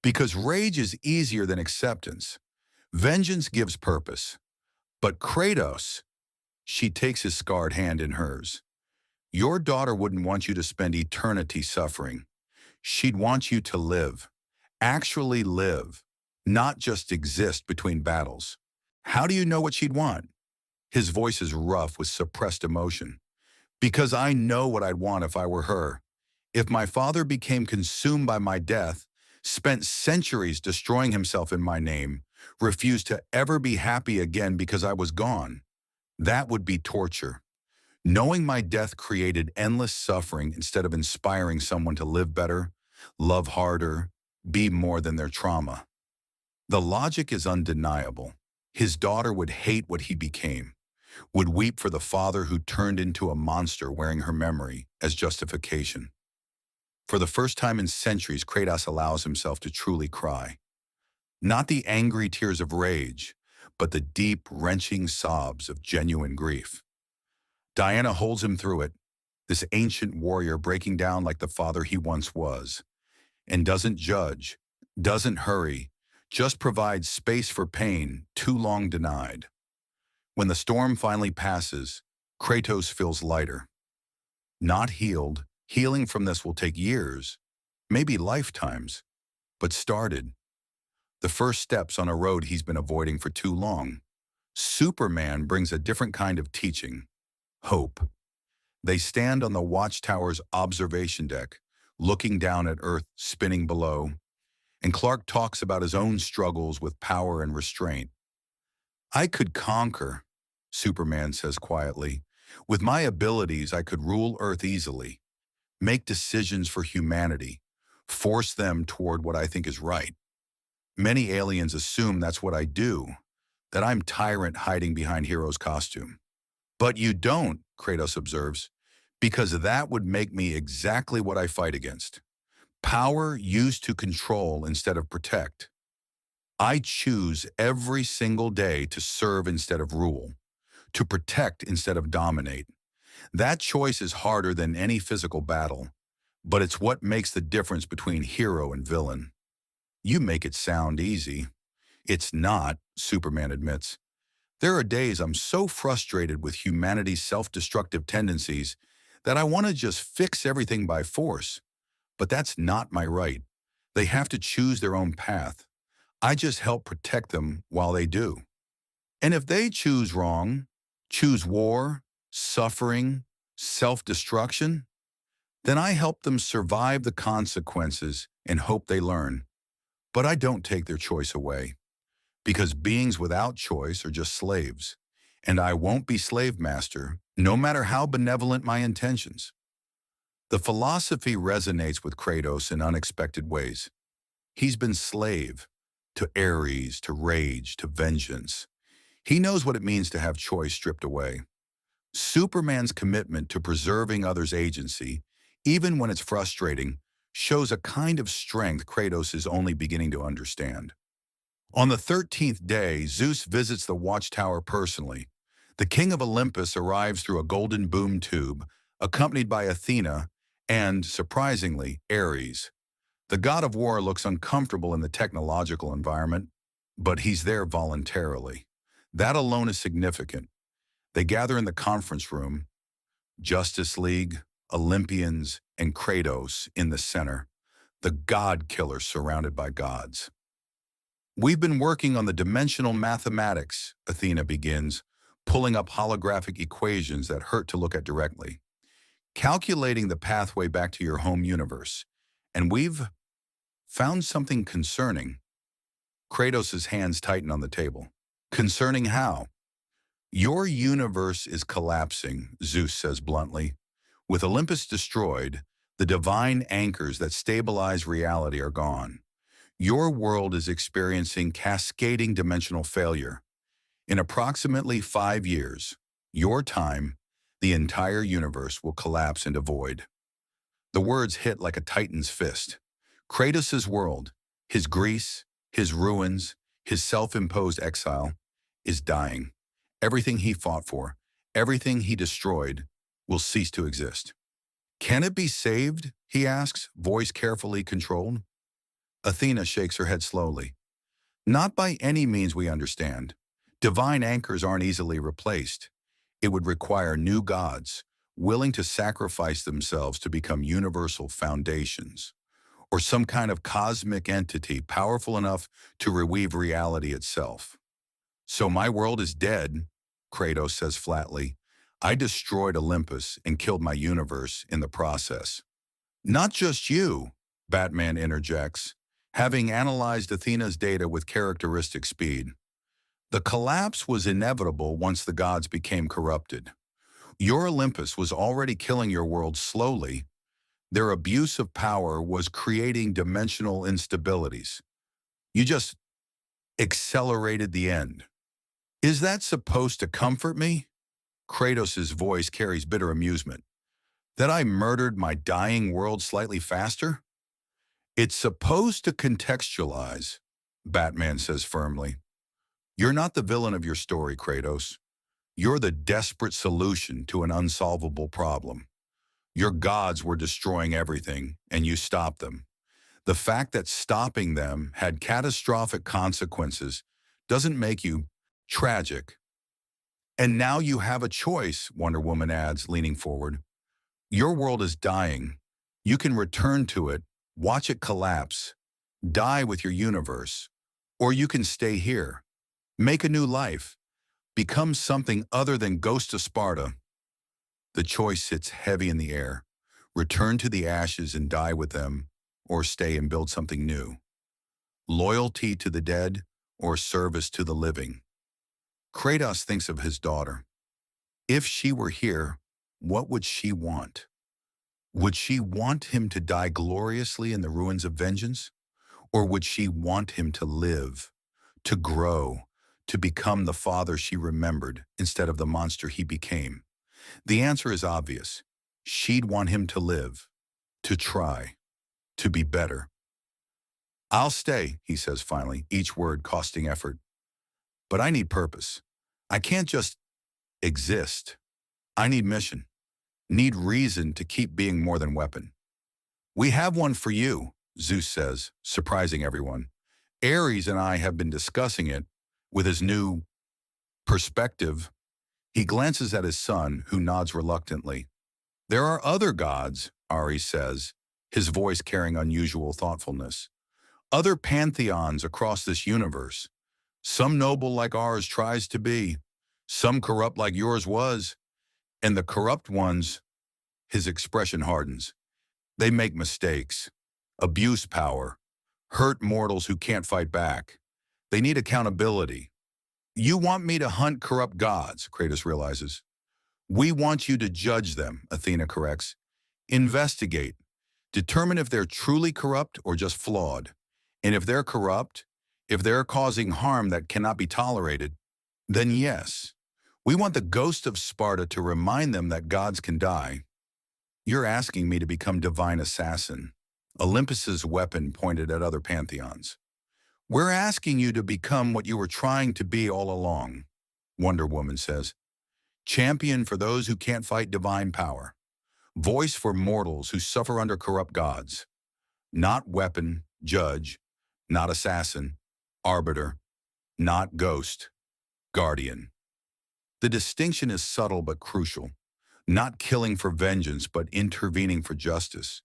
because rage is easier than acceptance. Vengeance gives purpose. But Kratos," she takes his scarred hand in hers, "your daughter wouldn't want you to spend eternity suffering. She'd want you to live, actually live, not just exist between battles." "How do you know what she'd want?" His voice is rough with suppressed emotion. "Because I know what I'd want if I were her. If my father became consumed by my death, spent centuries destroying himself in my name, refused to ever be happy again because I was gone. That would be torture. Knowing my death created endless suffering instead of inspiring someone to live better, love harder, be more than their trauma. The logic is undeniable. His daughter would hate what he became, would weep for the father who turned into a monster wearing her memory as justification. For the first time in centuries, Kratos allows himself to truly cry. Not the angry tears of rage, but the deep, wrenching sobs of genuine grief. Diana holds him through it, this ancient warrior breaking down like the father he once was, and doesn't judge, doesn't hurry, just provides space for pain too long denied. When the storm finally passes, Kratos feels lighter. Not healed, healing from this will take years, maybe lifetimes, but started. The first steps on a road he's been avoiding for too long. Superman brings a different kind of teaching, hope. They stand on the watchtower's observation deck, looking down at Earth spinning below, and Clark talks about his own struggles with power and restraint. I could conquer, Superman says quietly. With my abilities, I could rule Earth easily, make decisions for humanity, force them toward what I think is right. Many aliens assume that's what I do, that I'm tyrant hiding behind hero's costume. But you don't, Kratos observes, because that would make me exactly what I fight against. Power used to control instead of protect. I choose every single day to serve instead of rule, to protect instead of dominate. That choice is harder than any physical battle, but it's what makes the difference between hero and villain. You make it sound easy. It's not, Superman admits. There are days I'm so frustrated with humanity's self-destructive tendencies that I want to just fix everything by force. But that's not my right. They have to choose their own path. I just help protect them while they do. And if they choose wrong, choose war, suffering, self-destruction, then I help them survive the consequences and hope they learn. But I don't take their choice away, because beings without choice are just slaves, and I won't be slave master, no matter how benevolent my intentions. The philosophy resonates with Kratos in unexpected ways. He's been slave to Ares, to rage, to vengeance. He knows what it means to have choice stripped away. Superman's commitment to preserving others' agency, even when it's frustrating, shows a kind of strength Kratos is only beginning to understand. On the 13th day, Zeus visits the watchtower personally. The king of Olympus arrives through a golden boom tube, accompanied by Athena and, surprisingly, Ares. The god of war looks uncomfortable in the technological environment, but he's there voluntarily. That alone is significant. They gather in the conference room, Justice League, Olympians, and Kratos in the center, the god killer surrounded by gods. We've been working on the dimensional mathematics, Athena begins, pulling up holographic equations that hurt to look at directly, calculating the pathway back to your home universe. And we've found something concerning. Kratos' hands tighten on the table. Concerning how? Your universe is collapsing, Zeus says bluntly. With Olympus destroyed, the divine anchors that stabilize reality are gone. Your world is experiencing cascading dimensional failure. In approximately 5 years, your time, the entire universe will collapse into void. The words hit like a titan's fist. Kratos' world, his Greece, his ruins, his self-imposed exile, is dying. Everything he fought for, everything he destroyed, will cease to exist. Can it be saved? He asks, voice carefully controlled. Athena shakes her head slowly. Not by any means we understand. Divine anchors aren't easily replaced. It would require new gods, willing to sacrifice themselves to become universal foundations, or some kind of cosmic entity powerful enough to reweave reality itself. So my world is dead, Kratos says flatly. I destroyed Olympus and killed my universe in the process. Not just you, Batman interjects. Having analyzed Athena's data with characteristic speed, the collapse was inevitable once the gods became corrupted. Your Olympus was already killing your world slowly. Their abuse of power was creating dimensional instabilities. You just accelerated the end. Is that supposed to comfort me? Kratos' voice carries bitter amusement. That I murdered my dying world slightly faster? It's supposed to contextualize, Batman says firmly. You're not the villain of your story, Kratos. You're the desperate solution to an unsolvable problem. Your gods were destroying everything, and you stopped them. The fact that stopping them had catastrophic consequences doesn't make you tragic. And now you have a choice, Wonder Woman adds, leaning forward. Your world is dying. You can return to it, watch it collapse, die with your universe. Or you can stay here, make a new life, become something other than Ghost of Sparta. The choice sits heavy in the air. Return to the ashes and die with them, or stay and build something new. Loyalty to the dead or service to the living. Kratos thinks of his daughter. If she were here, what would she want? Would she want him to die gloriously in the ruins of vengeance? Or would she want him to live, to grow, to become the father she remembered instead of the monster he became? The answer is obvious. She'd want him to live, to try, to be better. I'll stay, he says finally, each word costing effort. But I need purpose. I can't just exist. I need mission, need reason to keep being more than weapon. We have one for you, Zeus says, surprising everyone. Ares and I have been discussing it with his new perspective. He glances at his son, who nods reluctantly. There are other gods, Ares says, his voice carrying unusual thoughtfulness. Other pantheons across this universe. Some noble like ours tries to be, some corrupt like yours was, and the corrupt ones, his expression hardens. They make mistakes, abuse power, hurt mortals who can't fight back. They need accountability. You want me to hunt corrupt gods, Kratos realizes. We want you to judge them, Athena corrects. Investigate. Determine if they're truly corrupt or just flawed. And if they're corrupt, if they're causing harm that cannot be tolerated, then yes, we want the ghost of Sparta to remind them that gods can die. You're asking me to become divine assassin, Olympus's weapon pointed at other pantheons. We're asking you to become what you were trying to be all along, Wonder Woman says. Champion for those who can't fight divine power. Voice for mortals who suffer under corrupt gods. Not weapon, judge, not assassin, arbiter, not ghost, guardian. The distinction is subtle but crucial. Not killing for vengeance, but intervening for justice.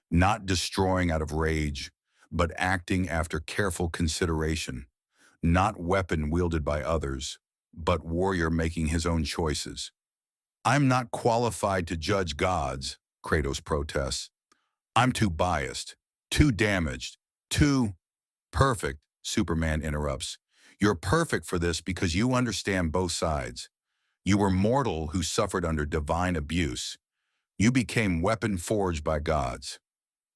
Not destroying out of rage, but acting after careful consideration. Not weapon wielded by others, but warrior making his own choices. I'm not qualified to judge gods, Kratos protests. I'm too biased, too damaged, too perfect, Superman interrupts. You're perfect for this because you understand both sides. You were mortal who suffered under divine abuse. You became weapon forged by gods.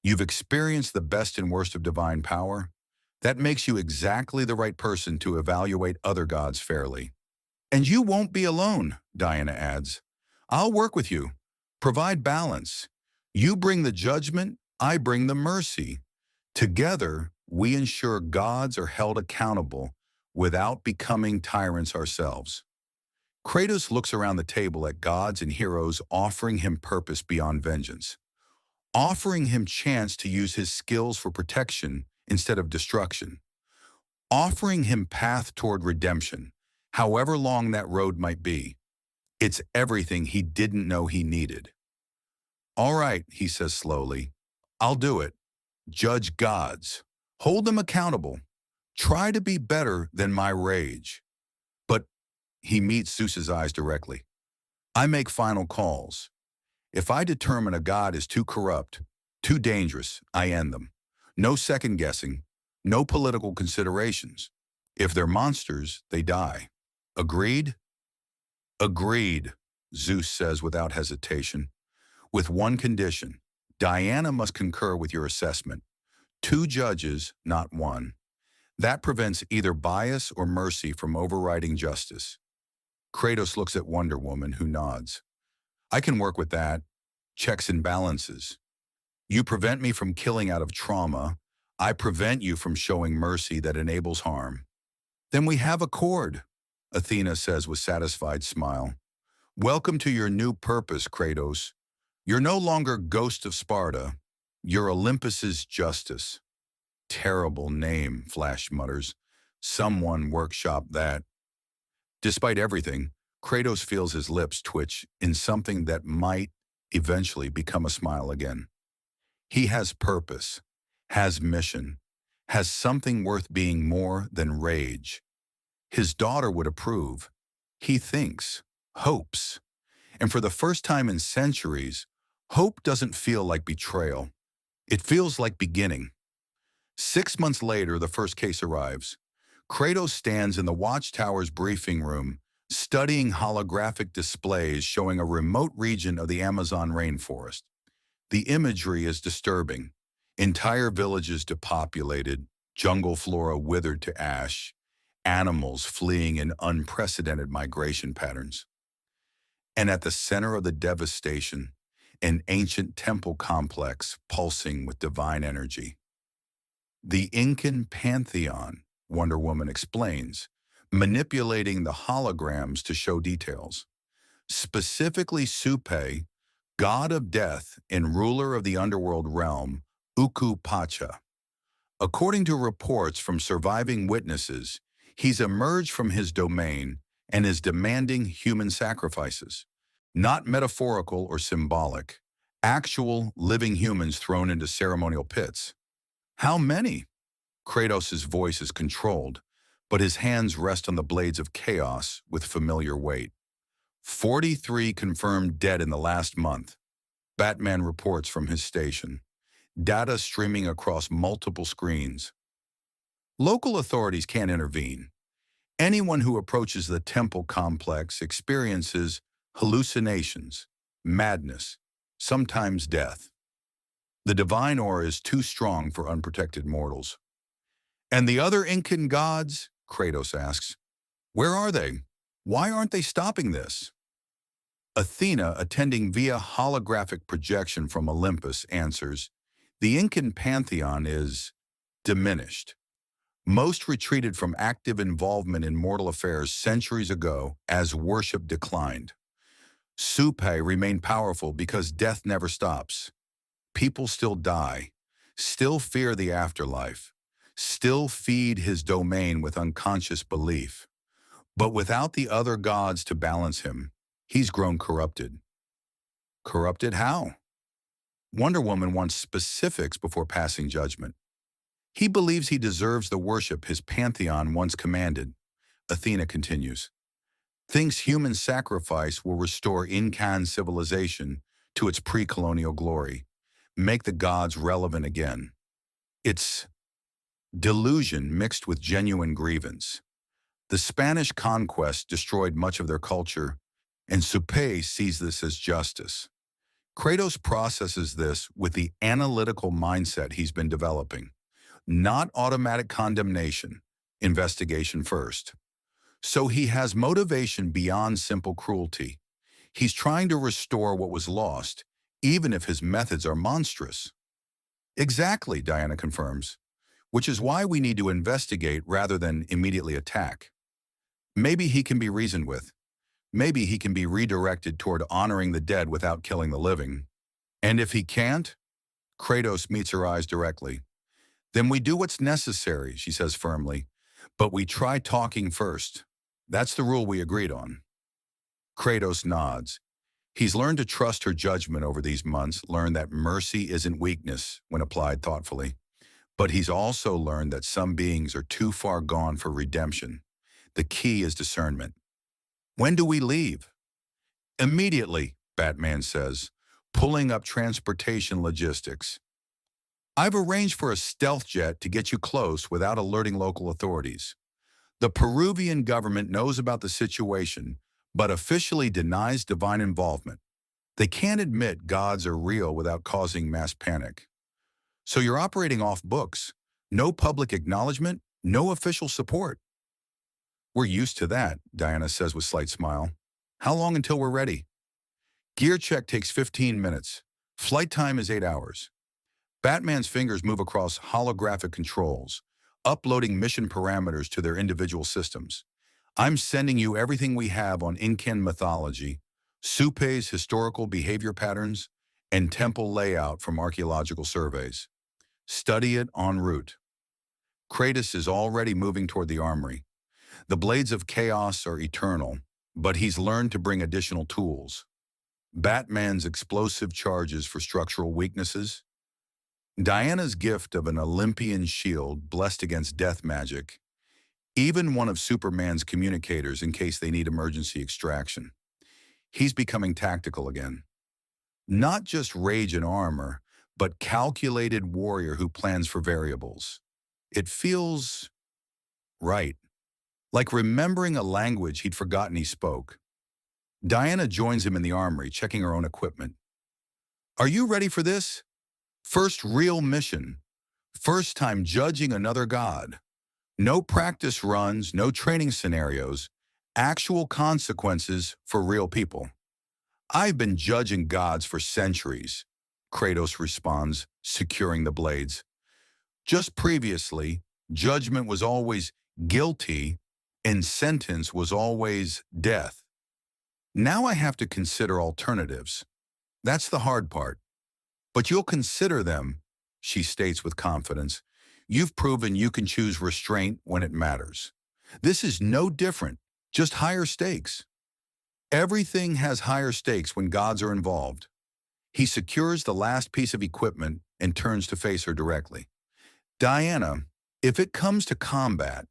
You've experienced the best and worst of divine power. That makes you exactly the right person to evaluate other gods fairly. And you won't be alone, Diana adds. I'll work with you. Provide balance. You bring the judgment, I bring the mercy. Together, we ensure gods are held accountable without becoming tyrants ourselves. Kratos looks around the table at gods and heroes offering him purpose beyond vengeance, offering him chance to use his skills for protection instead of destruction, offering him path toward redemption, however long that road might be. It's everything he didn't know he needed. All right, he says slowly, I'll do it. Judge gods. Hold them accountable. Try to be better than my rage. But he meets Zeus's eyes directly. I make final calls. If I determine a god is too corrupt, too dangerous, I end them. No second guessing. No political considerations. If they're monsters, they die. Agreed? Agreed, Zeus says without hesitation. With one condition. Diana must concur with your assessment. Two judges, not one. That prevents either bias or mercy from overriding justice. Kratos looks at Wonder Woman, who nods. I can work with that. Checks and balances. You prevent me from killing out of trauma. I prevent you from showing mercy that enables harm. Then we have accord, Athena says with satisfied smile. Welcome to your new purpose, Kratos. You're no longer Ghost of Sparta. You're Olympus's justice. Terrible name, Flash mutters. Someone workshopped that. Despite everything, Kratos feels his lips twitch in something that might eventually become a smile again. He has purpose, has mission, has something worth being more than rage. His daughter would approve. He thinks, hopes. And for the first time in centuries, hope doesn't feel like betrayal. It feels like beginning. 6 months later, the first case arrives. Kratos stands in the Watchtower's briefing room, studying holographic displays showing a remote region of the Amazon rainforest. The imagery is disturbing. Entire villages depopulated, jungle flora withered to ash, animals fleeing in unprecedented migration patterns. And at the center of the devastation, an ancient temple complex pulsing with divine energy. The Incan pantheon, Wonder Woman explains, manipulating the holograms to show details. Specifically Supe, god of death and ruler of the underworld realm, Uku Pacha. According to reports from surviving witnesses, he's emerged from his domain and is demanding human sacrifices. Not metaphorical or symbolic, actual living humans thrown into ceremonial pits. How many? Kratos' voice is controlled, but his hands rest on the blades of chaos with familiar weight. 43 confirmed dead in the last month. Batman reports from his station. Data streaming across multiple screens. Local authorities can't intervene. Anyone who approaches the temple complex experiences hallucinations, madness, sometimes death. The divine aura is too strong for unprotected mortals. And the other Incan gods? Kratos asks. Where are they? Why aren't they stopping this? Athena, attending via holographic projection from Olympus, answers, the Incan pantheon is diminished. Most retreated from active involvement in mortal affairs centuries ago as worship declined. Supe remained powerful because death never stops. People still die, still fear the afterlife, still feed his domain with unconscious belief. But without the other gods to balance him, he's grown corrupted. Corrupted how? Wonder Woman wants specifics before passing judgment. He believes he deserves the worship his pantheon once commanded. Athena continues. Thinks human sacrifice will restore Incan civilization to its pre-colonial glory, make the gods relevant again. It's delusion mixed with genuine grievance. The Spanish conquest destroyed much of their culture, and Supe sees this as justice. Kratos processes this with the analytical mindset he's been developing. Not automatic condemnation, investigation first. So he has motivation beyond simple cruelty. He's trying to restore what was lost, even if his methods are monstrous. Exactly, Diana confirms, which is why we need to investigate rather than immediately attack. Maybe he can be reasoned with. Maybe he can be redirected toward honoring the dead without killing the living. And if he can't, Kratos meets her eyes directly. Then we do what's necessary, she says firmly, but we try talking first. That's the rule we agreed on. Kratos nods. He's learned to trust her judgment over these months, learned that mercy isn't weakness when applied thoughtfully. But he's also learned that some beings are too far gone for redemption. The key is discernment. When do we leave? Immediately, Batman says, pulling up transportation logistics. I've arranged for a stealth jet to get you close without alerting local authorities. The Peruvian government knows about the situation, but officially denies divine involvement. They can't admit gods are real without causing mass panic. So you're operating off books. No public acknowledgement, no official support. We're used to that, Diana says with slight smile. How long until we're ready? Gear check takes 15 minutes. Flight time is 8 hours. Batman's fingers move across holographic controls, uploading mission parameters to their individual systems. I'm sending you everything we have on Incan mythology, Supé's historical behavior patterns, and temple layout from archaeological surveys. Study it en route. Kratos is already moving toward the armory. The blades of chaos are eternal, but he's learned to bring additional tools. Batman's explosive charges for structural weaknesses, Diana's gift of an Olympian shield blessed against death magic, even one of Superman's communicators in case they need emergency extraction. He's becoming tactical again. Not just rage and armor, but calculated warrior who plans for variables. It feels right, like remembering a language he'd forgotten he spoke. Diana joins him in the armory, checking her own equipment. Are you ready for this? First real mission. First time judging another god. No practice runs, no training scenarios. Actual consequences for real people. I've been judging gods for centuries, Kratos responds, securing the blades. Just previously, judgment was always guilty and sentence was always death. Now I have to consider alternatives. That's the hard part. But you'll consider them, she states with confidence. You've proven you can choose restraint when it matters. This is no different, just higher stakes. Everything has higher stakes when gods are involved. He secures the last piece of equipment and turns to face her directly. Diana, if it comes to combat,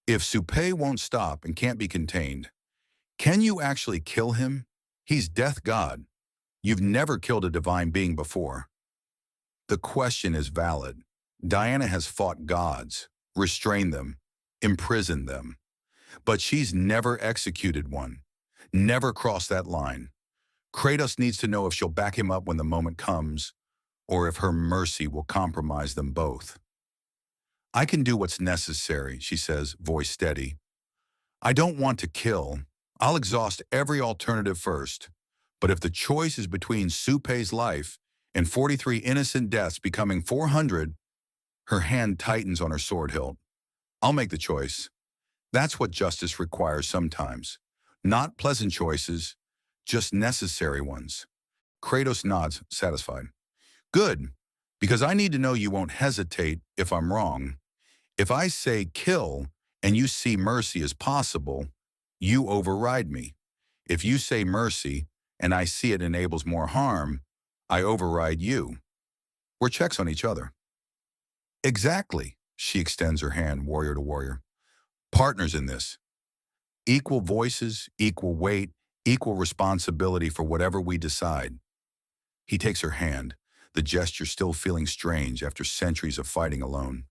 if Supé won't stop and can't be contained, can you actually kill him? He's death god. You've never killed a divine being before. The question is valid. Diana has fought gods, restrained them, imprisoned them. But she's never executed one, never crossed that line. Kratos needs to know if she'll back him up when the moment comes, or if her mercy will compromise them both. I can do what's necessary, she says, voice steady. I don't want to kill. I'll exhaust every alternative first. But if the choice is between Supé's life and 43 innocent deaths becoming 400, her hand tightens on her sword hilt. I'll make the choice. That's what justice requires sometimes. Not pleasant choices, just necessary ones. Kratos nods, satisfied. Good, because I need to know you won't hesitate if I'm wrong. If I say kill and you see mercy as possible, you override me. If you say mercy and I see it enables more harm, I override you. We're checks on each other. Exactly, she extends her hand, warrior to warrior. Partners in this. Equal voices, equal weight, equal responsibility for whatever we decide. He takes her hand, the gesture still feeling strange after centuries of fighting alone.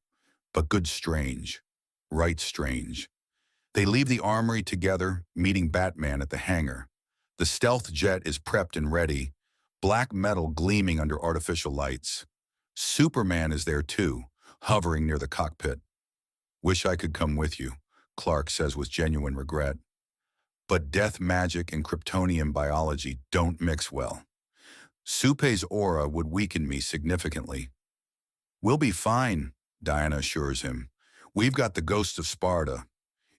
But good strange, right strange. They leave the armory together, meeting Batman at the hangar. The stealth jet is prepped and ready, black metal gleaming under artificial lights. Superman is there too, hovering near the cockpit. Wish I could come with you, Clark says with genuine regret. But death magic and Kryptonian biology don't mix well. Supé's aura would weaken me significantly. We'll be fine, Diana assures him. We've got the ghost of Sparta.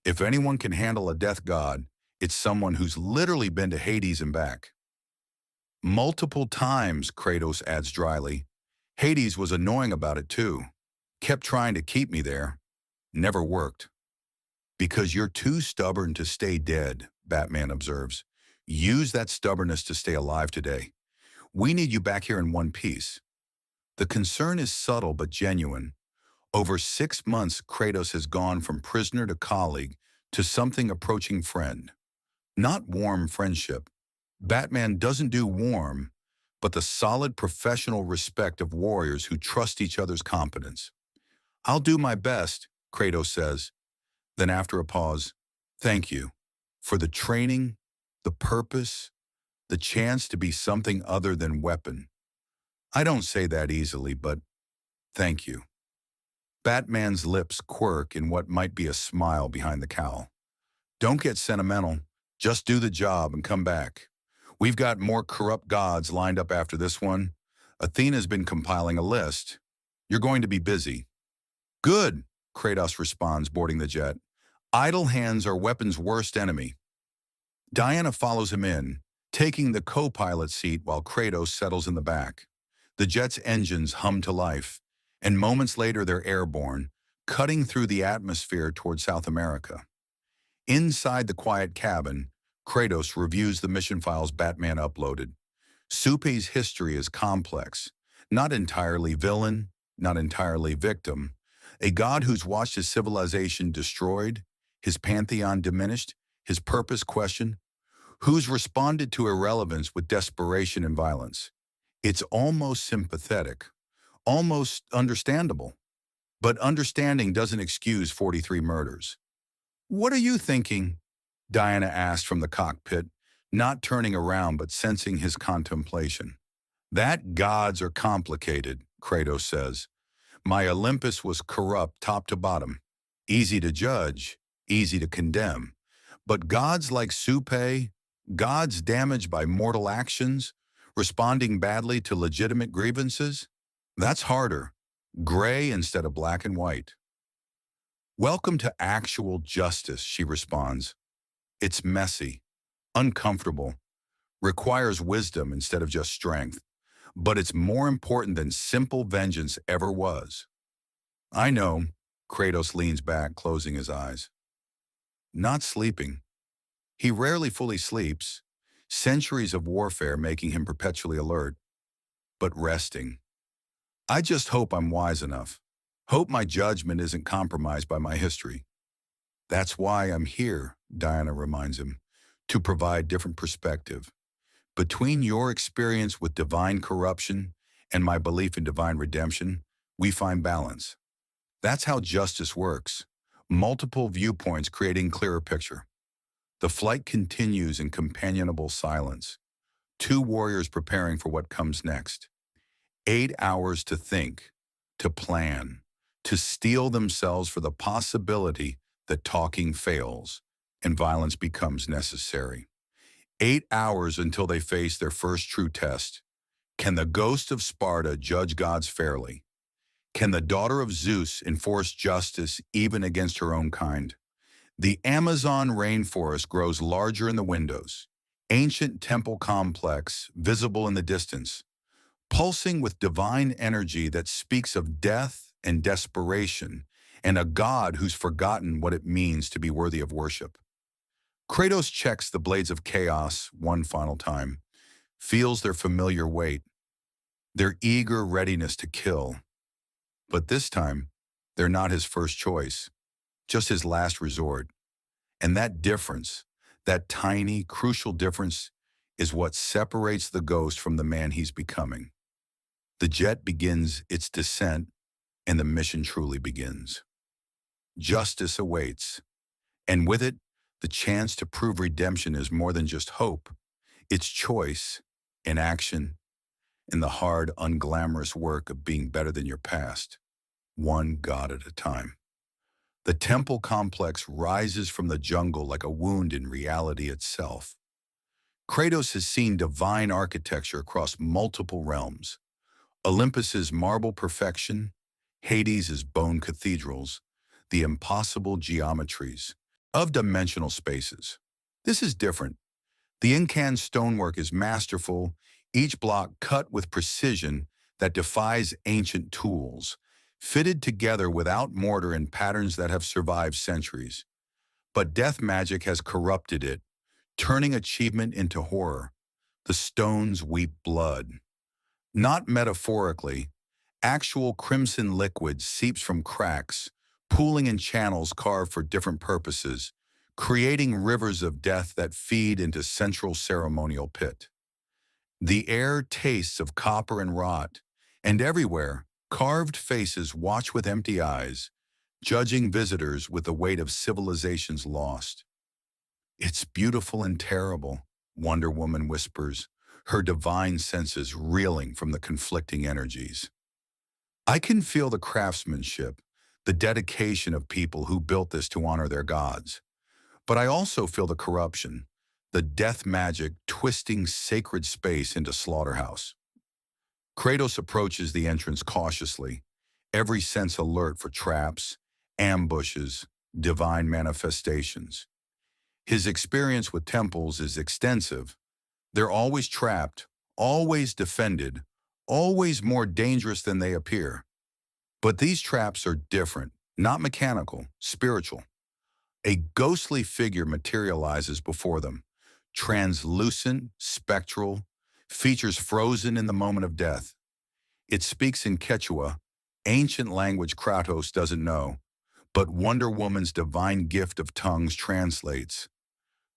If anyone can handle a death god, it's someone who's literally been to Hades and back. Multiple times, Kratos adds dryly. Hades was annoying about it too. Kept trying to keep me there. Never worked. Because you're too stubborn to stay dead, Batman observes. Use that stubbornness to stay alive today. We need you back here in one piece. The concern is subtle but genuine. Over 6 months, Kratos has gone from prisoner to colleague to something approaching friend. Not warm friendship. Batman doesn't do warm, but the solid professional respect of warriors who trust each other's competence. "I'll do my best," Kratos says. Then after a pause, "Thank you for the training, the purpose, the chance to be something other than weapon. I don't say that easily, but thank you." Batman's lips quirk in what might be a smile behind the cowl. "Don't get sentimental. Just do the job and come back. We've got more corrupt gods lined up after this one. Athena's been compiling a list. You're going to be busy." "Good," Kratos responds, boarding the jet. "Idle hands are weapon's worst enemy." Diana follows him in, taking the co-pilot seat while Kratos settles in the back. The jet's engines hum to life, and moments later they're airborne, cutting through the atmosphere toward South America. Inside the quiet cabin, Kratos reviews the mission files Batman uploaded. Suppe's history is complex, not entirely villain, not entirely victim. A god who's watched his civilization destroyed, his pantheon diminished, his purpose questioned, who's responded to irrelevance with desperation and violence. It's almost sympathetic, almost understandable. But understanding doesn't excuse 43 murders. "What are you thinking?" Diana asked from the cockpit, not turning around but sensing his contemplation. "That gods are complicated," Kratos says. "My Olympus was corrupt top to bottom. Easy to judge, easy to condemn. But gods like Supe, gods damaged by mortal actions, responding badly to legitimate grievances, that's harder. Gray instead of black and white." "Welcome to actual justice," she responds. "It's messy, uncomfortable, requires wisdom instead of just strength, but it's more important than simple vengeance ever was." "I know," Kratos leans back, closing his eyes. Not sleeping. He rarely fully sleeps, centuries of warfare making him perpetually alert, but resting. "I just hope I'm wise enough. Hope my judgment isn't compromised by my history." "That's why I'm here," Diana reminds him, "to provide different perspective. Between your experience with divine corruption and my belief in divine redemption, we find balance. That's how justice works. Multiple viewpoints creating clearer picture." The flight continues in companionable silence. Two warriors preparing for what comes next. 8 hours to think, to plan, to steel themselves for the possibility that talking fails and violence becomes necessary. 8 hours until they face their first true test. Can the ghost of Sparta judge gods fairly? Can the daughter of Zeus enforce justice even against her own kind? The Amazon rainforest grows larger in the windows, ancient temple complex visible in the distance, pulsing with divine energy that speaks of death and desperation, and a god who's forgotten what it means to be worthy of worship. Kratos checks the blades of chaos one final time, feels their familiar weight, their eager readiness to kill. But this time, they're not his first choice, just his last resort. And that difference, that tiny, crucial difference, is what separates the ghost from the man he's becoming. The jet begins its descent, and the mission truly begins. Justice awaits, and with it, the chance to prove redemption is more than just hope. It's choice, inaction, and the hard, unglamorous work of being better than your past, one god at a time. The temple complex rises from the jungle like a wound in reality itself. Kratos has seen divine architecture across multiple realms. Olympus's marble perfection, Hades' bone cathedrals, the impossible geometries of dimensional spaces. This is different. The Incan stonework is masterful, each block cut with precision that defies ancient tools, fitted together without mortar in patterns that have survived centuries. But death magic has corrupted it, turning achievement into horror. The stones weep blood. Not metaphorically, actual crimson liquid seeps from cracks, pooling in channels carved for different purposes, creating rivers of death that feed into central ceremonial pit. The air tastes of copper and rot, and everywhere, carved faces watch with empty eyes, judging visitors with the weight of civilizations lost. It's beautiful and terrible, Wonder Woman whispers, her divine senses reeling from the conflicting energies. I can feel the craftsmanship, the dedication of people who built this to honor their gods. But I also feel the corruption, the death magic twisting sacred space into slaughterhouse. Kratos approaches the entrance cautiously, every sense alert for traps, ambushes, divine manifestations. His experience with temples is extensive. They're always trapped, always defended, always more dangerous than they appear. But these traps are different, not mechanical, spiritual. A ghostly figure materializes before them, translucent, spectral, features frozen in the moment of death. It speaks in Quechua, ancient language Kratos doesn't know, but Wonder Woman's divine gift of tongues translates.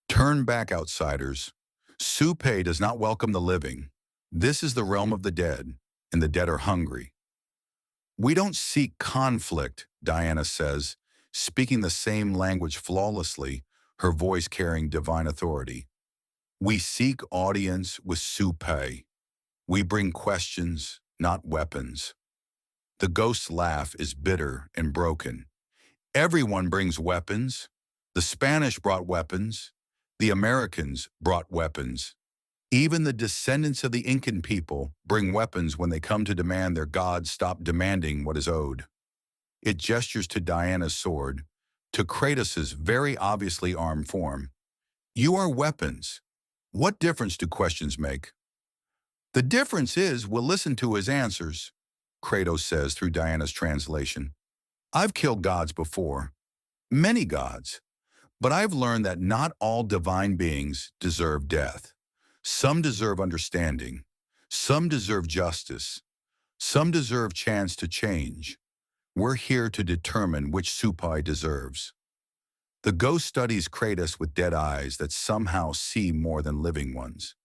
Turn back, outsiders. Supe does not welcome the living. This is the realm of the dead, and the dead are hungry. We don't seek conflict, Diana says, speaking the same language flawlessly, her voice carrying divine authority. We seek audience with Supe. We bring questions, not weapons. The ghost's laugh is bitter and broken. Everyone brings weapons. The Spanish brought weapons. The Americans brought weapons. Even the descendants of the Incan people bring weapons when they come to demand their gods stop demanding what is owed. It gestures to Diana's sword, to Kratos's very obviously armed form. You are weapons. What difference do questions make? The difference is we'll listen to his answers, Kratos says through Diana's translation. I've killed gods before, many gods, but I've learned that not all divine beings deserve death. Some deserve understanding. Some deserve justice. Some deserve chance to change. We're here to determine which Supai deserves. The ghost studies Kratos with dead eyes that somehow see more than living ones.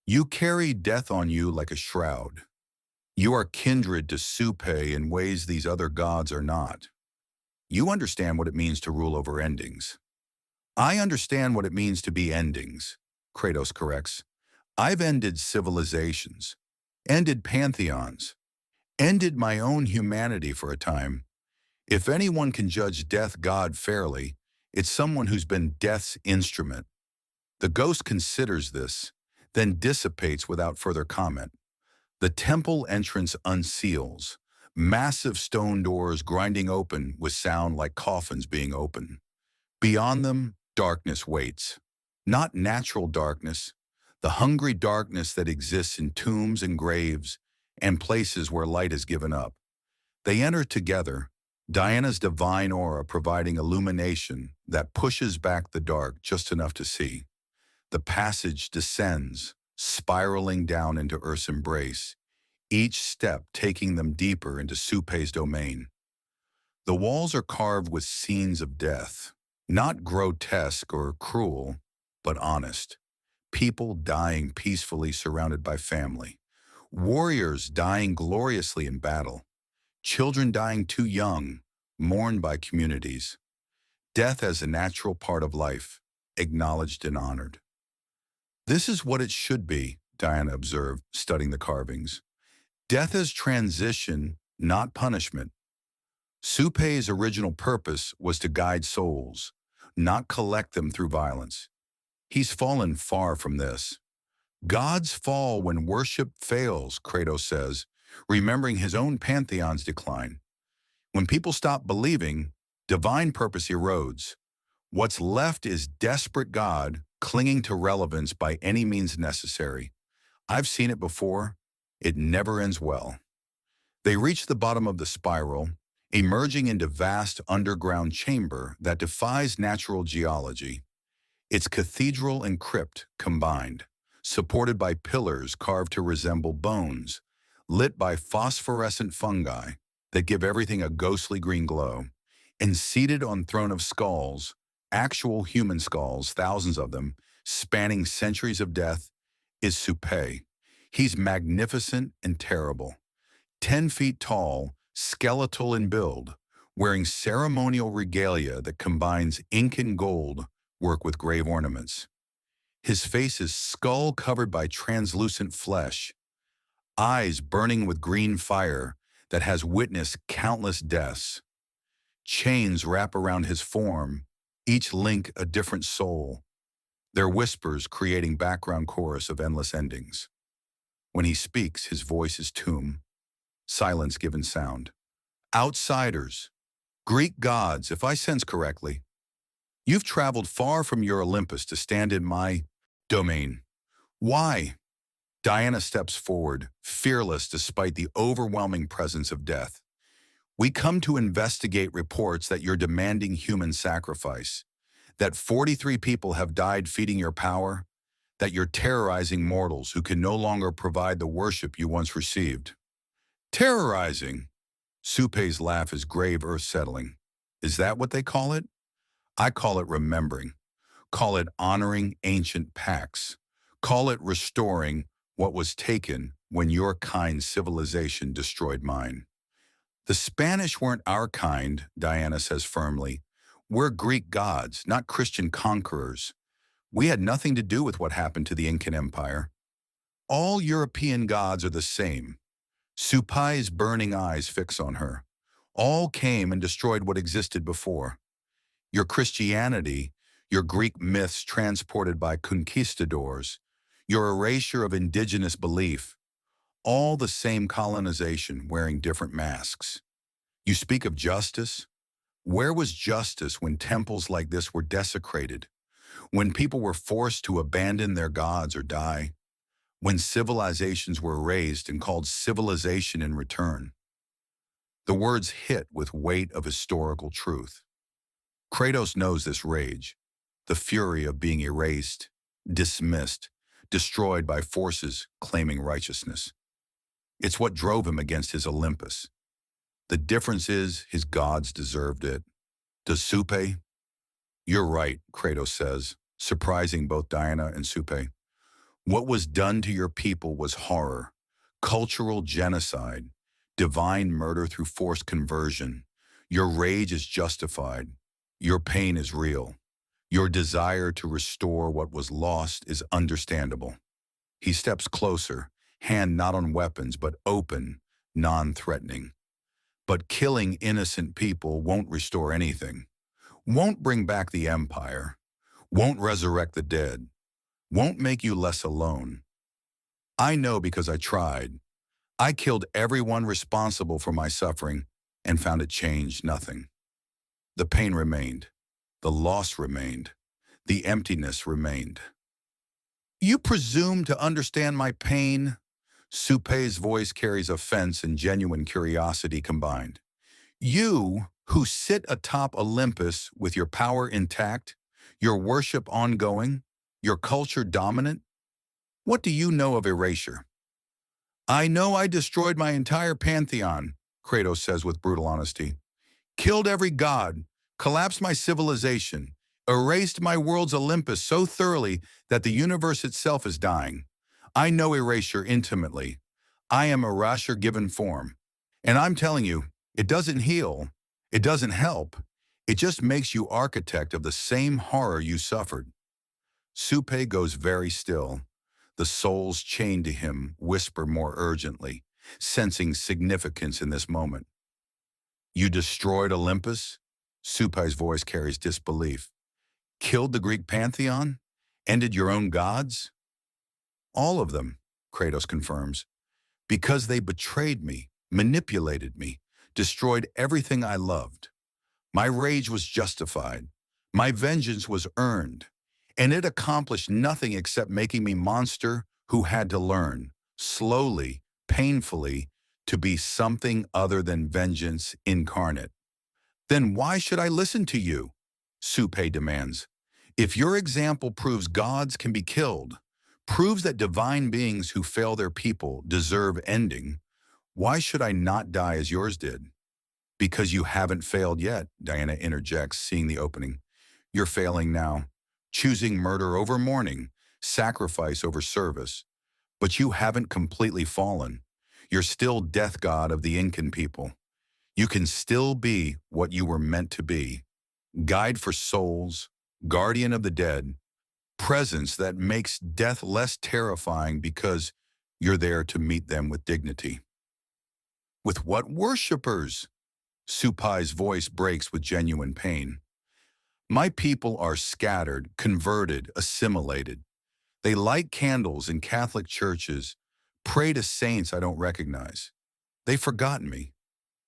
You carry death on you like a shroud. You are kindred to Supe in ways these other gods are not. You understand what it means to rule over endings. I understand what it means to be endings, Kratos corrects. I've ended civilizations, ended pantheons, ended my own humanity for a time. If anyone can judge death god fairly, it's someone who's been death's instrument. The ghost considers this, then dissipates without further comment. The temple entrance unseals, massive stone doors grinding open with sound like coffins being opened. Beyond them, darkness waits. Not natural darkness, the hungry darkness that exists in tombs and graves and places where light is given up. They enter together, Diana's divine aura providing illumination that pushes back the dark just enough to see. The passage descends, spiraling down into Earth's embrace, each step taking them deeper into Supe's domain. The walls are carved with scenes of death, not grotesque or cruel, but honest. People dying peacefully surrounded by family. Warriors dying gloriously in battle. Children dying too young, mourned by communities. Death as a natural part of life, acknowledged and honored. This is what it should be, Diana observed, studying the carvings. Death as transition, not punishment. Supe's original purpose was to guide souls, not collect them through violence. He's fallen far from this. Gods fall when worship fails, Kratos says, remembering his own pantheon's decline. When people stop believing, divine purpose erodes. What's left is desperate God clinging to relevance by any means necessary. I've seen it before. It never ends well. They reach the bottom of the spiral, emerging into vast underground chamber that defies natural geology. It's cathedral and crypt combined, supported by pillars carved to resemble bones, lit by phosphorescent fungi that give everything a ghostly green glow, and seated on throne of skulls, actual human skulls, thousands of them, spanning centuries of death, is Supe. He's magnificent and terrible, 10 feet tall, skeletal in build, wearing ceremonial regalia that combines ink and gold work with grave ornaments. His face is skull covered by translucent flesh, eyes burning with green fire that has witnessed countless deaths. Chains wrap around his form, each link a different soul, their whispers creating background chorus of endless endings. When he speaks, his voice is tomb, silence given sound. Outsiders, Greek gods, if I sense correctly, you've traveled far from your Olympus to stand in my domain. Why? Diana steps forward, fearless despite the overwhelming presence of death. We come to investigate reports that you're demanding human sacrifice, that 43 people have died feeding your power, that you're terrorizing mortals who can no longer provide the worship you once received. Terrorizing? Suppe's laugh is grave earth-settling. Is that what they call it? I call it remembering. Call it honoring ancient pacts. Call it restoring what was taken when your kind civilization destroyed mine. The Spanish weren't our kind, Diana says firmly. We're Greek gods, not Christian conquerors. We had nothing to do with what happened to the Incan Empire. All European gods are the same. Supai's burning eyes fix on her. All came and destroyed what existed before. Your Christianity, your Greek myths transported by conquistadors, your erasure of indigenous belief, all the same colonization wearing different masks. You speak of justice? Where was justice when temples like this were desecrated? When people were forced to abandon their gods or die? When civilizations were raised and called civilization in return? The words hit with weight of historical truth. Kratos knows this rage, the fury of being erased, dismissed, destroyed by forces claiming righteousness. It's what drove him against his Olympus. The difference is his gods deserved it. Does Supe? You're right, Kratos says, surprising both Diana and Supe. What was done to your people was horror, cultural genocide, divine murder through forced conversion. Your rage is justified. Your pain is real. Your desire to restore what was lost is understandable. He steps closer, hand not on weapons, but open, non-threatening. But killing innocent people won't restore anything, won't bring back the empire, won't resurrect the dead, won't make you less alone. I know because I tried. I killed everyone responsible for my suffering and found it changed nothing. The pain remained. The loss remained. The emptiness remained. You presume to understand my pain? Suppe's voice carries offense and genuine curiosity combined. You, who sit atop Olympus with your power intact, your worship ongoing, your culture dominant, what do you know of erasure? I know I destroyed my entire pantheon, Kratos says with brutal honesty. Killed every god, collapsed my civilization, erased my world's Olympus so thoroughly that the universe itself is dying. I know erasure intimately. I am erasure given form. And I'm telling you, it doesn't heal. It doesn't help. It just makes you architect of the same horror you suffered. Supe goes very still. The souls chained to him whisper more urgently, sensing significance in this moment. You destroyed Olympus? Supai's voice carries disbelief. Killed the Greek pantheon? Ended your own gods? All of them, Kratos confirms, because they betrayed me, manipulated me, destroyed everything I loved. My rage was justified. My vengeance was earned. And it accomplished nothing except making me monster who had to learn, slowly, painfully, to be something other than vengeance incarnate. Then why should I listen to you? Supe demands. If your example proves gods can be killed, proves that divine beings who fail their people deserve ending, why should I not die as yours did? Because you haven't failed yet, Diana interjects, seeing the opening. You're failing now, choosing murder over mourning, sacrifice over service. But you haven't completely fallen. You're still death god of the Incan people. You can still be what you were meant to be. Guide for souls, guardian of the dead, presence that makes death less terrifying because you're there to meet them with dignity. With what worshippers? Supai's voice breaks with genuine pain. My people are scattered, converted, assimilated. They light candles in Catholic churches, pray to saints I don't recognize. They've forgotten me,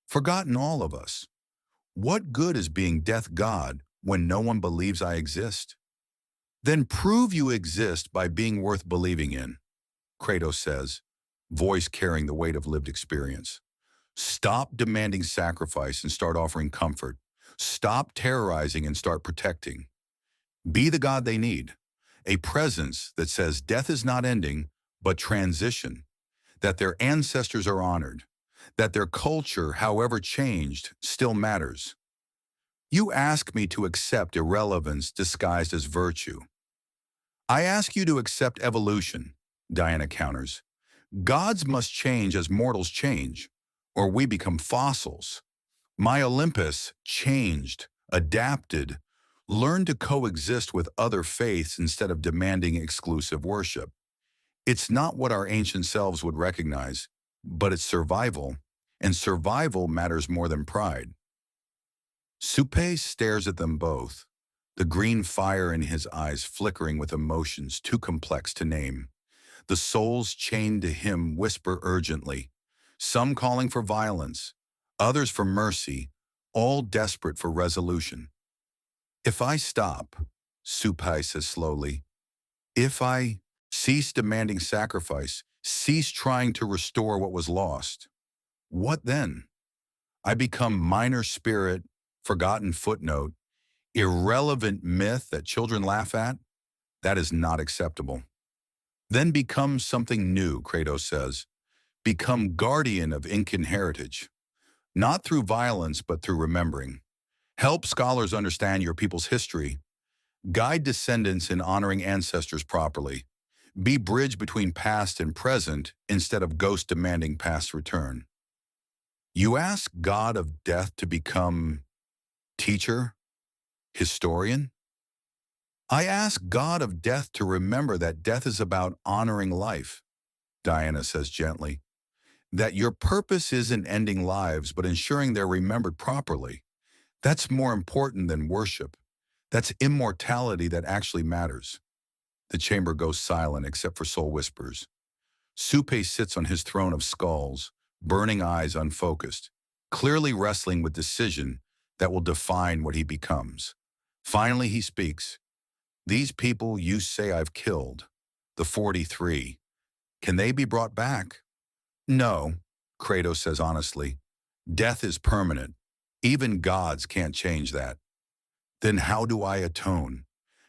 forgotten all of us. What good is being death god when no one believes I exist? Then prove you exist by being worth believing in, Kratos says, voice carrying the weight of lived experience. Stop demanding sacrifice and start offering comfort. Stop terrorizing and start protecting. Be the God they need. A presence that says death is not ending, but transition. That their ancestors are honored. That their culture, however changed, still matters. You ask me to accept irrelevance disguised as virtue. I ask you to accept evolution, Diana counters. Gods must change as mortals change, or we become fossils. My Olympus changed, adapted, learned to coexist with other faiths instead of demanding exclusive worship. It's not what our ancient selves would recognize, but it's survival, and survival matters more than pride. Supe stares at them both, the green fire in his eyes flickering with emotions too complex to name. The souls chained to him whisper urgently, some calling for violence, others for mercy, all desperate for resolution. If I stop, Supai says slowly, if I cease demanding sacrifice, cease trying to restore what was lost, what then? I become minor spirit, forgotten footnote, irrelevant myth that children laugh at? That is not acceptable. Then become something new, Kratos says. Become guardian of Incan heritage. Not through violence, but through remembering. Help scholars understand your people's history. Guide descendants in honoring ancestors properly. Be bridge between past and present instead of ghost demanding past return. You ask God of death to become teacher, historian? I ask God of death to remember that death is about honoring life, Diana says gently. That your purpose isn't ending lives, but ensuring they're remembered properly. That's more important than worship. That's immortality that actually matters. The chamber goes silent except for soul whispers. Supe sits on his throne of skulls, burning eyes unfocused, clearly wrestling with decision that will define what he becomes. Finally, he speaks. These people you say I've killed, the 43, can they be brought back? No, Kratos says honestly. Death is permanent. Even gods can't change that. Then how do I atone?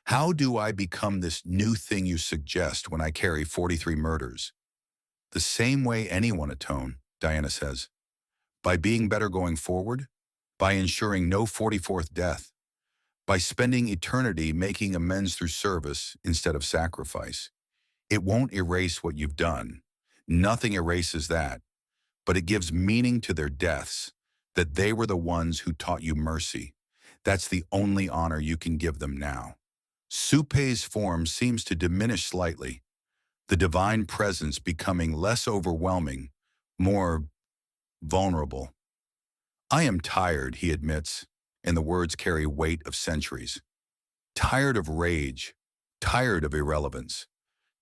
How do I become this new thing you suggest when I carry 43 murders? The same way anyone atone, Diana says. By being better going forward, by ensuring no 44th death, by spending eternity making amends through service instead of sacrifice. It won't erase what you've done. Nothing erases that, but it gives meaning to their deaths, that they were the ones who taught you mercy. That's the only honor you can give them now. Supei's form seems to diminish slightly, the divine presence becoming less overwhelming, more vulnerable. I am tired, he admits, and the words carry weight of centuries. Tired of rage, tired of irrelevance,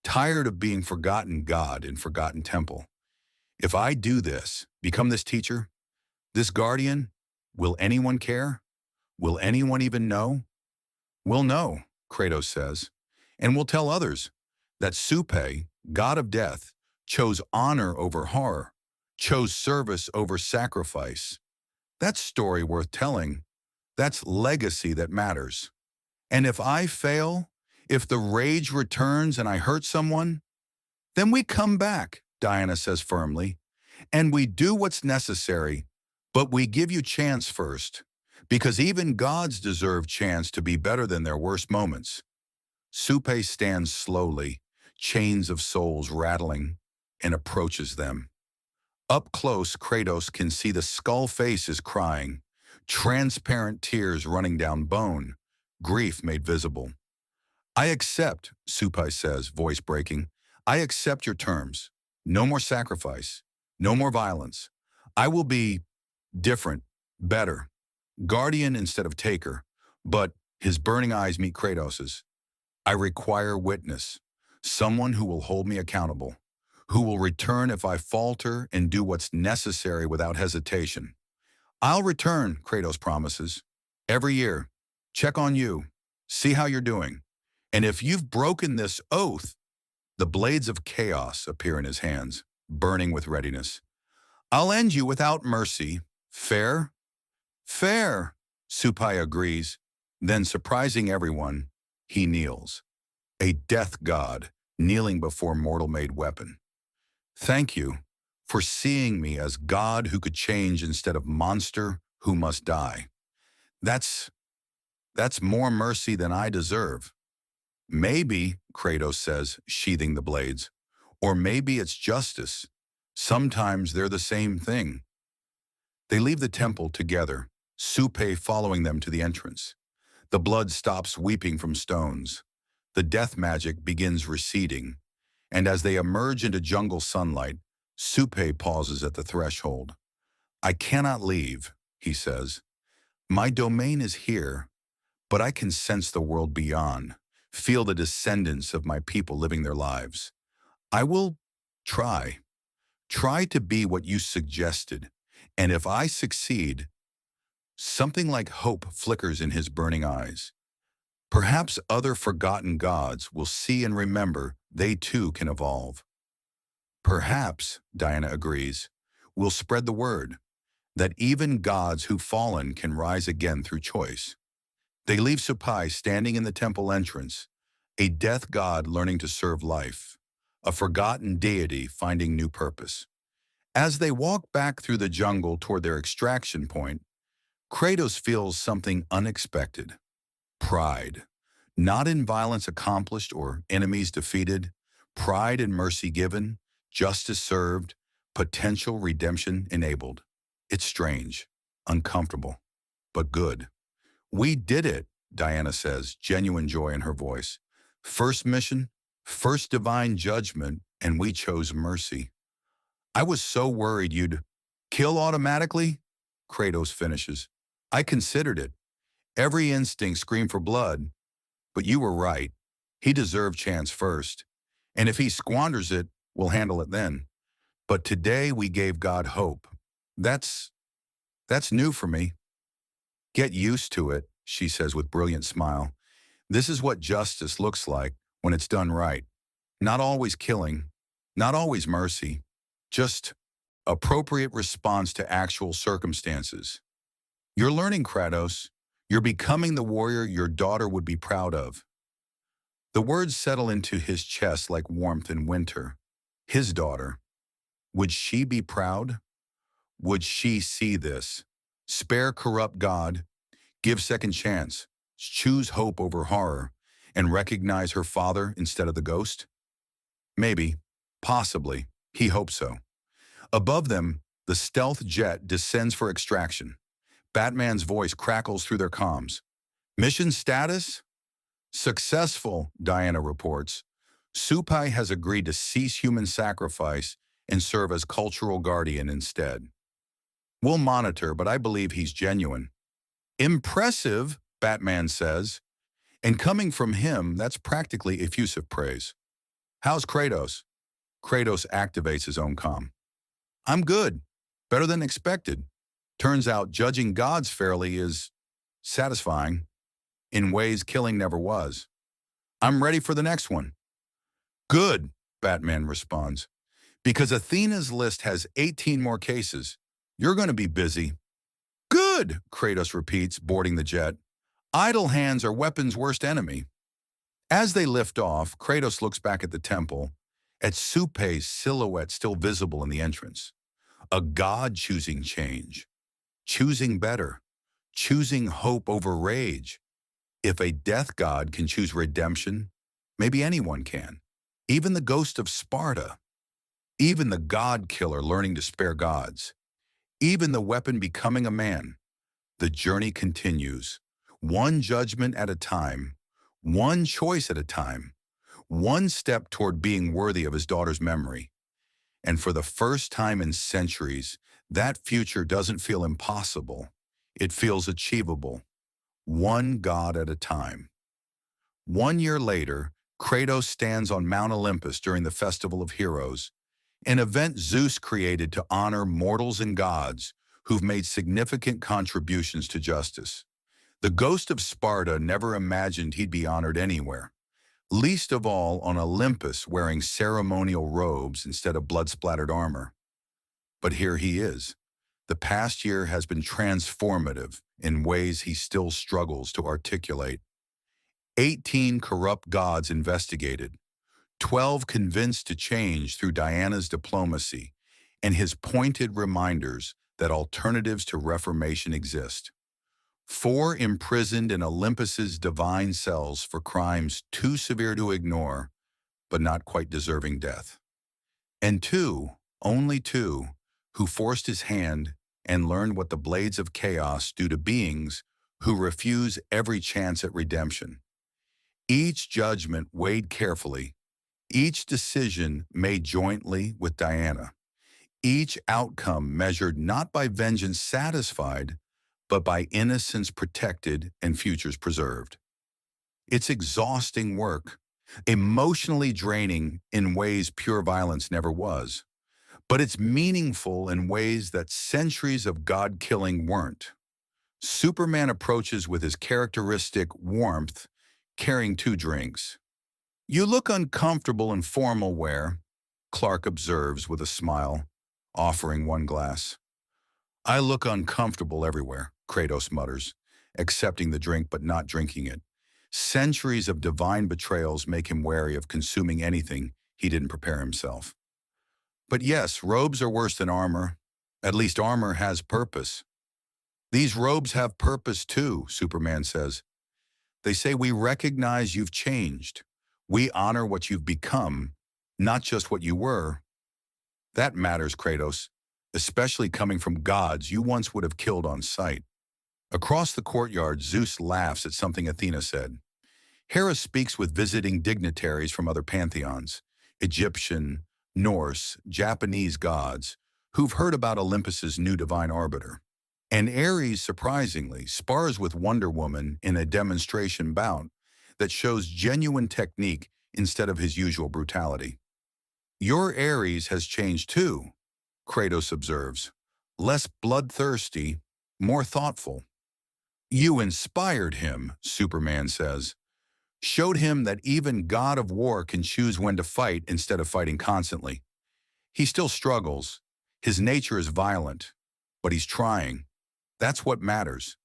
tired of being forgotten God in forgotten temple. If I do this, become this teacher, this guardian, will anyone care? Will anyone even know? We'll know, Kratos says, and we'll tell others that Supe, god of death, chose honor over horror, chose service over sacrifice. That's story worth telling. That's legacy that matters. And if I fail, if the rage returns and I hurt someone, then we come back, Diana says firmly, and we do what's necessary, but we give you chance first, because even gods deserve chance to be better than their worst moments. Supe stands slowly, chains of souls rattling, and approaches them. Up close, Kratos can see the skull faces crying, transparent tears running down bone, grief made visible. I accept, Supai says, voice breaking. I accept your terms. No more sacrifice. No more violence. I will be different, better, guardian instead of taker. But his burning eyes meet Kratos's. I require witness, someone who will hold me accountable, who will return if I falter and do what's necessary without hesitation. I'll return, Kratos promises. Every year, check on you, see how you're doing. And if you've broken this oath, the blades of chaos appear in his hands, burning with readiness. I'll end you without mercy. Fair? Fair, Supai agrees. Then, surprising everyone, he kneels. A death god kneeling before mortal-made weapon. Thank you for seeing me as God who could change instead of monster who must die. That's more mercy than I deserve. Maybe, Kratos says, sheathing the blades, or maybe it's justice. Sometimes they're the same thing. They leave the temple together, Supai following them to the entrance. The blood stops weeping from stones. The death magic begins receding, and as they emerge into jungle sunlight, Supai pauses at the threshold. I cannot leave, he says. My domain is here, but I can sense the world beyond, feel the descendants of my people living their lives. I will try to be what you suggested, and if I succeed, something like hope flickers in his burning eyes. Perhaps other forgotten gods will see and remember they too can evolve. Perhaps, Diana agrees, we'll spread the word that even gods who've fallen can rise again through choice. They leave Supai standing in the temple entrance, a death god learning to serve life, a forgotten deity finding new purpose. As they walk back through the jungle toward their extraction point, Kratos feels something unexpected. Pride. Not in violence accomplished or enemies defeated, pride in mercy given, justice served, potential redemption enabled. It's strange, uncomfortable, but good. We did it, Diana says, genuine joy in her voice. First mission, first divine judgment, and we chose mercy. I was so worried you'd kill automatically, Kratos finishes. I considered it. Every instinct screamed for blood, but you were right. He deserved chance first. And if he squanders it, we'll handle it then. But today we gave God hope. That's new for me. Get used to it, she says with brilliant smile. This is what justice looks like when it's done right. Not always killing, not always mercy, just appropriate response to actual circumstances. You're learning, Kratos. You're becoming the warrior your daughter would be proud of. The words settle into his chest like warmth in winter. His daughter. Would she be proud? Would she see this? Spare corrupt God, give second chance, choose hope over horror, and recognize her father instead of the ghost? Maybe, possibly, he hopes so. Above them, the stealth jet descends for extraction. Batman's voice crackles through their comms. Mission status? Successful, Diana reports. Supai has agreed to cease human sacrifice and serve as cultural guardian instead. We'll monitor, but I believe he's genuine. Impressive, Batman says. And coming from him, that's practically effusive praise. How's Kratos? Kratos activates his own comm. I'm good. Better than expected. Turns out judging gods fairly is satisfying in ways killing never was. I'm ready for the next one. Good, Batman responds. Because Athena's list has 18 more cases. You're going to be busy. Good, Kratos repeats, boarding the jet. Idle hands are weapon's worst enemy. As they lift off, Kratos looks back at the temple, at Supai's silhouette still visible in the entrance. A god choosing change, choosing better, choosing hope over rage. If a death god can choose redemption, maybe anyone can. even the ghost of Sparta, even the god killer learning to spare gods, even the weapon becoming a man. The journey continues, one judgment at a time, one choice at a time, one step toward being worthy of his daughter's memory. And for the first time in centuries, that future doesn't feel impossible. It feels achievable, one god at a time. 1 year later, Kratos stands on Mount Olympus during the Festival of Heroes, an event Zeus created to honor mortals and gods who've made significant contributions to justice. The ghost of Sparta never imagined he'd be honored anywhere, least of all on Olympus wearing ceremonial robes instead of blood-splattered armor. But here he is. The past year has been transformative in ways he still struggles to articulate. 18 corrupt gods investigated, 12 convinced to change through Diana's diplomacy and his pointed reminders that alternatives to reformation exist. 4 imprisoned in Olympus's divine cells for crimes too severe to ignore, but not quite deserving death. And 2, only 2, who forced his hand and learned what the blades of chaos do to beings who refuse every chance at redemption. Each judgment weighed carefully, each decision made jointly with Diana, each outcome measured not by vengeance satisfied, but by innocence protected and futures preserved. It's exhausting work, emotionally draining in ways pure violence never was, but it's meaningful in ways that centuries of God-killing weren't. Superman approaches with his characteristic warmth, carrying 2 drinks. "You look uncomfortable in formal wear," Clark observes with a smile, offering 1 glass. "I look uncomfortable everywhere," Kratos mutters, accepting the drink but not drinking it. Centuries of divine betrayals make him wary of consuming anything he didn't prepare himself. But yes, robes are worse than armor. At least armor has purpose. "These robes have purpose too," Superman says. "They say we recognize you've changed. We honor what you've become, not just what you were." "That matters, Kratos, especially coming from gods you once would have killed on sight." Across the courtyard, Zeus laughs at something Athena said. Hera speaks with visiting dignitaries from other pantheons, Egyptian, Norse, Japanese gods, who've heard about Olympus's new divine arbiter. And Ares, surprisingly, spars with Wonder Woman in a demonstration bout that shows genuine technique instead of his usual brutality. "Your Ares has changed too," Kratos observes. "Less bloodthirsty, more thoughtful." "You inspired him," Superman says. "Showed him that even God of War can choose when to fight instead of fighting constantly. He still struggles. His nature is violent, but he's trying. That's what matters."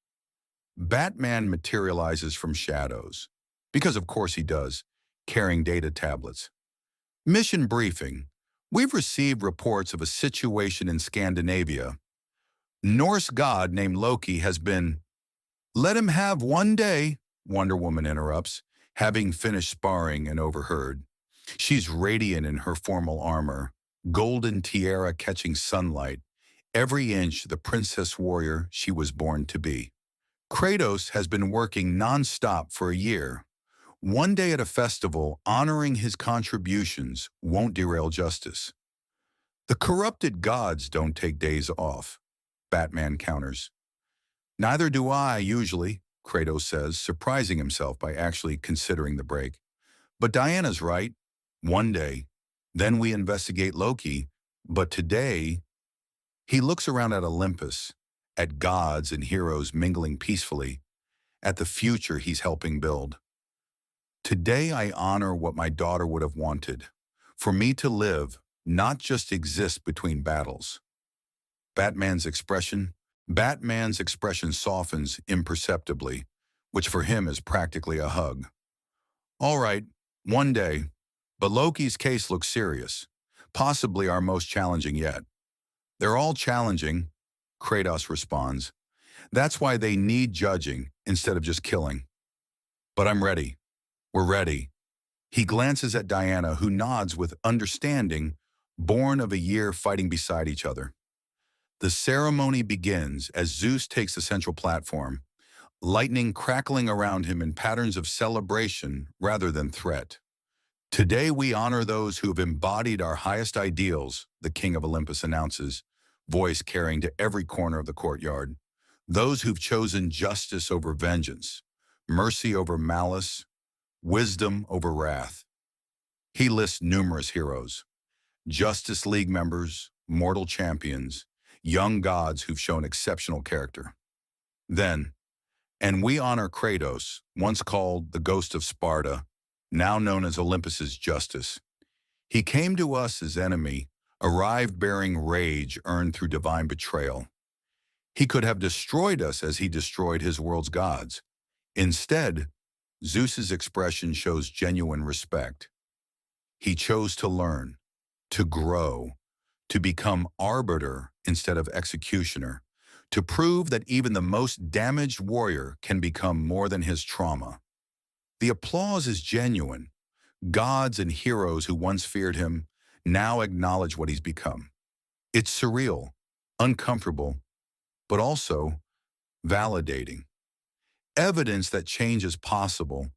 Batman materializes from shadows, because of course he does, carrying data tablets. "Mission briefing. We've received reports of a situation in Scandinavia. Norse god named Loki has been—" "Let him have 1 day," Wonder Woman interrupts, having finished sparring and overheard. She's radiant in her formal armor, golden tiara catching sunlight, every inch the princess warrior she was born to be. Kratos has been working non-stop for a year. 1 day at a festival honoring his contributions won't derail justice. "The corrupted gods don't take days off," Batman counters. "Neither do I, usually," Kratos says, surprising himself by actually considering the break. "But Diana's right. 1 day. Then we investigate Loki. But today..." He looks around at Olympus, at gods and heroes mingling peacefully, at the future he's helping build. "Today I honor what my daughter would have wanted, for me to live, not just exist between battles." Batman's expression softens imperceptibly, which for him is practically a hug. "All right, 1 day, but Loki's case looks serious, possibly our most challenging yet." "They're all challenging," Kratos responds. "That's why they need judging instead of just killing. But I'm ready. We're ready." He glances at Diana, who nods with understanding, born of a year fighting beside each other. The ceremony begins as Zeus takes the central platform, lightning crackling around him in patterns of celebration rather than threat. Today we honor those who have embodied our highest ideals, the king of Olympus announces, voice carrying to every corner of the courtyard. Those who've chosen justice over vengeance, mercy over malice, wisdom over wrath. He lists numerous heroes, Justice League members, mortal champions, young gods who've shown exceptional character. Then, and we honor Kratos, once called the Ghost of Sparta, now known as Olympus's Justice. He came to us as enemy, arrived bearing rage earned through divine betrayal. He could have destroyed us as he destroyed his world's gods. Instead, Zeus's expression shows genuine respect. He chose to learn, to grow, to become arbiter instead of executioner, to prove that even the most damaged warrior can become more than his trauma. The applause is genuine. Gods and heroes who once feared him now acknowledge what he's become. It's surreal, uncomfortable, but also validating. Evidence that change is possible,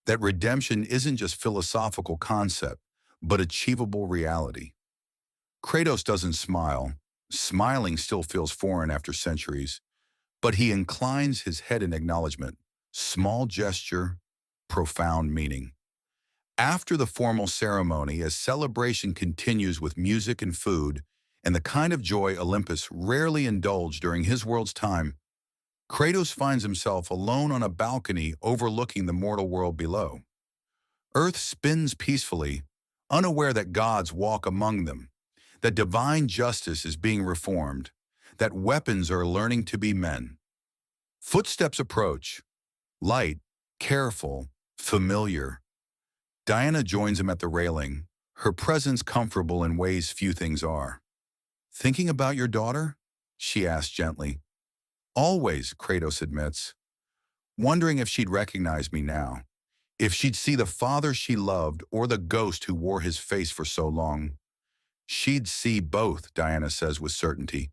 that redemption isn't just philosophical concept, but achievable reality. Kratos doesn't smile. Smiling still feels foreign after centuries, but he inclines his head in acknowledgement. Small gesture, profound meaning. After the formal ceremony, as celebration continues with music and food, and the kind of joy Olympus rarely indulged during his world's time, Kratos finds himself alone on a balcony overlooking the mortal world below. Earth spins peacefully, unaware that gods walk among them, that divine justice is being reformed, that weapons are learning to be men. Footsteps approach, light, careful, familiar. Diana joins him at the railing, her presence comfortable in ways few things are. "Thinking about your daughter?" she asks gently. "Always," Kratos admits, wondering if she'd recognize me now, if she'd see the father she loved or the ghost who wore his face for so long. She'd see both, Diana says with certainty.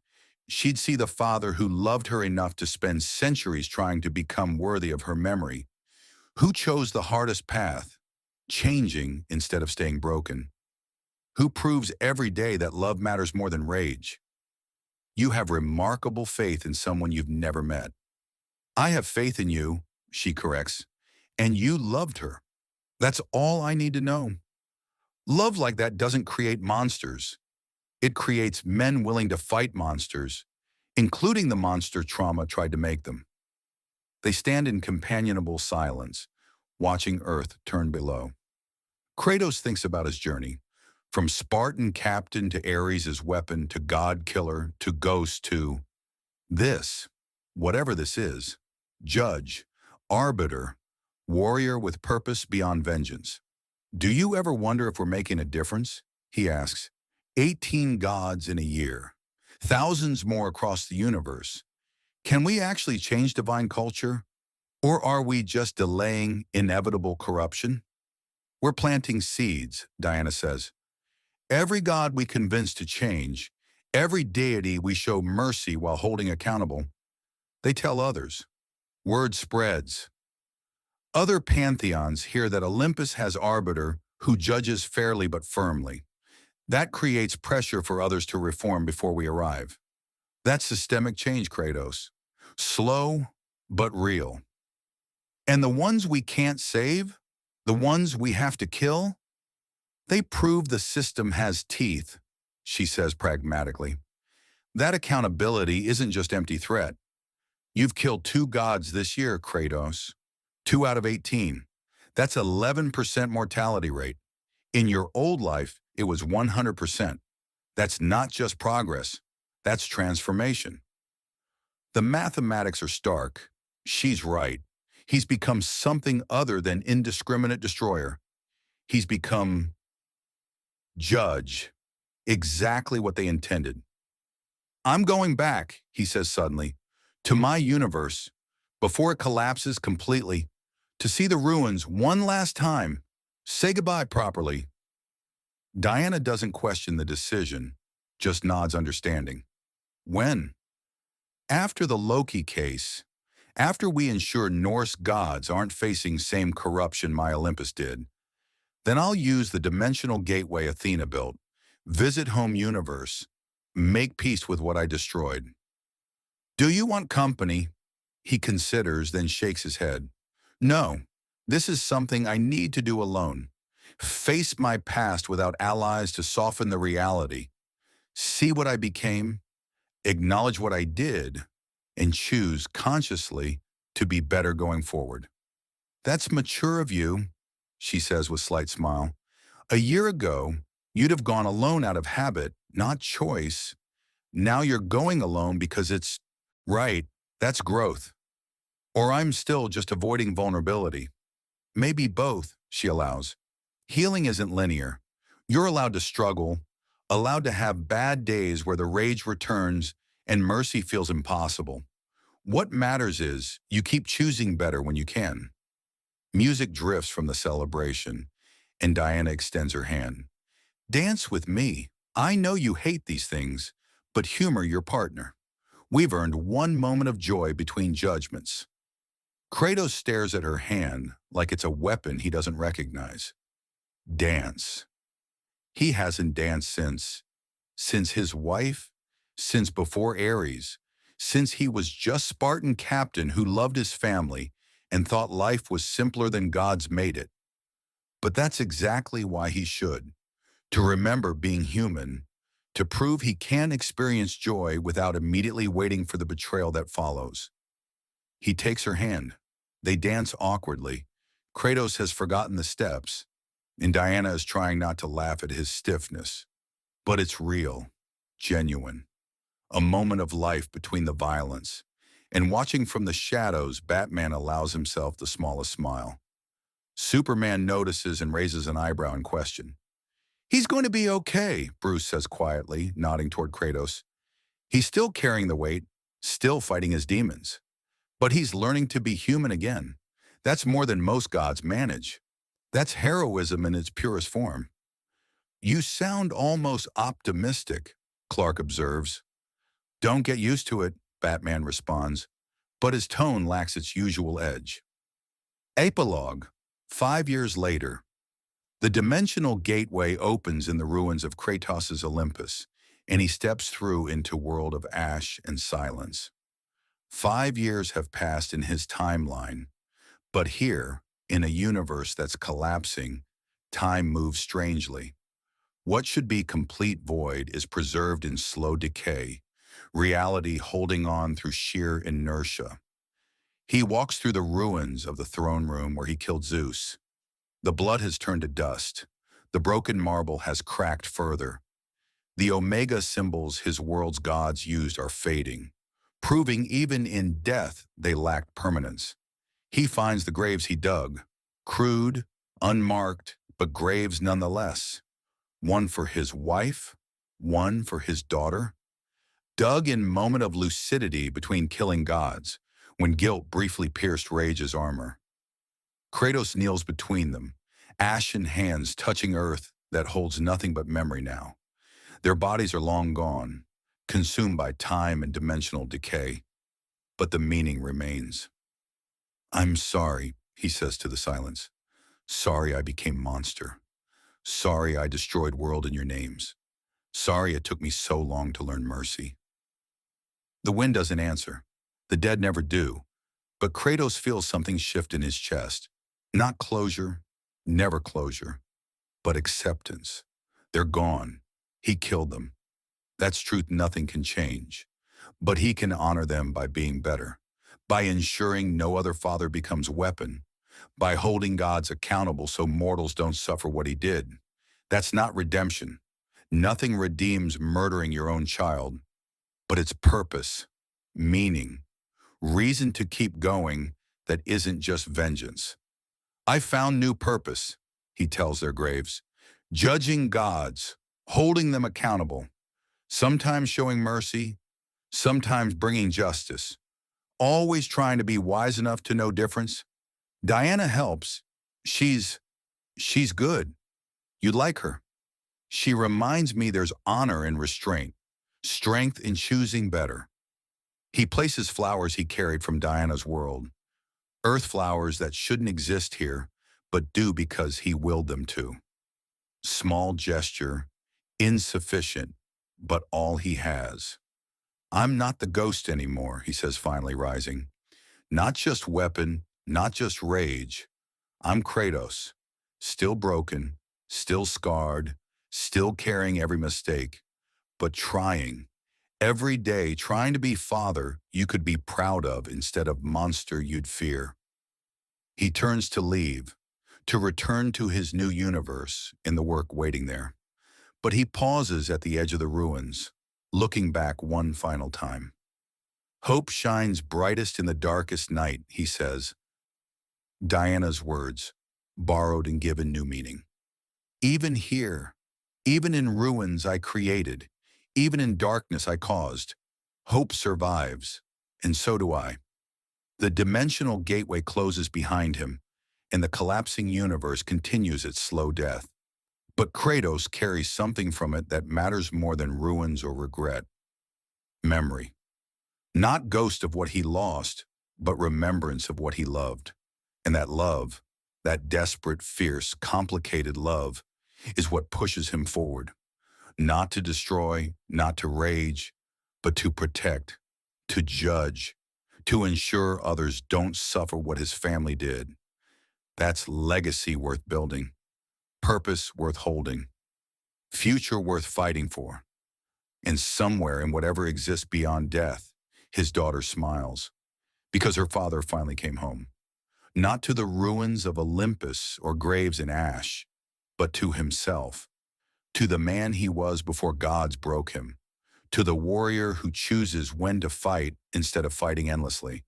She'd see the father who loved her enough to spend centuries trying to become worthy of her memory, who chose the hardest path, changing instead of staying broken, who proves every day that love matters more than rage. You have remarkable faith in someone you've never met. I have faith in you, she corrects, and you loved her. That's all I need to know. Love like that doesn't create monsters. It creates men willing to fight monsters, including the monster trauma tried to make them. They stand in companionable silence, watching Earth turn below. Kratos thinks about his journey, from Spartan captain to Ares' weapon to god killer to ghost to this, whatever this is, judge, arbiter, warrior with purpose beyond vengeance. "Do you ever wonder if we're making a difference?" he asks. 18 gods in a year, thousands more across the universe. Can we actually change divine culture? Or are we just delaying inevitable corruption? "We're planting seeds," Diana says. "Every god we convince to change, every deity we show mercy while holding accountable, they tell others. Word spreads. Other pantheons hear that Olympus has arbiter who judges fairly but firmly. That creates pressure for others to reform before we arrive. That's systemic change, Kratos. Slow, but real. And the ones we can't save, the ones we have to kill, they prove the system has teeth," she says pragmatically. "That accountability isn't just empty threat. You've killed 2 gods this year, Kratos. 2 out of 18. That's 11% mortality rate. In your old life, it was 100%. That's not just progress. That's transformation." The mathematics are stark. She's right. He's become something other than indiscriminate destroyer. He's become judge, exactly what they intended. "I'm going back," he says suddenly, "to my universe, before it collapses completely, to see the ruins one last time, Say goodbye properly. Diana doesn't question the decision, just nods understanding. When? After the Loki case, after we ensure Norse gods aren't facing same corruption my Olympus did, then I'll use the dimensional gateway Athena built, visit home universe, make peace with what I destroyed. Do you want company? He considers, then shakes his head. No, this is something I need to do alone. Face my past without allies to soften the reality. See what I became, acknowledge what I did, and choose consciously to be better going forward. That's mature of you, she says with slight smile. A year ago, you'd have gone alone out of habit, not choice. Now you're going alone because it's right. That's growth. Or I'm still just avoiding vulnerability. Maybe both, she allows. Healing isn't linear. You're allowed to struggle, allowed to have bad days where the rage returns and mercy feels impossible. What matters is you keep choosing better when you can. Music drifts from the celebration, and Diana extends her hand. Dance with me. I know you hate these things, but humor your partner. We've earned one moment of joy between judgments. Kratos stares at her hand like it's a weapon he doesn't recognize. Dance. He hasn't danced since his wife, since before Ares, since he was just Spartan captain who loved his family and thought life was simpler than gods made it. But that's exactly why he should. To remember being human, to prove he can experience joy without immediately waiting for the betrayal that follows. He takes her hand. They dance awkwardly. Kratos has forgotten the steps, and Diana is trying not to laugh at his stiffness. But it's real, genuine. A moment of life between the violence. And watching from the shadows, Batman allows himself the smallest smile. Superman notices and raises an eyebrow in question. He's going to be okay, Bruce says quietly, nodding toward Kratos. He's still carrying the weight, still fighting his demons. But he's learning to be human again. That's more than most gods manage. That's heroism in its purest form. You sound almost optimistic, Clark observes. Don't get used to it, Batman responds, but his tone lacks its usual edge. Epilogue. 5 years later. The dimensional gateway opens in the ruins of Kratos' Olympus, and he steps through into a world of ash and silence. 5 years have passed in his timeline, but here, in a universe that's collapsing, time moves strangely. What should be complete void is preserved in slow decay, reality holding on through sheer inertia. He walks through the ruins of the throne room where he killed Zeus. The blood has turned to dust. The broken marble has cracked further. The Omega symbols his world's gods used are fading, proving even in death they lacked permanence. He finds the graves he dug, crude, unmarked, but graves nonetheless. One for his wife, one for his daughter. Dug in moment of lucidity between killing gods, when guilt briefly pierced Rage's armor. Kratos kneels between them, ashen hands touching earth that holds nothing but memory now. Their bodies are long gone, consumed by time and dimensional decay, but the meaning remains. I'm sorry, he says to the silence. Sorry I became monster. Sorry I destroyed world in your names. Sorry it took me so long to learn mercy. The wind doesn't answer. The dead never do. But Kratos feels something shift in his chest. Not closure, never closure, but acceptance. They're gone. He killed them. That's truth nothing can change. But he can honor them by being better, by ensuring no other father becomes weapon, by holding gods accountable so mortals don't suffer what he did. That's not redemption. Nothing redeems murdering your own child, but it's purpose, meaning, reason to keep going that isn't just vengeance. I found new purpose, he tells their graves, judging gods, holding them accountable, sometimes showing mercy, sometimes bringing justice, always trying to be wise enough to know difference. Diana helps. She's She's good. You'd like her. She reminds me there's honor in restraint, strength in choosing better. He places flowers he carried from Diana's world, earth flowers that shouldn't exist here, but do because he willed them to. Small gesture, insufficient, but all he has. I'm not the ghost anymore, he says finally rising. Not just weapon, not just rage. I'm Kratos, still broken, still scarred, still carrying every mistake, but trying. Every day trying to be father you could be proud of instead of monster you'd fear. He turns to leave, to return to his new universe in the work waiting there. But he pauses at the edge of the ruins, looking back one final time. Hope shines brightest in the darkest night, he says. Diana's words, borrowed and given new meaning. Even here, even in ruins I created, even in darkness I caused, hope survives, and so do I. The dimensional gateway closes behind him, and the collapsing universe continues its slow death. But Kratos carries something from it that matters more than ruins or regret. Memory. Not ghost of what he lost, but remembrance of what he loved. And that love, that desperate, fierce, complicated love, is what pushes him forward. Not to destroy, not to rage, but to protect, to judge, to ensure others don't suffer what his family did. That's legacy worth building, purpose worth holding, future worth fighting for. And somewhere in whatever exists beyond death, his daughter smiles, because her father finally came home. Not to the ruins of Olympus or graves in ash, but to himself, to the man he was before gods broke him, to the warrior who chooses when to fight instead of fighting endlessly,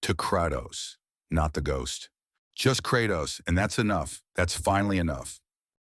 to Kratos, not the ghost. Just Kratos, and that's enough. That's finally enough.